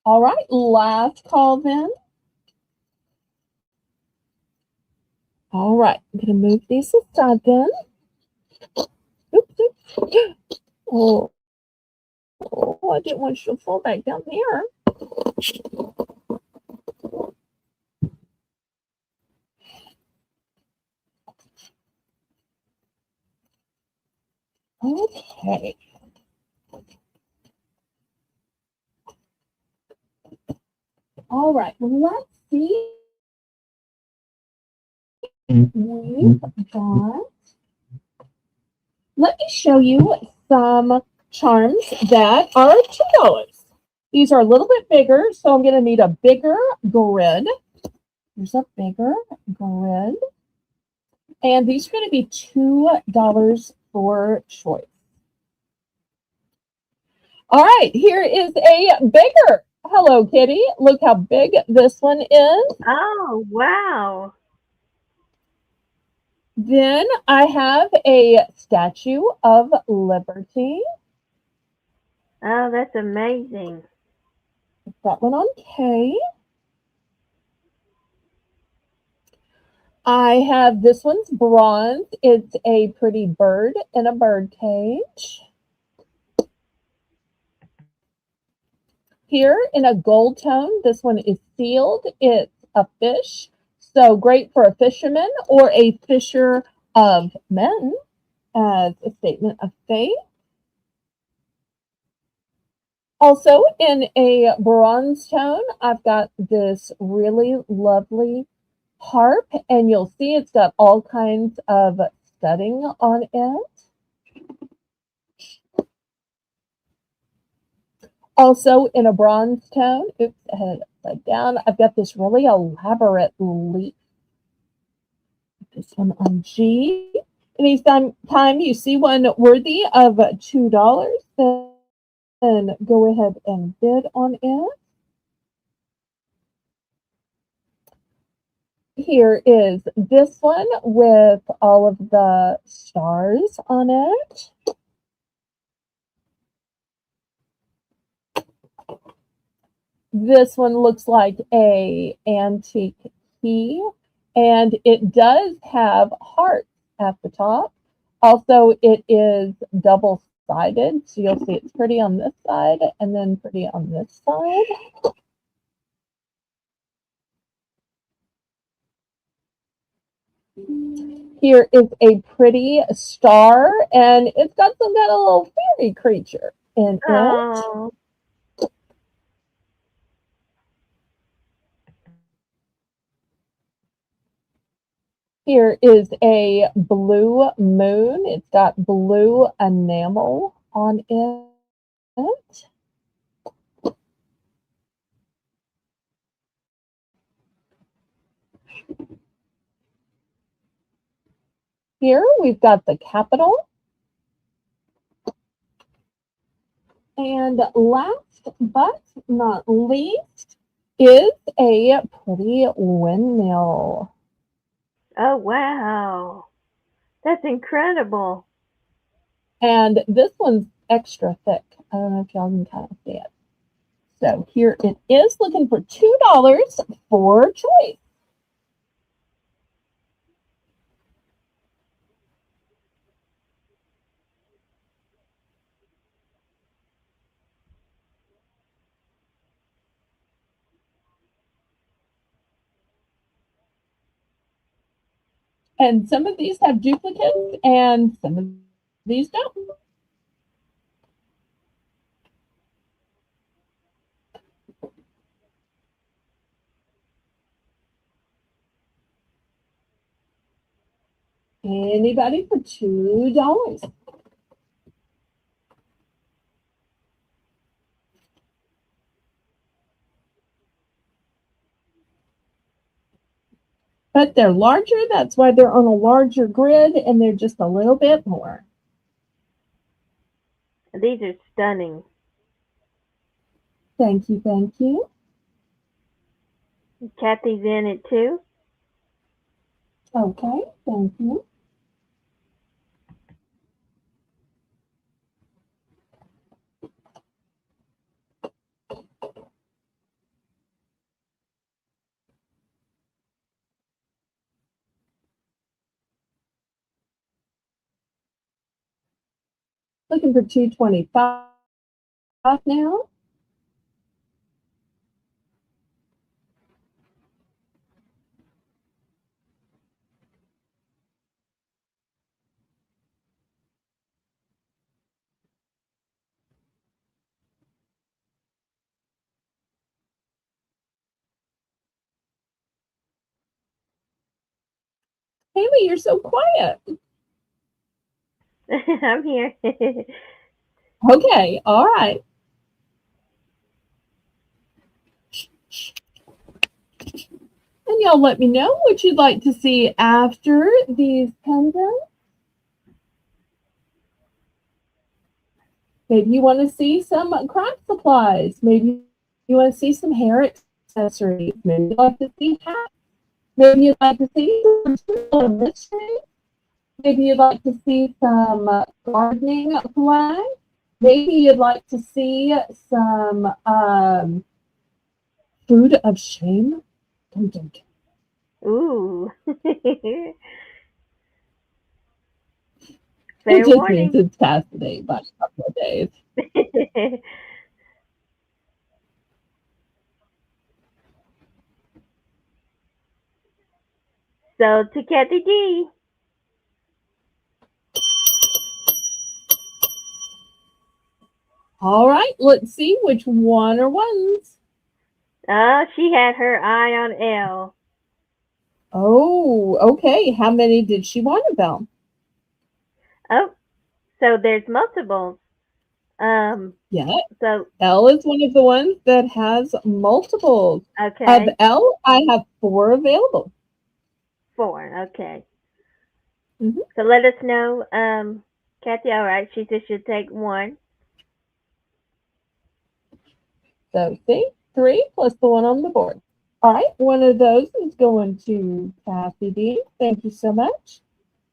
All right, last call then. All right, I'm going to move these aside then. Oops, oops. Oh, I didn't want you to fall back down there. Okay. All right, let's see. We've got, let me show you some charms that are $2. These are a little bit bigger, so I'm going to need a bigger grid. There's a bigger grid. And these are going to be $2 for choice. All right, here is a bigger Hello Kitty. Look how big this one is. Oh, wow. Then I have a Statue of Liberty. Oh, that's amazing. That one on K. I have this one's bronze. It's a pretty bird in a bird cage. Here in a gold tone, this one is sealed. It's a fish. So great for a fisherman or a fisher of men as a statement of faith. Also in a bronze tone, I've got this really lovely harp, and you'll see it's got all kinds of studding on it. Also in a bronze tone, oops, I had it upside down. I've got this really elaborate leaf. This one on G. Anytime you see one worthy of $2, then go ahead and bid on it. Here is this one with all of the stars on it. This one looks like a antique key, and it does have hearts at the top. Also, it is double-sided, so you'll see it's pretty on this side and then pretty on this side. Here is a pretty star, and it's got some kind of little fairy creature in it. Oh. Here is a blue moon. It's got blue enamel on it. Here we've got the Capitol. And last but not least is a pretty windmill. Oh, wow. That's incredible. And this one's extra thick. I don't know if y'all can kind of see it. So here it is, looking for $2 for choice. And some of these have duplicates and some of these don't. Anybody for $2? But they're larger, that's why they're on a larger grid, and they're just a little bit more. These are stunning. Thank you, thank you. Kathy's in it too. Okay, thank you. Looking for 225 now. Haley, you're so quiet. I'm here. Okay, all right. And y'all let me know what you'd like to see after these pendants. Maybe you want to see some craft supplies. Maybe you want to see some hair accessories. Maybe you'd like to see hats. Maybe you'd like to see some mystery. Maybe you'd like to see some gardening flags. Maybe you'd like to see some food of shame. Dun, dun, dun. Ooh. It Fair just means warning. it's past the date by a couple of days. So to Kathy D. All right, let's see which one are ones. She had her eye on L. Oh, okay. How many did she want to Belle? Oh, so there's multiples. Um, Yeah, so L is one of the ones that has multiples. Of okay, L, I have 4 available. 4. Okay. Mhm. So let us know. Kathy, all right. She said she'll take 1. So see, 3 plus the one on the board. All right, one of those is going to Kathy D. Thank you so much.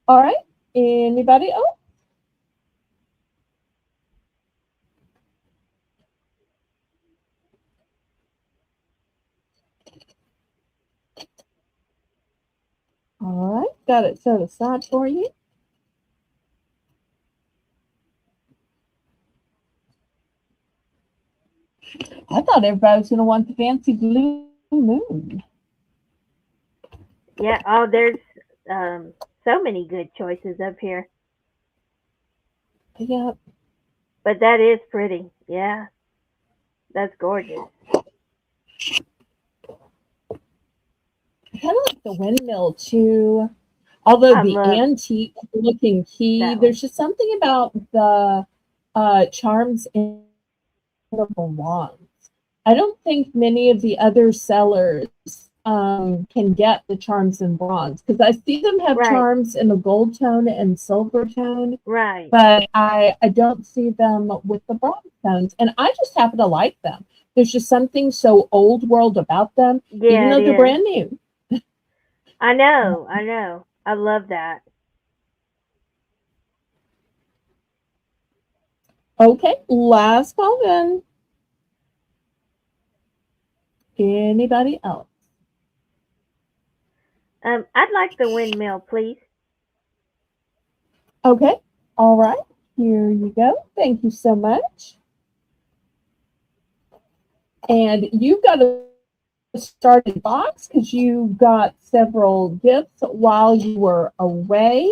All right, anybody else? All right, got it set aside for you. I thought everybody was going to want the fancy blue moon. Yeah. Oh, there's so many good choices up here. Yeah, But that is pretty. Yeah, that's gorgeous. I kind of like the windmill too. Although I the love antique looking key, that one. there's just something about the charms in the wands. I don't think many of the other sellers can get the charms in bronze because I see them have Right. charms in the gold tone and silver tone, Right. but I don't see them with the bronze tones, and I just happen to like them. There's just something so old world about them, even Yeah, it though they're is. brand new. I know. I know. I love that. Okay, last call then. Anybody else? I'd like the windmill, please. Okay, all right. Here you go. Thank you so much. And you've got a started box because you got several gifts while you were away.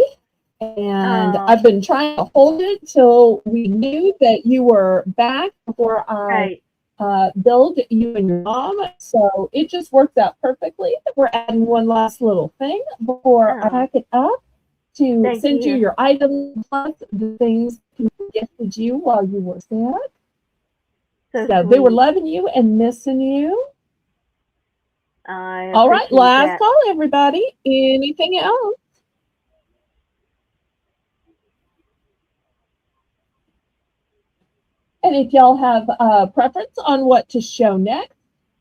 And Oh, I've been trying to hold it till we knew that you were back before I right. billed you and your mom. So it just works out perfectly. We're adding one last little thing before I Oh, pack it up to thank send you you. your items plus the things we gifted you while you were sick. So So they were sweet. loving you and missing you. I All right, appreciate last that. call, everybody. Anything else? And if y'all have a preference on what to show next,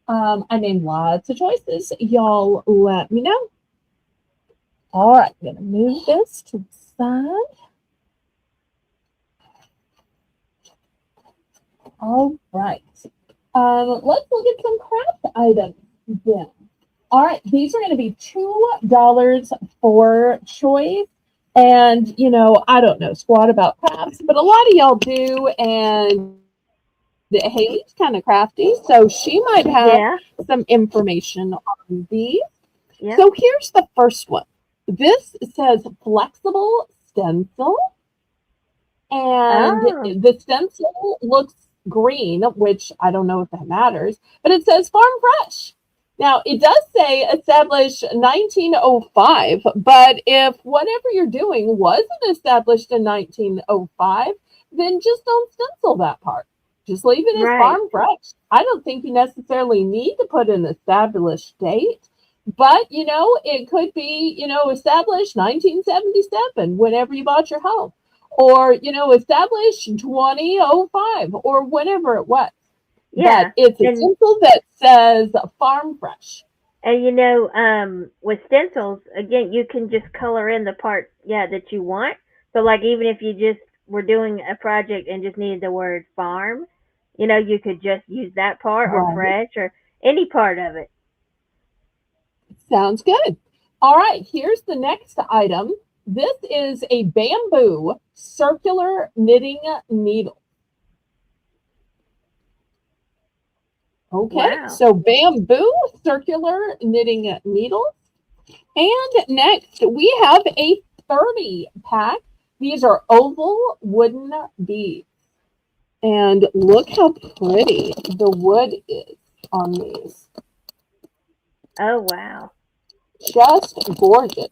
I named lots of choices. Y'all let me know. All right, I'm gonna move this to the side. All right. Let's look at some craft items then. All right, these are going to be $2 for choice. And, I don't know squat about crafts, but a lot of y'all do. And Haley's kind of crafty, so she might have Yeah. some information on these. Yep. So here's the first one. This says flexible stencil, and Oh, the stencil looks green, which I don't know if that matters, but it says farm fresh. Now, it does say established 1905, but if whatever you're doing wasn't established in 1905, then just don't stencil that part. Just leave it as right. farm fresh. I don't think you necessarily need to put an established date, but it could be, established 1977 whenever you bought your home, or established 2005 or whatever it was, but Yeah. it's a And stencil that says farm fresh. with stencils, again, you can just color in the part, yeah, that you want. So, like, even if you just were doing a project and just needed the word farm, you could just use that part or Right. fresh or any part of it. Sounds good. All right, here's the next item. This is a bamboo circular knitting needle. Okay, Wow. so bamboo circular knitting needle. And next, we have a 30 pack. These are oval wooden beads. And look how pretty the wood is on these. Oh, wow. Just gorgeous.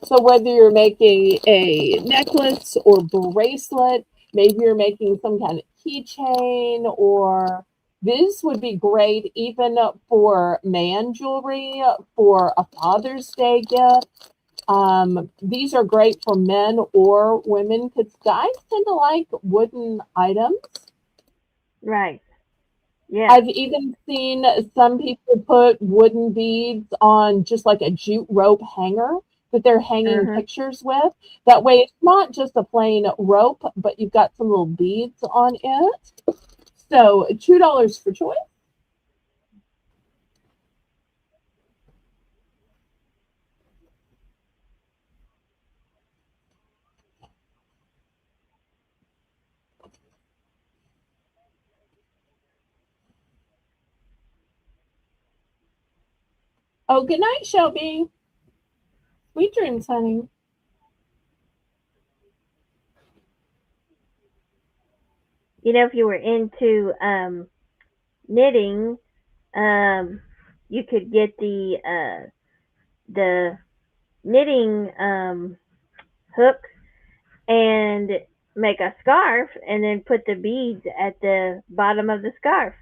So whether you're making a necklace or bracelet, maybe you're making some kind of keychain, or this would be great even for man jewelry for a Father's Day gift. These are great for men or women because guys tend to like wooden items. Right. Yeah. I've even seen some people put wooden beads on just like a jute rope hanger that they're hanging Uh-huh. pictures with. That way, it's not just a plain rope, but you've got some little beads on it. So, $2 for choice. Oh, good night, Shelby. Sweet dreams, honey. If you were into knitting, um, you could get the knitting hooks and make a scarf and then put the beads at the bottom of the scarf.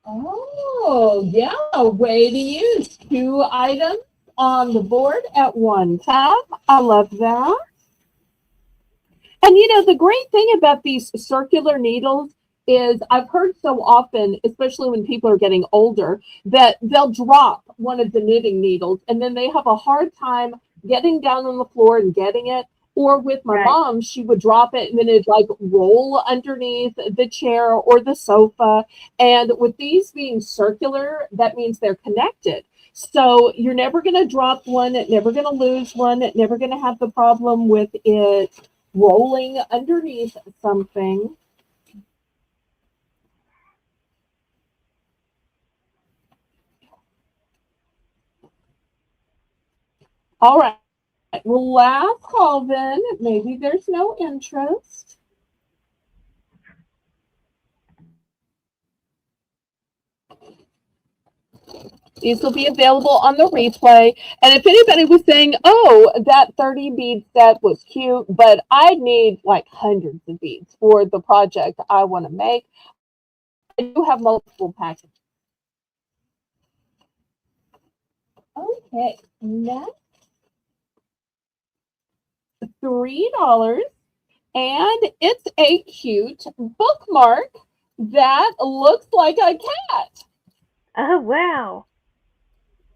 Oh, yeah, way to use 2 items on the board at one time. I love that. And the great thing about these circular needles is I've heard so often, especially when people are getting older, that they'll drop one of the knitting needles and then they have a hard time getting down on the floor and getting it. Or with my Right. mom, she would drop it and then it'd like roll underneath the chair or the sofa. And with these being circular, that means they're connected. So you're never going to drop one, never going to lose one, never going to have the problem with it rolling underneath something. All right. Well, last call then. Maybe there's no interest. These will be available on the replay. And if anybody was saying, oh, that 30 bead set was cute, but I need like hundreds of beads for the project I want to make, I do have multiple packages. Okay, next, $3. And it's a cute bookmark that looks like a cat. Oh, wow.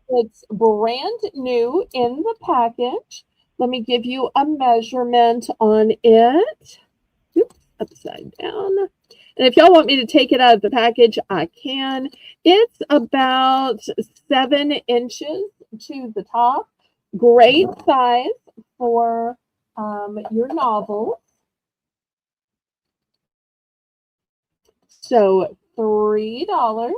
It's brand new in the package. Let me give you a measurement on it. Oops, upside down. And if y'all want me to take it out of the package, I can. It's about 7 inches to the top. Great size for your novel. So $3.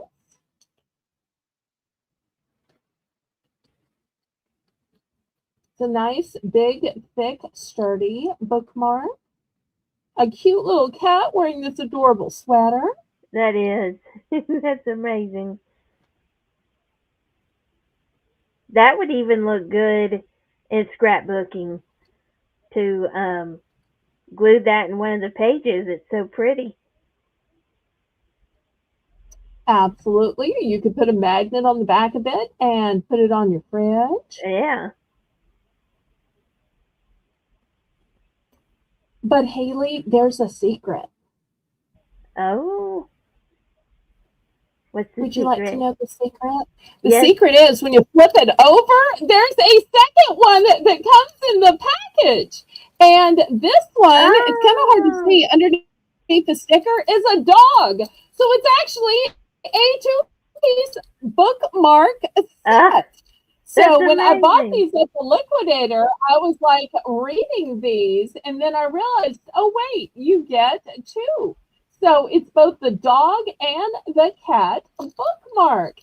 It's a nice, big, thick, sturdy bookmark. A cute little cat wearing this adorable sweater. That is. That's amazing. That would even look good in scrapbooking to glue that in one of the pages. It's so pretty. Absolutely. You could put a magnet on the back of it and put it on your fridge. Yeah. But Haley, there's a secret. Oh, what's the Would you like to secret? know the secret? The Yes. secret is when you flip it over, there's a second one that comes in the package. And this one, it's kind of hard to Oh, see underneath the sticker, is a dog. So it's actually a two-piece bookmark ah, set. that's So when I bought amazing. these at the liquidator, I was like reading these, and then I realized, oh wait, you get two. So it's both the dog and the cat bookmark.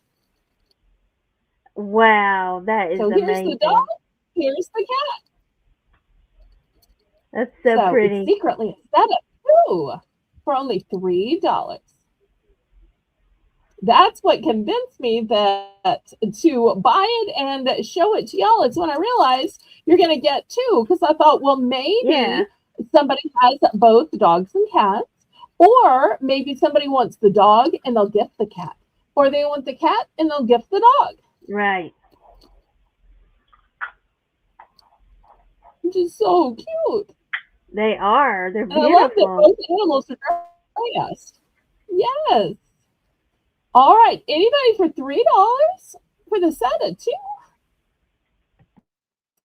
Wow, that is So here's the dog, amazing. here's the cat. That's so So it's pretty. secretly a setup too for only $3. That's what convinced me that to buy it and show it to y'all is when I realized you're going to get two, because I thought, well, Yeah, maybe somebody has both dogs and cats, or maybe somebody wants the dog and they'll gift the cat, or they want the cat and they'll gift the dog, right. which is so cute. They are. They're And I love that beautiful. both animals are dressed. Yes. All right. Anybody for $3 for the set of two?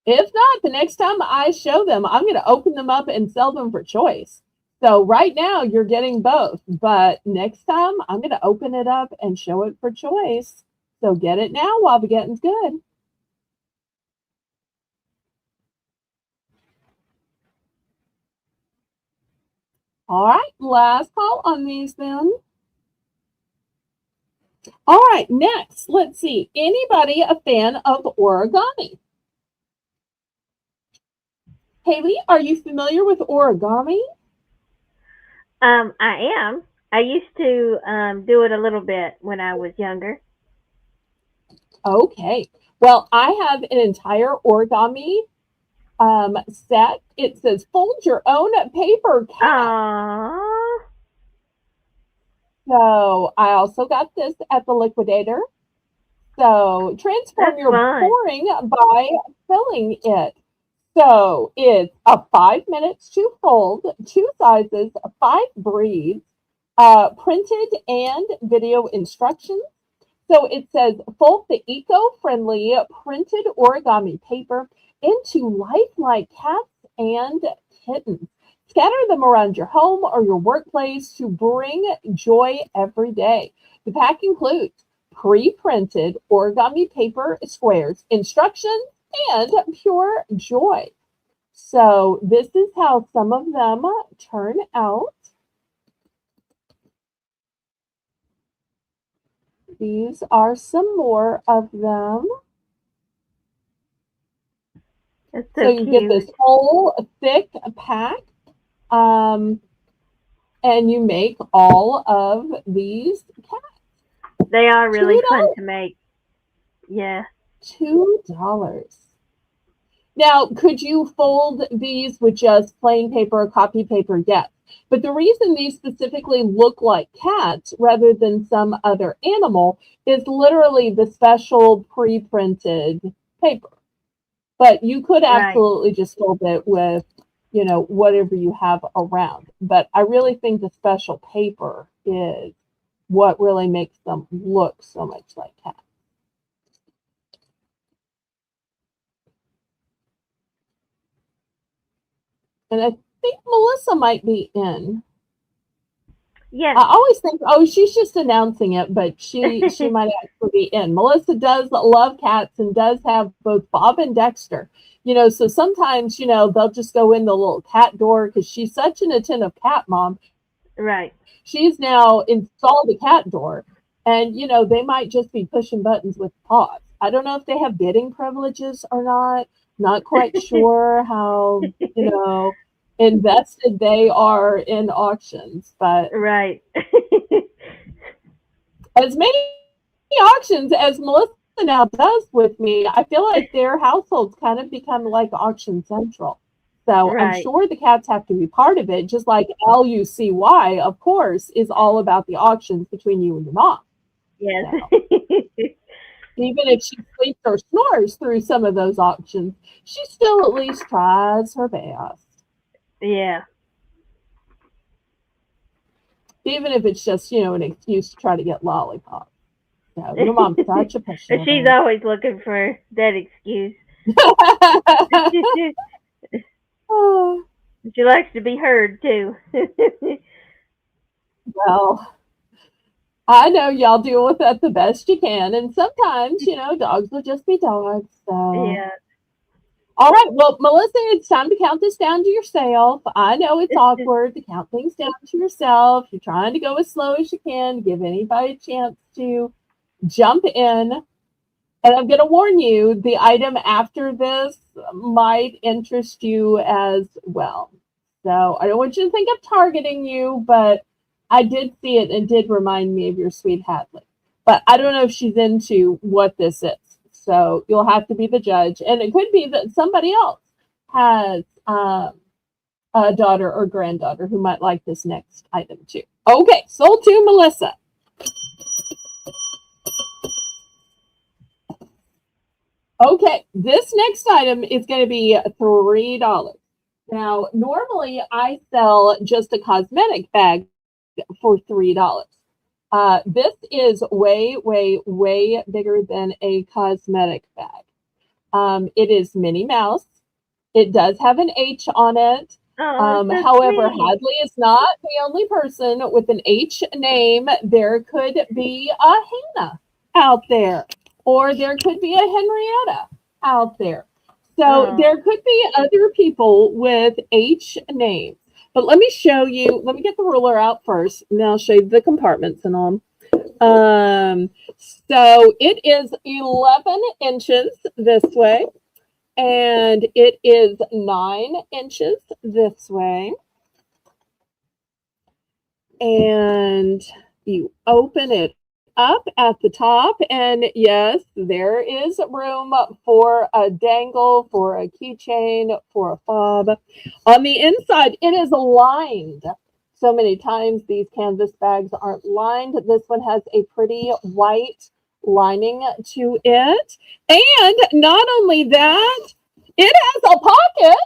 If not, the next time I show them, I'm going to open them up and sell them for choice. So right now you're getting both, but next time I'm going to open it up and show it for choice. So get it now while the getting's good. All right, last call on these then. All right, next, let's see. Anybody a fan of origami? Haley, are you familiar with origami? I am. I used to do it a little bit when I was younger. Okay. Well, I have an entire origami set. It says fold your own paper cat. Aww. So I also got this at the liquidator. So transform That's your fun. pouring by filling it. So it's 5 minutes to fold, two sizes, five breeds, printed and video instructions. So it says fold the eco-friendly printed origami paper into lifelike cats and kittens. Scatter them around your home or your workplace to bring joy every day. The pack includes pre-printed origami paper squares, instructions, and pure joy. So this is how some of them turn out. These are some more of them. That's So so you get cute. this whole thick pack, um, and you make all of these cats. They are really $2. fun to make. Yeah. $2. Now, could you fold these with just plain paper or copy paper? Yes. But the reason these specifically look like cats rather than some other animal is literally the special pre-printed paper. But you could Right. absolutely just fold it with, whatever you have around. But I really think the special paper is what really makes them look so much like cats. And I think Melissa might be in. Yes. I always think, oh, she's just announcing it, but she might actually be in. Melissa does love cats and does have both Bob and Dexter. So sometimes, they'll just go in the little cat door because she's such an attentive cat mom. Right. She's now installed a cat door, and they might just be pushing buttons with paws. I don't know if they have bidding privileges or not. Not quite sure how, invested they are in auctions, but Right. as many auctions as Melissa now does with me, I feel like their households kind of become like auction central. So I'm Right. sure the cats have to be part of it, just like LUCY, of course, is all about the auctions between you and your mom. Yes. So even if she sleeps or snores through some of those auctions, she still at least tries her best. Yeah. Even if it's just, an excuse to try to get lollipops. So your mom's such a She's pushover. always looking for that excuse. Oh, She likes to be heard too. well, I know y'all deal with that the best you can. And sometimes, dogs will just be dogs. So, Yeah. all right. Well, Melissa, it's time to count this down to yourself. I know it's awkward to count things down to yourself. You're trying to go as slow as you can to give anybody a chance to jump in. And I'm going to warn you, the item after this might interest you as well. So I don't want you to think I'm targeting you, but I did see it and did remind me of your sweet Hadley. But I don't know if she's into what this is. So you'll have to be the judge. And it could be that somebody else has a daughter or granddaughter who might like this next item too. Okay, sold to Melissa. Okay, this next item is going to be $3. Now, normally I sell just a cosmetic bag for $3. This is way, way, way bigger than a cosmetic bag. It is Minnie Mouse. It does have an H on it. Oh, so However, sweet. Hadley is not the only person with an H name. There could be a Hannah out there, or there could be a Henrietta out there. So Oh. there could be other people with H names. But let me show you, let me get the ruler out first, and then I'll show you the compartments and all. So it is 11 inches this way, and it is 9 inches this way. And you open it up at the top, and yes, there is room for a dangle, for a keychain, for a fob. On the inside, it is lined. so many times these canvas bags aren't lined. This one has a pretty white lining to it. And not only that, it has a pocket.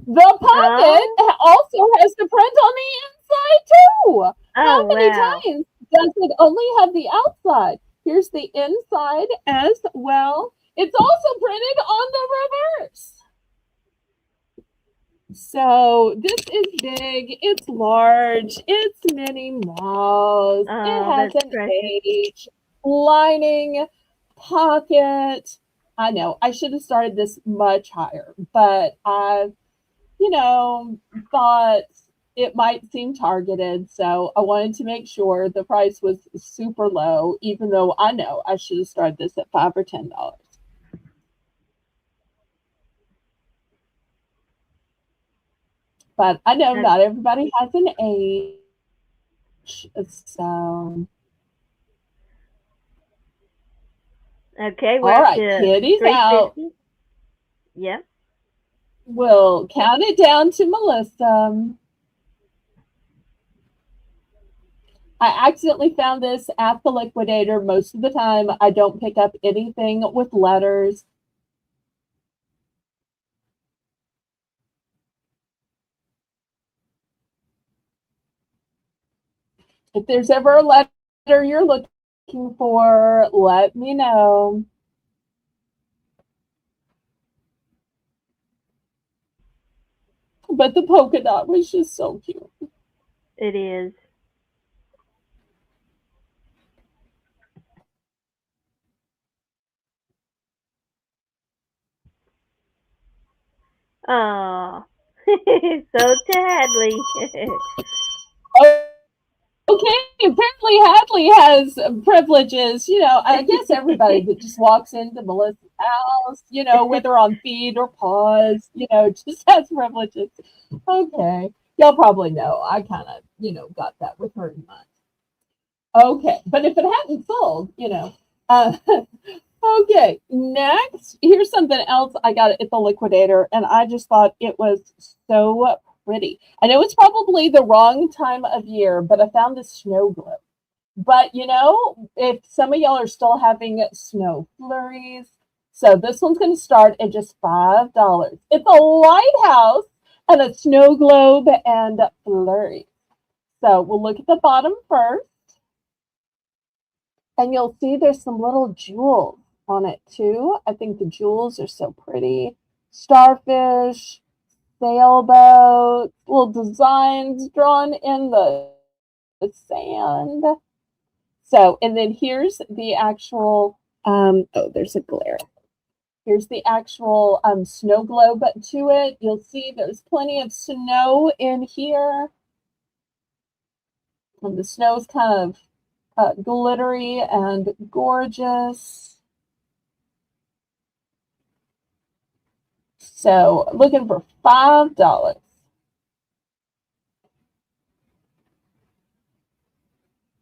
The Oh, pocket also has the print on the inside too. How oh many wow. times does it only have the outside? Here's the inside as well. It's also printed on the reverse. So this is big, it's large, it's Minnie Mouse, it Oh, has that's an precious. H, lining, pocket. I know I should have started this much higher, but I, you know, thought it might seem targeted. So I wanted to make sure the price was super low, even though I know I should have started this at $5 or $10. But I know Uh, not everybody has an age. So, okay, we're all up right, to kitty's out. 350. Yep. We'll count it down to Melissa. I accidentally found this at the liquidator. Most of the time, I don't pick up anything with letters. If there's ever a letter you're looking for, let me know. But the polka dot was just so cute. It is. Oh. So to Hadley. Okay, apparently Hadley has privileges. I guess everybody that just walks into Melissa's house, whether on feet or paws, just has privileges. Okay. Y'all probably know. I kind of, got that with her in mind. Okay. But if it hadn't sold, okay. Next, here's something else I got at the liquidator, and I just thought it was so pretty. I know it's probably the wrong time of year, but I found this snow globe. But if some of y'all are still having snow flurries, so this one's going to start at just $5. It's a lighthouse and a snow globe and flurry. So we'll look at the bottom first, and you'll see there's some little jewels on it too. I think the jewels are so pretty. Starfish, sailboat, little designs drawn in the sand. So, and then here's the actual, oh, there's a glare. Here's the actual snow globe to it. You'll see there's plenty of snow in here. And the snow's kind of glittery and gorgeous. So, looking for $5.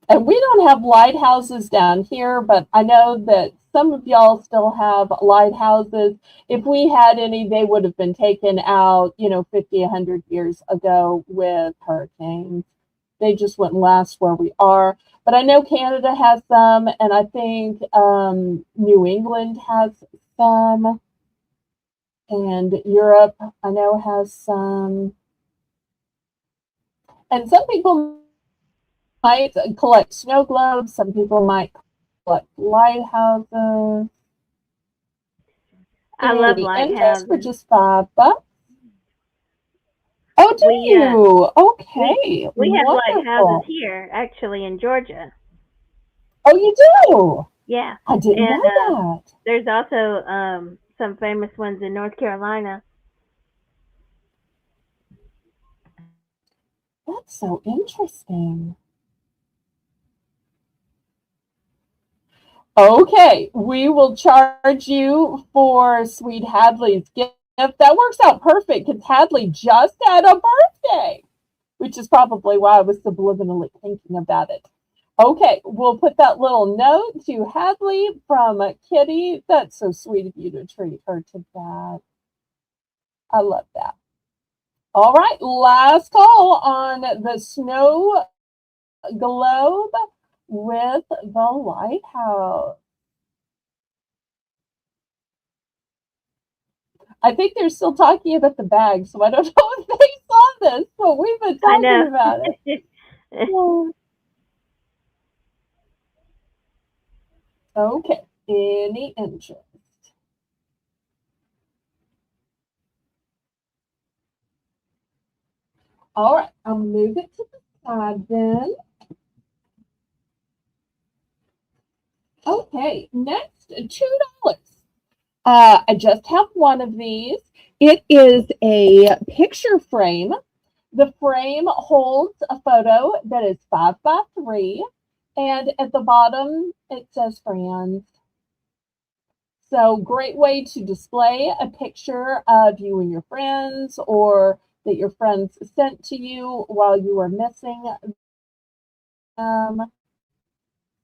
And we don't have lighthouses down here, but I know that some of y'all still have lighthouses. If we had any, they would have been taken out, 50, 100 years ago with hurricanes. They just wouldn't last where we are. But I know Canada has some, and I think New England has some, and Europe, I know, has some. And some people might collect snow globes. Some people might collect lighthouses. I love Any interest for lighthouses. just $5? Oh, do We uh you? we Okay, we have lighthouses wonderful. here, actually in Georgia. Oh, you do? Yeah. I didn't And know that. there's also some famous ones in North Carolina. That's so interesting. Okay, we will charge you for Sweet Hadley's gift. That works out perfect because Hadley just had a birthday, which is probably why I was subliminally thinking about it. Okay, we'll put that little note to Hadley from Kitty. That's so sweet of you to treat her to that. I love that. All right, last call on the snow globe with the lighthouse. I think they're still talking about the bag, so I don't know if they saw this, but we've been I talking know. about it. Yeah. Okay, any interest? All right, I'll move it to the side then. Okay, next, $2. I just have one of these. It is a picture frame. The frame holds a photo that is 5 by 3, and at the bottom it says friends. So, great way to display a picture of you and your friends, or that your friends sent to you while you were missing them.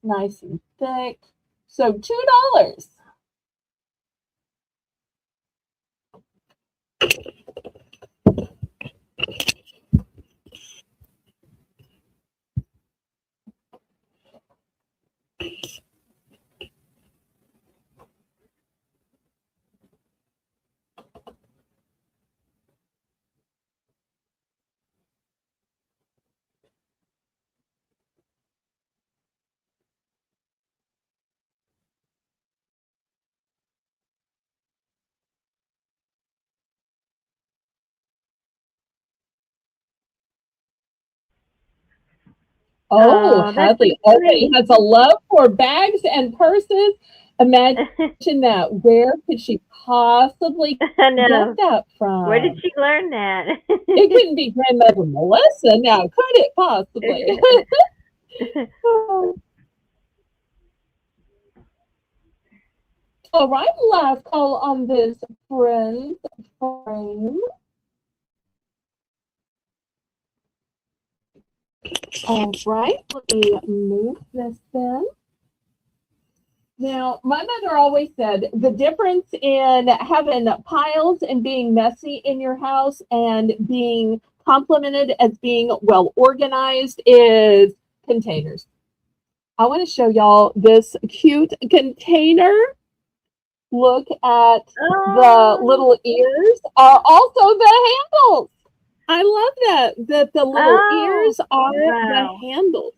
Nice and thick. So, $2. Oh, Oh, that's so Hadley already sweet. has a love for bags and purses. Imagine that. Where could she possibly I get know. that Where did from? she learn that? It couldn't be Grandmother Melissa now, could it possibly? All right, last call on this friends frame. All right, let me move this then. Now, my mother always said the difference in having piles and being messy in your house and being complimented as being well organized is containers. I want to show y'all this cute container. Look at the Oh, little ears are also the handles. I love that the little oh, ears are the wow. handles.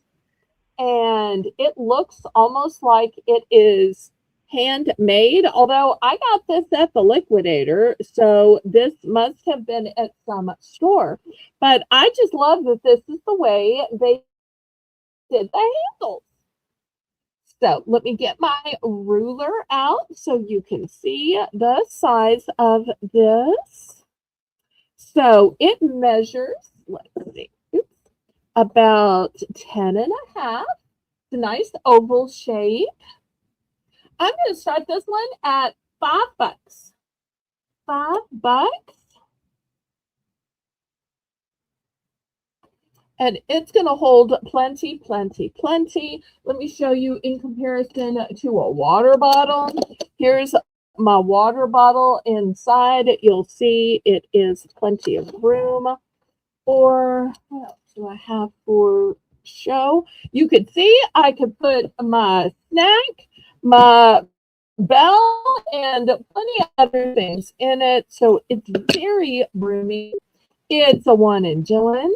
And it looks almost like it is handmade, although I got this at the liquidator, so this must have been at some store. But I just love that this is the way they did the handles. So let me get my ruler out so you can see the size of this. So it measures, let's see, about 10 and a half. It's a nice oval shape. I'm going to start this one at $5. $5. And it's going to hold plenty, plenty, plenty. Let me show you in comparison to a water bottle. Here's my water bottle inside. You'll see it is plenty of room. Or what else do I have for show? You could see I could put my snack, my bell, and plenty of other things in it. So it's very roomy. It's a 1 in 1.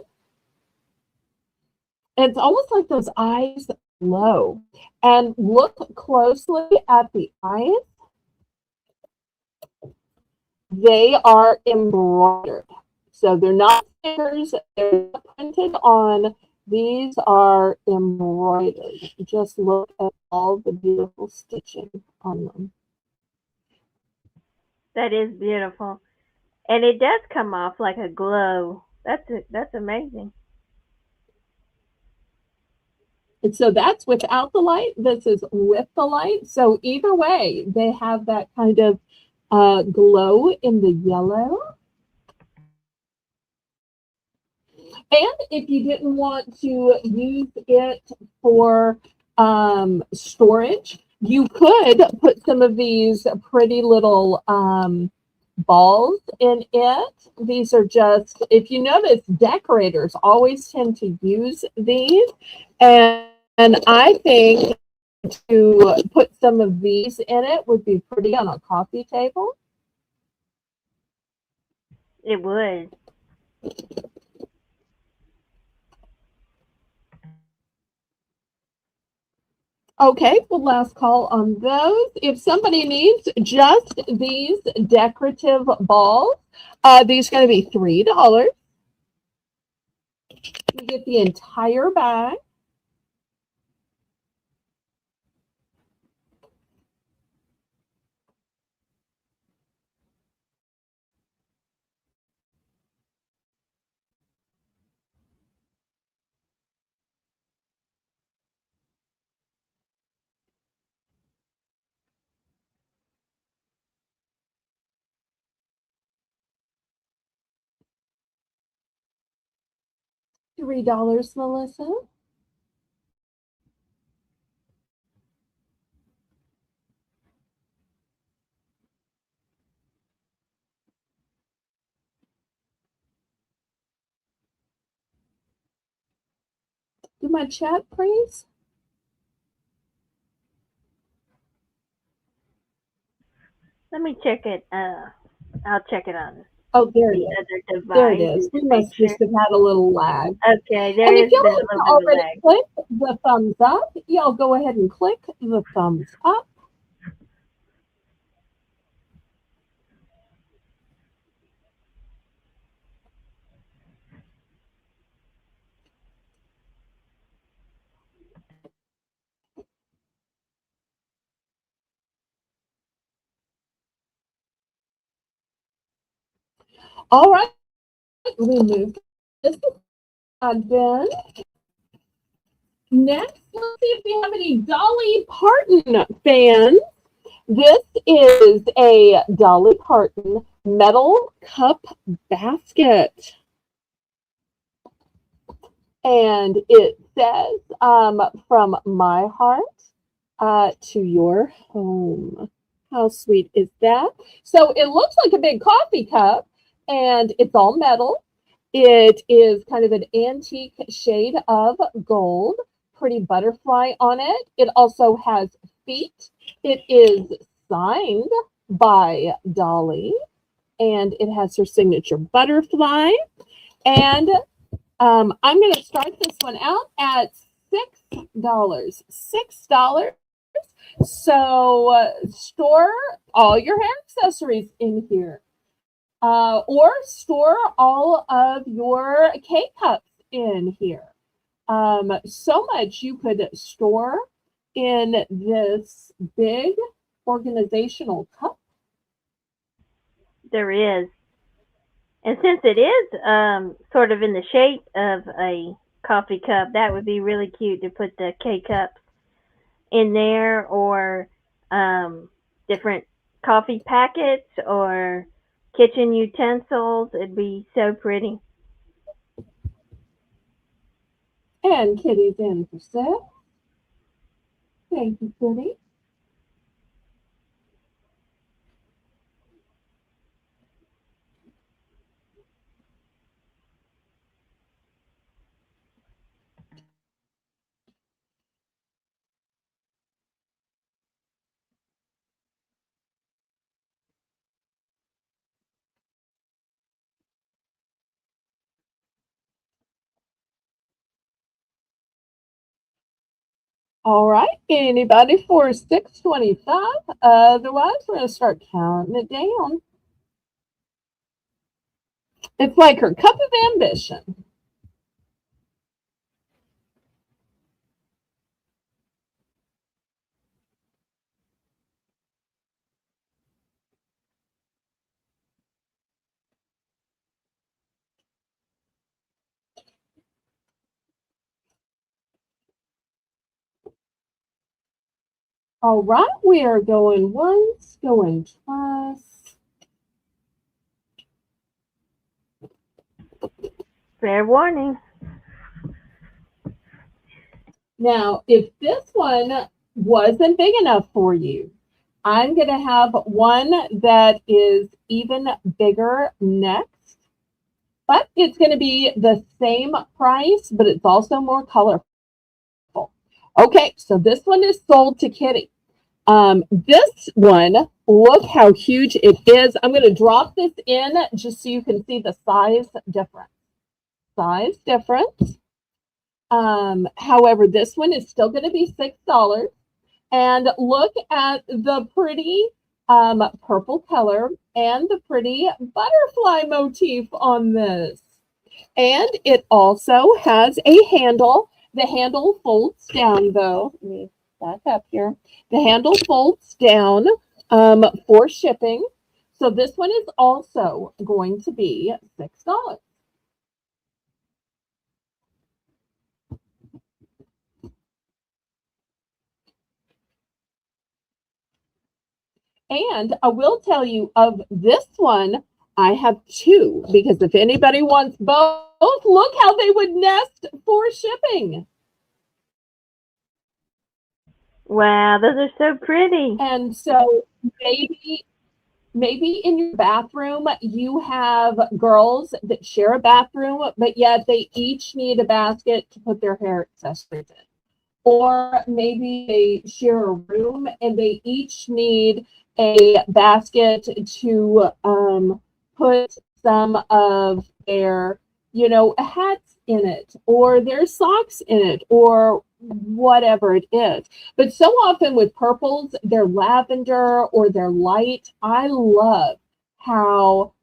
It's almost like those eyes glow. And look closely at the eyes. They are embroidered. So they're not stickers, they're not printed on. These are embroidered. Just look at all the beautiful stitching on them. That is beautiful. And it does come off like a glow. That's amazing. And so that's without the light. This is with the light. So either way, they have that kind of glow in the yellow. And if you didn't want to use it for storage, you could put some of these pretty little balls in it. These are just, if you notice, decorators always tend to use these. And I think to put some of these in it would be pretty on a coffee table. It would. Okay, well, last call on those. If somebody needs just these decorative balls, these are going to be $3. You get the entire bag. $3, Melissa. Do my chat, please. Let me check it. I'll check it on Oh, there it the is. other There it device is. and We make must sure. just have had a little lag. Okay, there And if is y'all been a little haven't bit of a already lag. clicked the thumbs up, y'all go ahead and click the thumbs up. All right, remove this again. Next, let's see if we have any Dolly Parton fans. This is a Dolly Parton metal cup basket. And it says, from my heart to your home. How sweet is that? So it looks like a big coffee cup, and it's all metal. It is kind of an antique shade of gold, pretty butterfly on it. It also has feet. It is signed by Dolly, and it has her signature butterfly. And I'm going to start this one out at $6. $6. So store all your hair accessories in here. Or store all of your K-cups in here. So much you could store in this big organizational cup. There is. And since it is sort of in the shape of a coffee cup, that would be really cute to put the K cups in there, or different coffee packets or kitchen utensils. It'd be so pretty. And Kitty's in for sale. Thank you, Kitty. All right. Anybody for 625? Otherwise, we're going to start counting it down. It's like her cup of ambition. All right. We are going once, going twice. Fair warning. Now, if this one wasn't big enough for you, I'm going to have one that is even bigger next, but it's going to be the same price, but it's also more colorful. Okay, so this one is sold to Kitty. This one, look how huge it is. I'm going to drop this in just so you can see the size difference. Size difference. However, this one is still going to be $6. And look at the pretty purple color and the pretty butterfly motif on this. And it also has a handle. The handle folds down, though. Let me back up here. The handle folds down for shipping. So this one is also going to be $6. And I will tell you of this one, I have two because if anybody wants both, look how they would nest for shipping. Wow, those are so pretty. And so maybe in your bathroom you have girls that share a bathroom, but yet they each need a basket to put their hair accessories in. Or maybe they share a room and they each need a basket to put some of their, hats in it or their socks in it or whatever it is. But so often with purples, they're lavender or they're light. I love how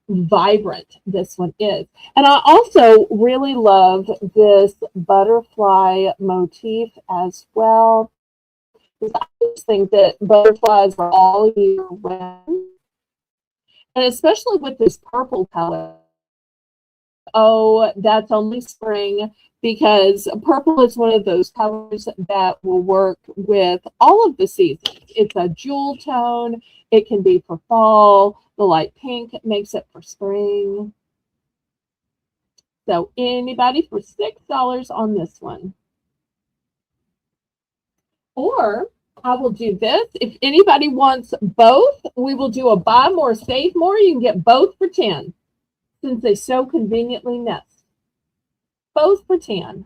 vibrant this one is. And I also really love this butterfly motif as well. I just think that butterflies are all year round. And especially with this purple color, oh, that's only spring because purple is one of those colors that will work with all of the seasons. It's a jewel tone. It can be for fall. The light pink makes it for spring. So anybody for $6 on this one. Or I will do this. If anybody wants both, we will do a buy more, save more. You can get both for 10 since they so conveniently nest. Both for 10.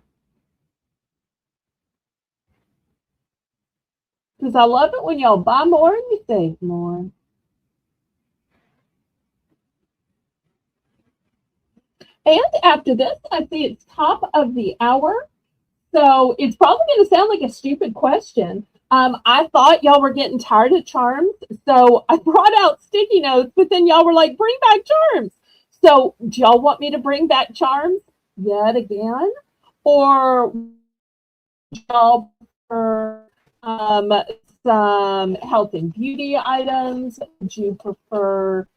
Because I love it when y'all buy more and you save more. And after this, I see it's top of the hour. So it's probably going to sound like a stupid question. I thought y'all were getting tired of charms. So I brought out sticky notes, but then y'all were like, bring back charms. So do y'all want me to bring back charms yet again? Or y'all prefer some health and beauty items? Would you prefer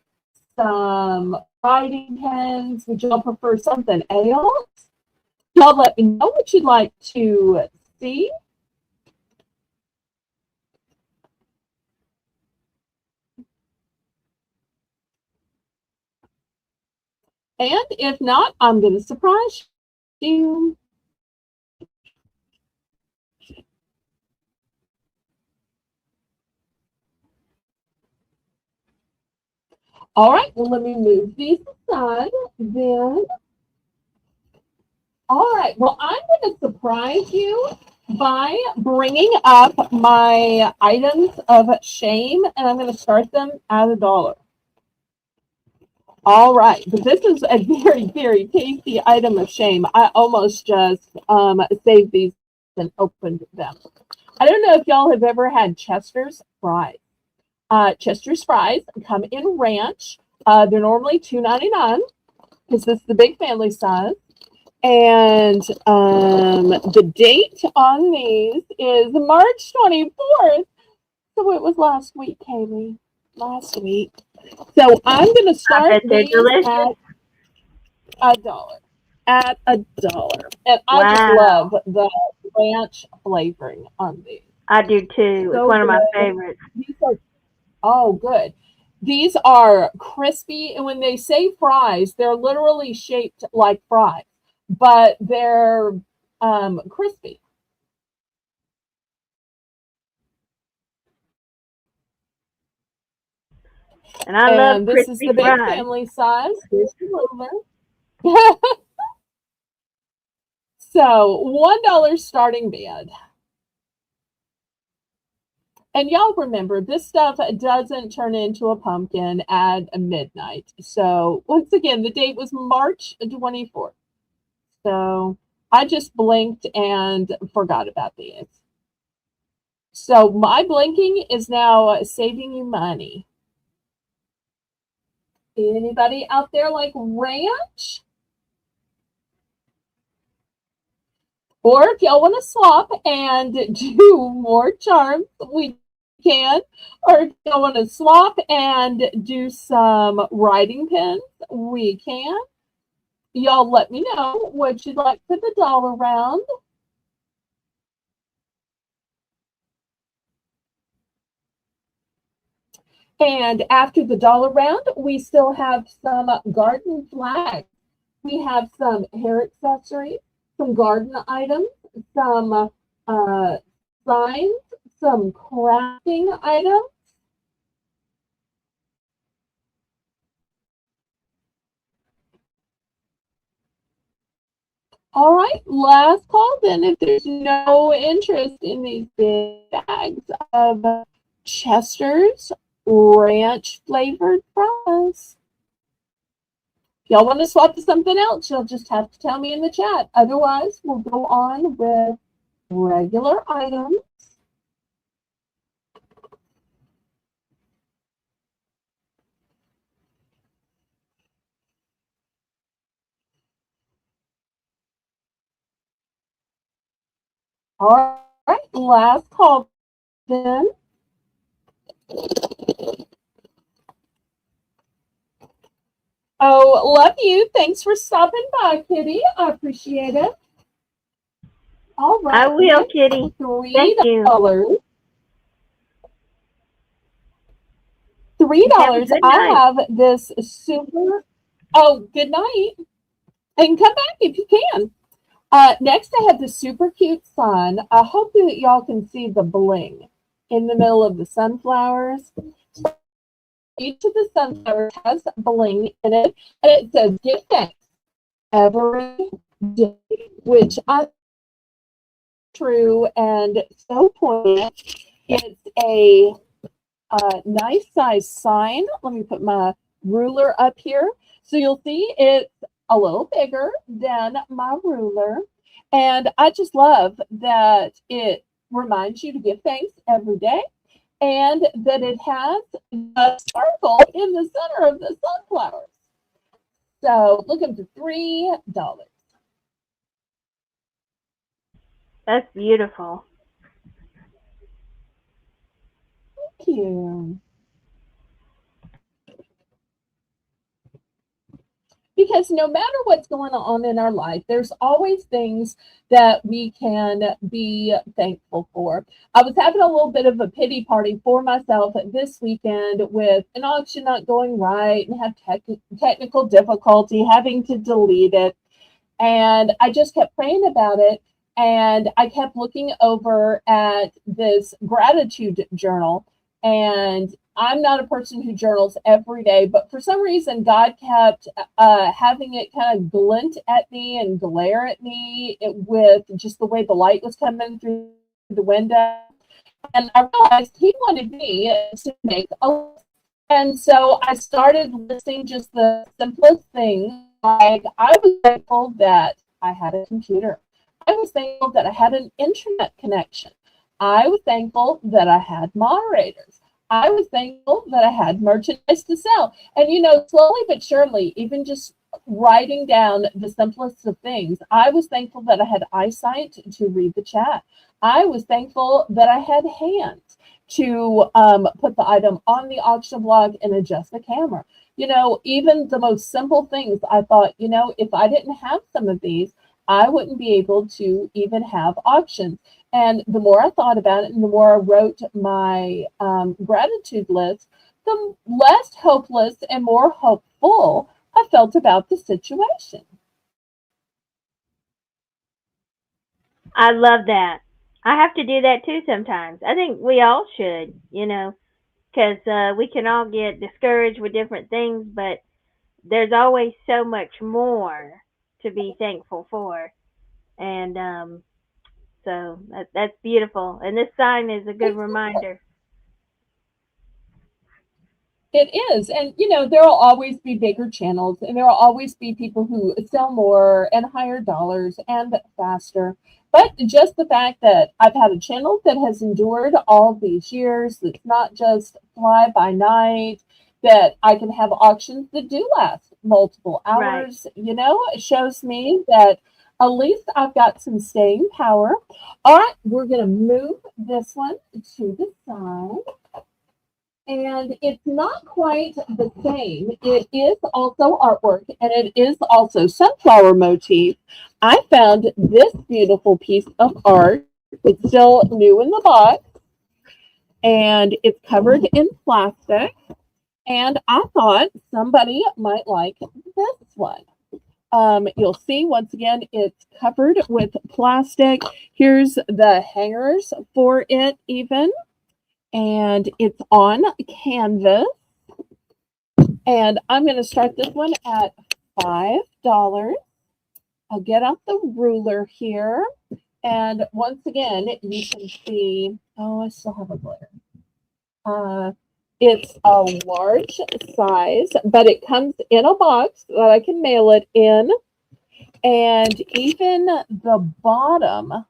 some writing pens? Would y'all prefer something else? Y'all let me know what you'd like to see. And if not, I'm going to surprise you. All right, well, let me move these aside then. All right, well, I'm going to surprise you by bringing up my items of shame, and I'm going to start them at $1. All right, but this is a very, very tasty item of shame. I almost just saved these and opened them. I don't know if y'all have ever had Chester's fries. Chester's fries come in ranch. They're normally $2.99 because this is the big family size. And the date on these is March 24th. So it was last week, Kaylee. Last week. So I'm going to start these at $1. At $1. And I just love the ranch flavoring on these. I do too. So it's one of my favorites. These are, oh, good. These are crispy. And when they say fries, they're literally shaped like fries, but they're crispy. And I love And this is crispy the big fries. family size. Here's the ruler. So $1 starting bid. And y'all remember, this stuff doesn't turn into a pumpkin at midnight. So once again, the date was March 24th. So I just blinked and forgot about these. So my blinking is now saving you money. Anybody out there like ranch? Or if y'all want to swap and do more charms, we can. Or if y'all want to swap and do some writing pins, we can. Y'all let me know what you'd like for the dollar round. And after the dollar round, we still have some garden flags. We have some hair accessories, some garden items, some signs, some crafting items. All right, last call then. If there's no interest in these big bags of Chester's ranch flavored fries. If y'all want to swap to something else, you'll just have to tell me in the chat. Otherwise, we'll go on with regular items. All right, last call then. Oh, love you. Thanks for stopping by, Kitty. I appreciate it. All I right, will, next Kitty. $3. Thank you. Have a $3. good I night. have this super. Oh, good night. And come back if you can. Next, I have the super cute sun. I hope that y'all can see the bling in the middle of the sunflowers. Each of the sunflowers has bling in it, and it says "Give thanks every day," which I true and so poignant. It's a nice size sign. Let me put my ruler up here. So you'll see it's a little bigger than my ruler. And I just love that it reminds you to give thanks every day and that it has a sparkle in the center of the sunflowers. So looking for $3. That's beautiful. Thank you. Because no matter what's going on in our life, there's always things that we can be thankful for. I was having a little bit of a pity party for myself this weekend with an auction not going right and have technical difficulty, having to delete it. And I just kept praying about it. And I kept looking over at this gratitude journal. And I'm not a person who journals every day, but for some reason, God kept having it kind of glint at me and glare at me with just the way the light was coming through the window. And I realized He wanted me to make a list. And so I started listing just the simplest things. Like I was thankful that I had a computer. I was thankful that I had an internet connection. I was thankful that I had moderators. I was thankful that I had merchandise to sell. And slowly but surely, even just writing down the simplest of things, I was thankful that I had eyesight to read the chat. I was thankful that I had hands to put the item on the auction block and adjust the camera. Even the most simple things, I thought, if I didn't have some of these, I wouldn't be able to even have auctions. And the more I thought about it and the more I wrote my gratitude list, the less hopeless and more hopeful I felt about the situation. I love that. I have to do that too sometimes. I think we all should, because we can all get discouraged with different things, but there's always so much more to be thankful for. And so that's beautiful. And this sign is a good reminder. It is. And, there will always be bigger channels and there will always be people who sell more and higher dollars and faster. But just the fact that I've had a channel that has endured all these years, that's not just fly by night, that I can have auctions that do last multiple Right. hours, it shows me that at least I've got some staying power. All right, we're going to move this one to the side. And it's not quite the same. It is also artwork and it is also sunflower motif. I found this beautiful piece of art. It's still new in the box and it's covered in plastic. And I thought somebody might like this one. You'll see once again, it's covered with plastic. Here's the hangers for it, even. And it's on canvas. And I'm going to start this one at $5. I'll get out the ruler here. And once again, you can see, oh, I still have a glare. It's a large size, but it comes in a box that I can mail it in. And even the bottom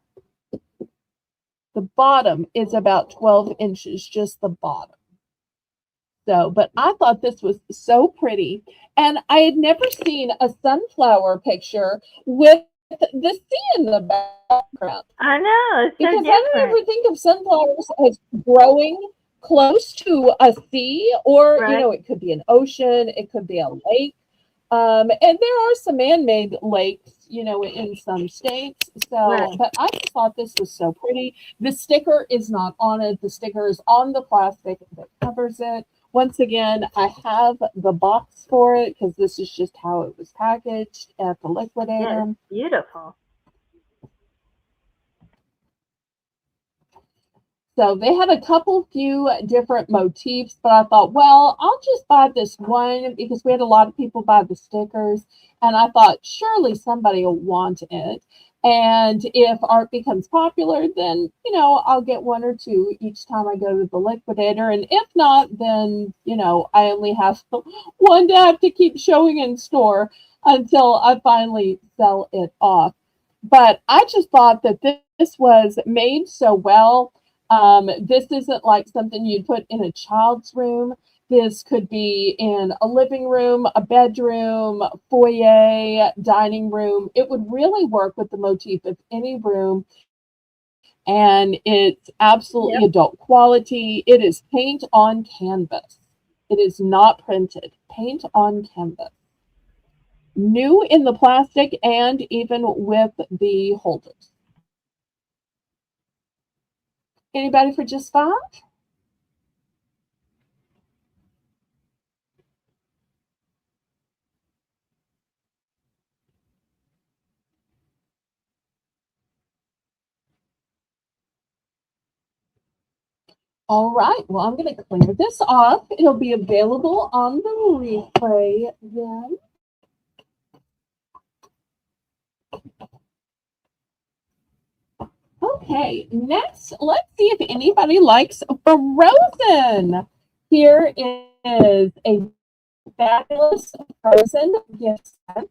is about 12 inches, just the bottom. So, but I thought this was so pretty. And I had never seen a sunflower picture with the sea in the background. I know, it's so Because I don't different. ever think of sunflowers as growing close to a sea, or, Right. it could be an ocean, it could be a lake. And there are some man-made lakes, in some states. So, Right. but I just thought this was so pretty. The sticker is not on it. The sticker is on the plastic that covers it. Once again, I have the box for it because this is just how it was packaged at the Yeah, liquidator. it's beautiful. So they had a few different motifs, but I thought, well, I'll just buy this one because we had a lot of people buy the stickers. And I thought, surely somebody will want it. And if art becomes popular, then, I'll get one or two each time I go to the liquidator. And if not, then, I only have one to have to keep showing in store until I finally sell it off. But I just thought that this was made so well. This isn't like something you'd put in a child's room. This could be in a living room, a bedroom, foyer, dining room. It would really work with the motif of any room. And it's absolutely Yep. adult quality. It is paint on canvas. It is not printed. Paint on canvas. New in the plastic and even with the holders. Anybody for just $5? All right, well, I'm going to clear this off. It'll be available on the replay then. Okay, next, let's see if anybody likes Frozen. Here is a fabulous Frozen gift set.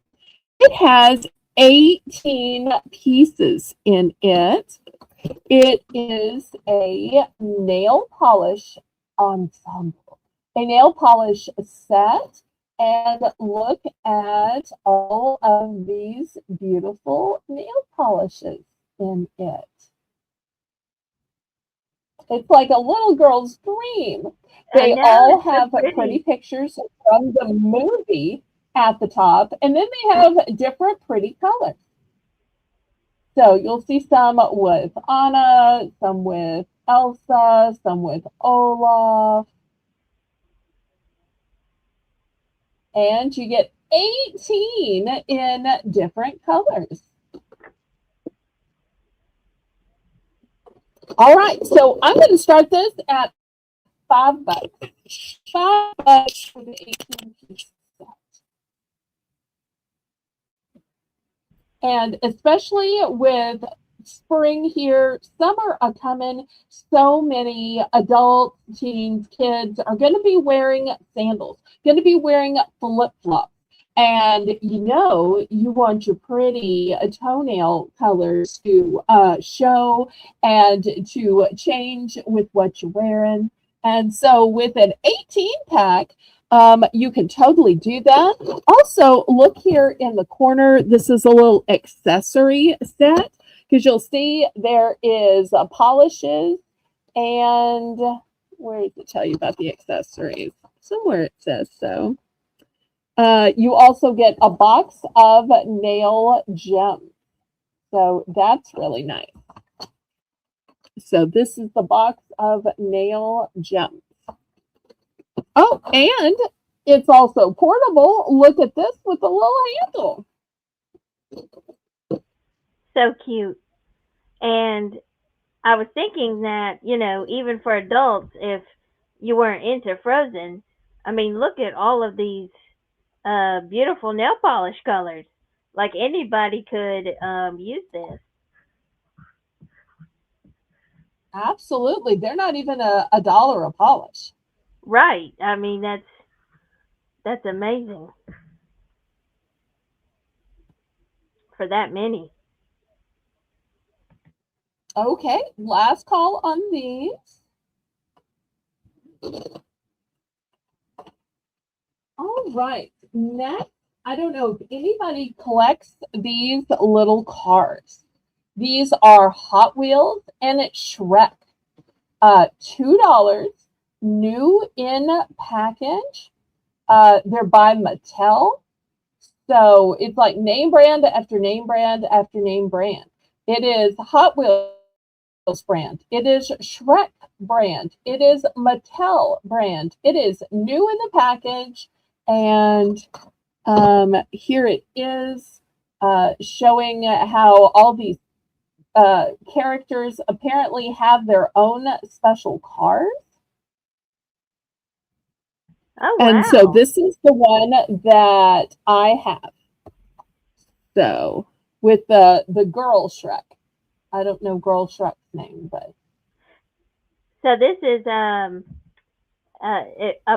It has 18 pieces in it. It is a nail polish ensemble, a nail polish set. And look at all of these beautiful nail polishes in it. It's like a little girl's dream. I They know, all it's so have pretty pretty. pictures from the movie at the top, and then they have different pretty colors. So you'll see some with Anna, some with Elsa, some with Olaf, and you get 18 in different colors. All right, so I'm going to start this at $5. $5 for the 18-piece set. And especially with spring here, summer a coming, so many adults, teens, kids are going to be wearing sandals, going to be wearing flip-flops. And you want your pretty toenail colors to show and to change with what you're wearing. And so with an 18 pack, you can totally do that. Also, look here in the corner. This is a little accessory set because you'll see there is polishes and where does it tell you about the accessories? Somewhere it says so. You also get a box of nail gems. So that's really nice. So this is the box of nail gems. Oh, and it's also portable. Look at this with a little handle. So cute. And I was thinking that, even for adults, if you weren't into Frozen, I mean, look at all of these beautiful nail polish colors. Like anybody could use this. Absolutely. They're not even a dollar a polish. Right. I mean, that's amazing for that many. Okay, last call on these. All right, next, I don't know if anybody collects these little cars. These are Hot Wheels and Shrek. $2, new in package. They're by Mattel. So it's like name brand after name brand after name brand. It is Hot Wheels brand. It is Shrek brand. It is Mattel brand. It is new in the package. And here it is showing how all these characters apparently have their own special cars. Oh, And so wow. this is the one that I have. So with the girl Shrek. I don't know girl Shrek's name, but So this is a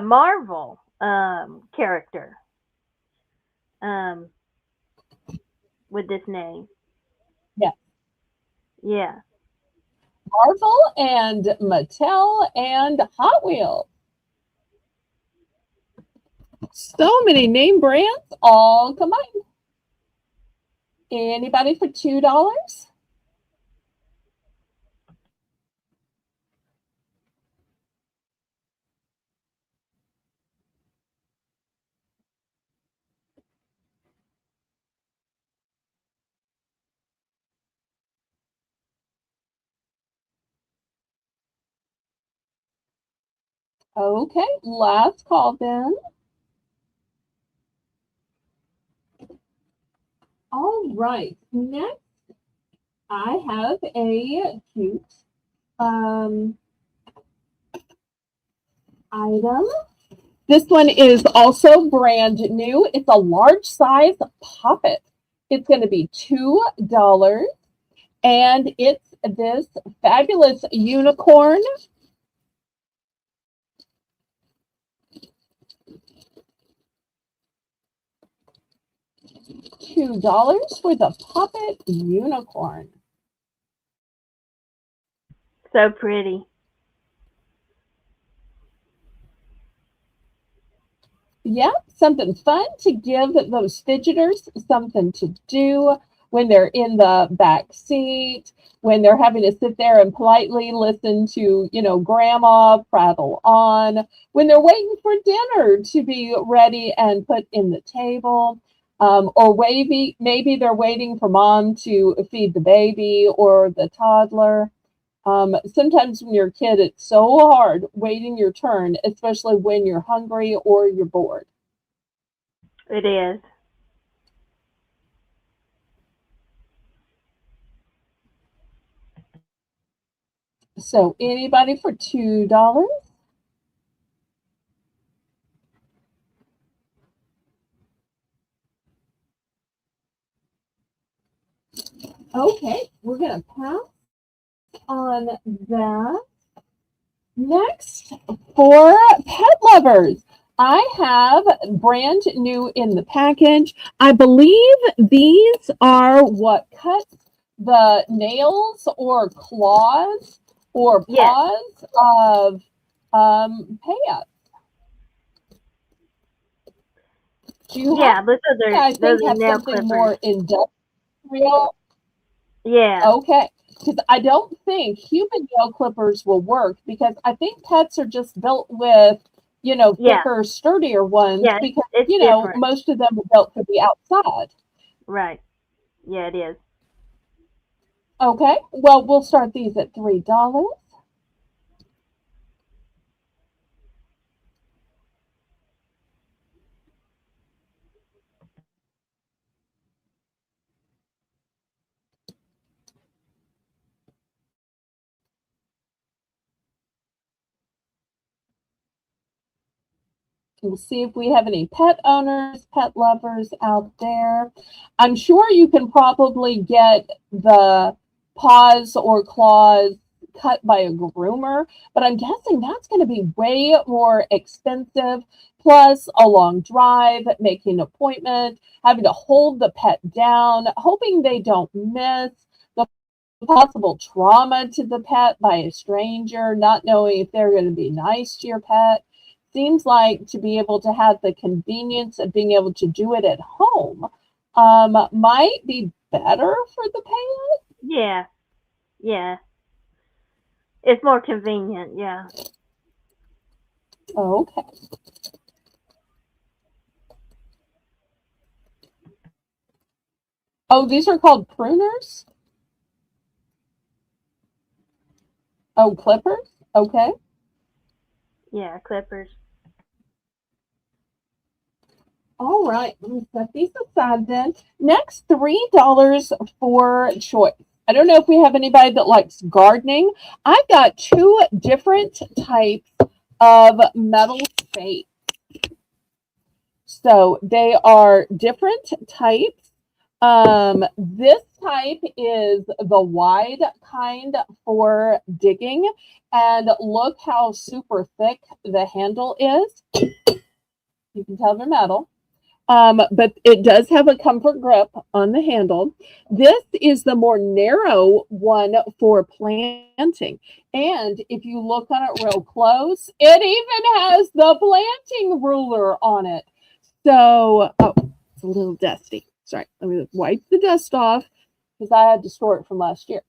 Marvel character um, with this name. yeah. Yeah. Marvel and Mattel and Hot Wheels. So many name brands all combined. Anybody for $2? Okay, last call then. All right, next I have a cute um, item. This one is also brand new. It's a large size poppet. It's going to be $2, and it's this fabulous unicorn. $2 for the puppet unicorn. So pretty. Yeah, something fun to give those fidgeters something to do when they're in the back seat, when they're having to sit there and politely listen to, grandma prattle on, when they're waiting for dinner to be ready and put in the table. Or maybe they're waiting for mom to feed the baby or the toddler. Sometimes when you're a kid, it's so hard waiting your turn, especially when you're hungry or you're bored. It is. So anybody for $2? on that. Next, for pet lovers, I have brand new in the package. I believe these are what cuts the nails or claws or Yes. paws of pets. Do you have, Yeah, but I those think, are have nail something clippers. more industrial? Yeah. Okay, because I don't think human nail clippers will work because I think pets are just built with, Yeah. thicker, sturdier ones Yeah, because, it's different. most of them are built for the outside. Right. Yeah, it is. Okay, well, we'll start these at $3. We'll see if we have any pet owners, pet lovers out there. I'm sure you can probably get the paws or claws cut by a groomer, but I'm guessing that's going to be way more expensive. Plus, a long drive, making an appointment, having to hold the pet down, hoping they don't miss, the possible trauma to the pet by a stranger, not knowing if they're going to be nice to your pet. Seems like to be able to have the convenience of being able to do it at home might be better for the pet. Yeah. Yeah. It's more convenient. Yeah. Okay. Oh, these are called pruners? Oh, clippers? Okay. Yeah, clippers. All right, let me set these aside then. Next, $3 for choice. I don't know if we have anybody that likes gardening. I've got two different types of metal spade. So they are different types. This type is the wide kind for digging, and look how super thick the handle is. You can tell they're metal. But it does have a comfort grip on the handle. This is the more narrow one for planting. And if you look on it real close, it even has the planting ruler on it. So, oh, it's a little dusty. Sorry, let me wipe the dust off because I had to store it from last year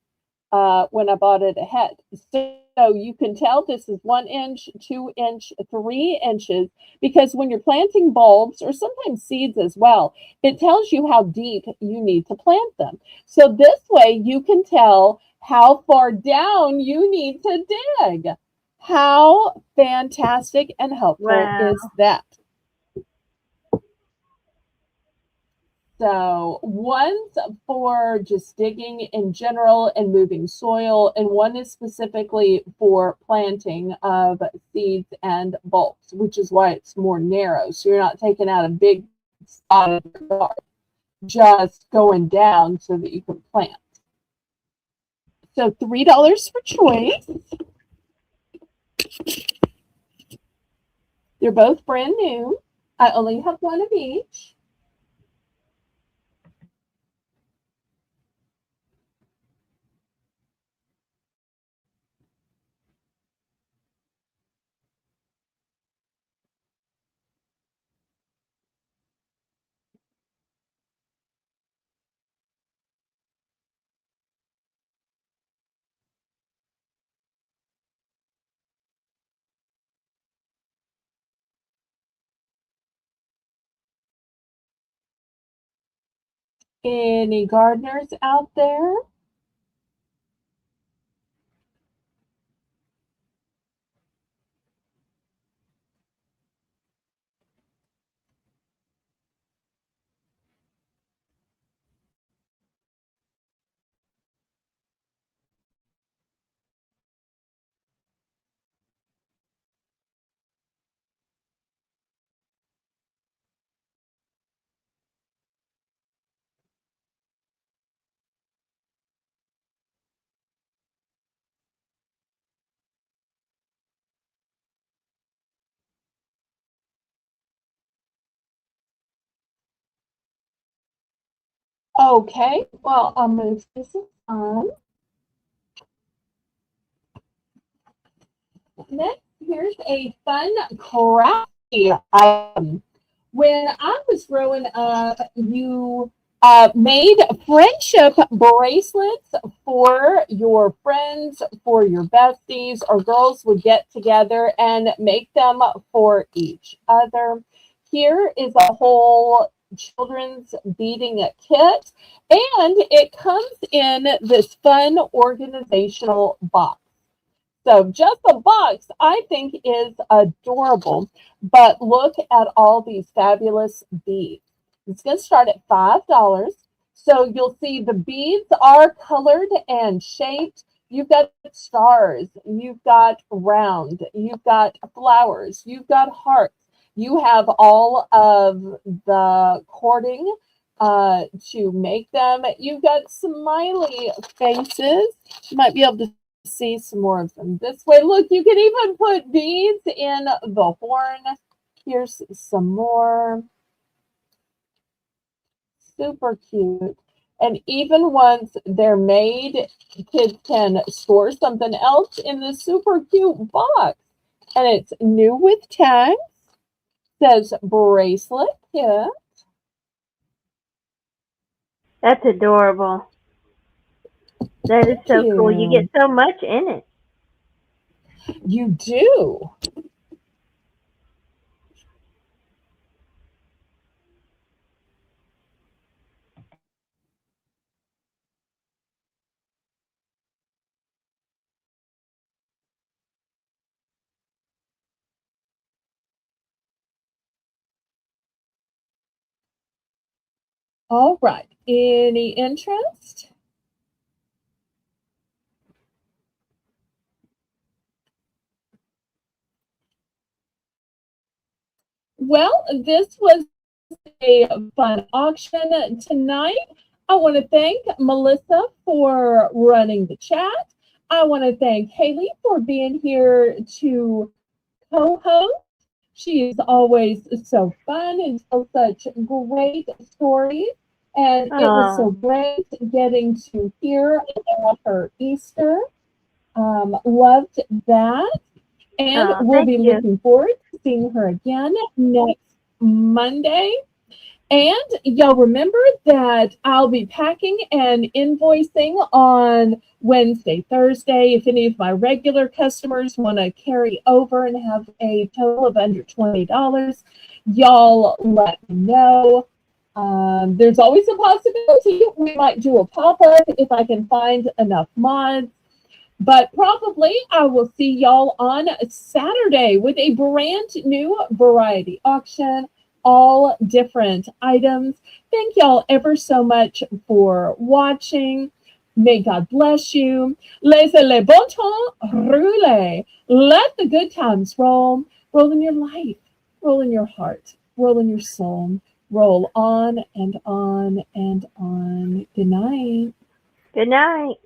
when I bought it ahead. So you can tell this is 1 inch, 2 inch, 3 inches, because when you're planting bulbs or sometimes seeds as well, it tells you how deep you need to plant them. So this way you can tell how far down you need to dig. How fantastic and helpful Wow. is that? So one's for just digging in general and moving soil, and one is specifically for planting of seeds and bulbs, which is why it's more narrow. So you're not taking out a big spot of your yard, just going down so that you can plant. So $3 for choice. They're both brand new. I only have one of each. Any gardeners out there? Okay, well, I'll move this on. Next, here's a fun, crafty item. When I was growing up, you made friendship bracelets for your friends, for your besties, or girls would get together and make them for each other. Here is a whole children's beading kit, and it comes in this fun organizational box. So just the box, I think, is adorable. But look at all these fabulous beads. It's going to start at $5. So you'll see the beads are colored and shaped. You've got stars, you've got round, you've got flowers, you've got hearts. You have all of the cording to make them. You've got smiley faces. You might be able to see some more of them this way. Look, you can even put beads in the horn. Here's some more. Super cute. And even once they're made, kids can store something else in the super cute box. And it's new with tags. Says bracelet kit. That's adorable. That is Thank so cool. You you. get so much in it. You do. All right. Any interest? Well, this was a fun auction tonight. I want to thank Melissa for running the chat. I want to thank Haley for being here to co-host. She is always so fun and tells such great stories. And it was so Oh, great getting to hear about her Easter. Loved that. And oh, we'll thank be you. looking forward to seeing her again next Monday. And y'all remember that I'll be packing and invoicing on Wednesday, Thursday. If any of my regular customers want to carry over and have a total of under $20, y'all let me know. There's always a possibility we might do a pop up if I can find enough mods. But probably I will see y'all on Saturday with a brand new variety auction, all different items. Thank y'all ever so much for watching. May God bless you. Laissez le bon temps rouler. Let the good times roll. Roll in your life, roll in your heart, roll in your soul. Roll on and on and on. Good night. Good night.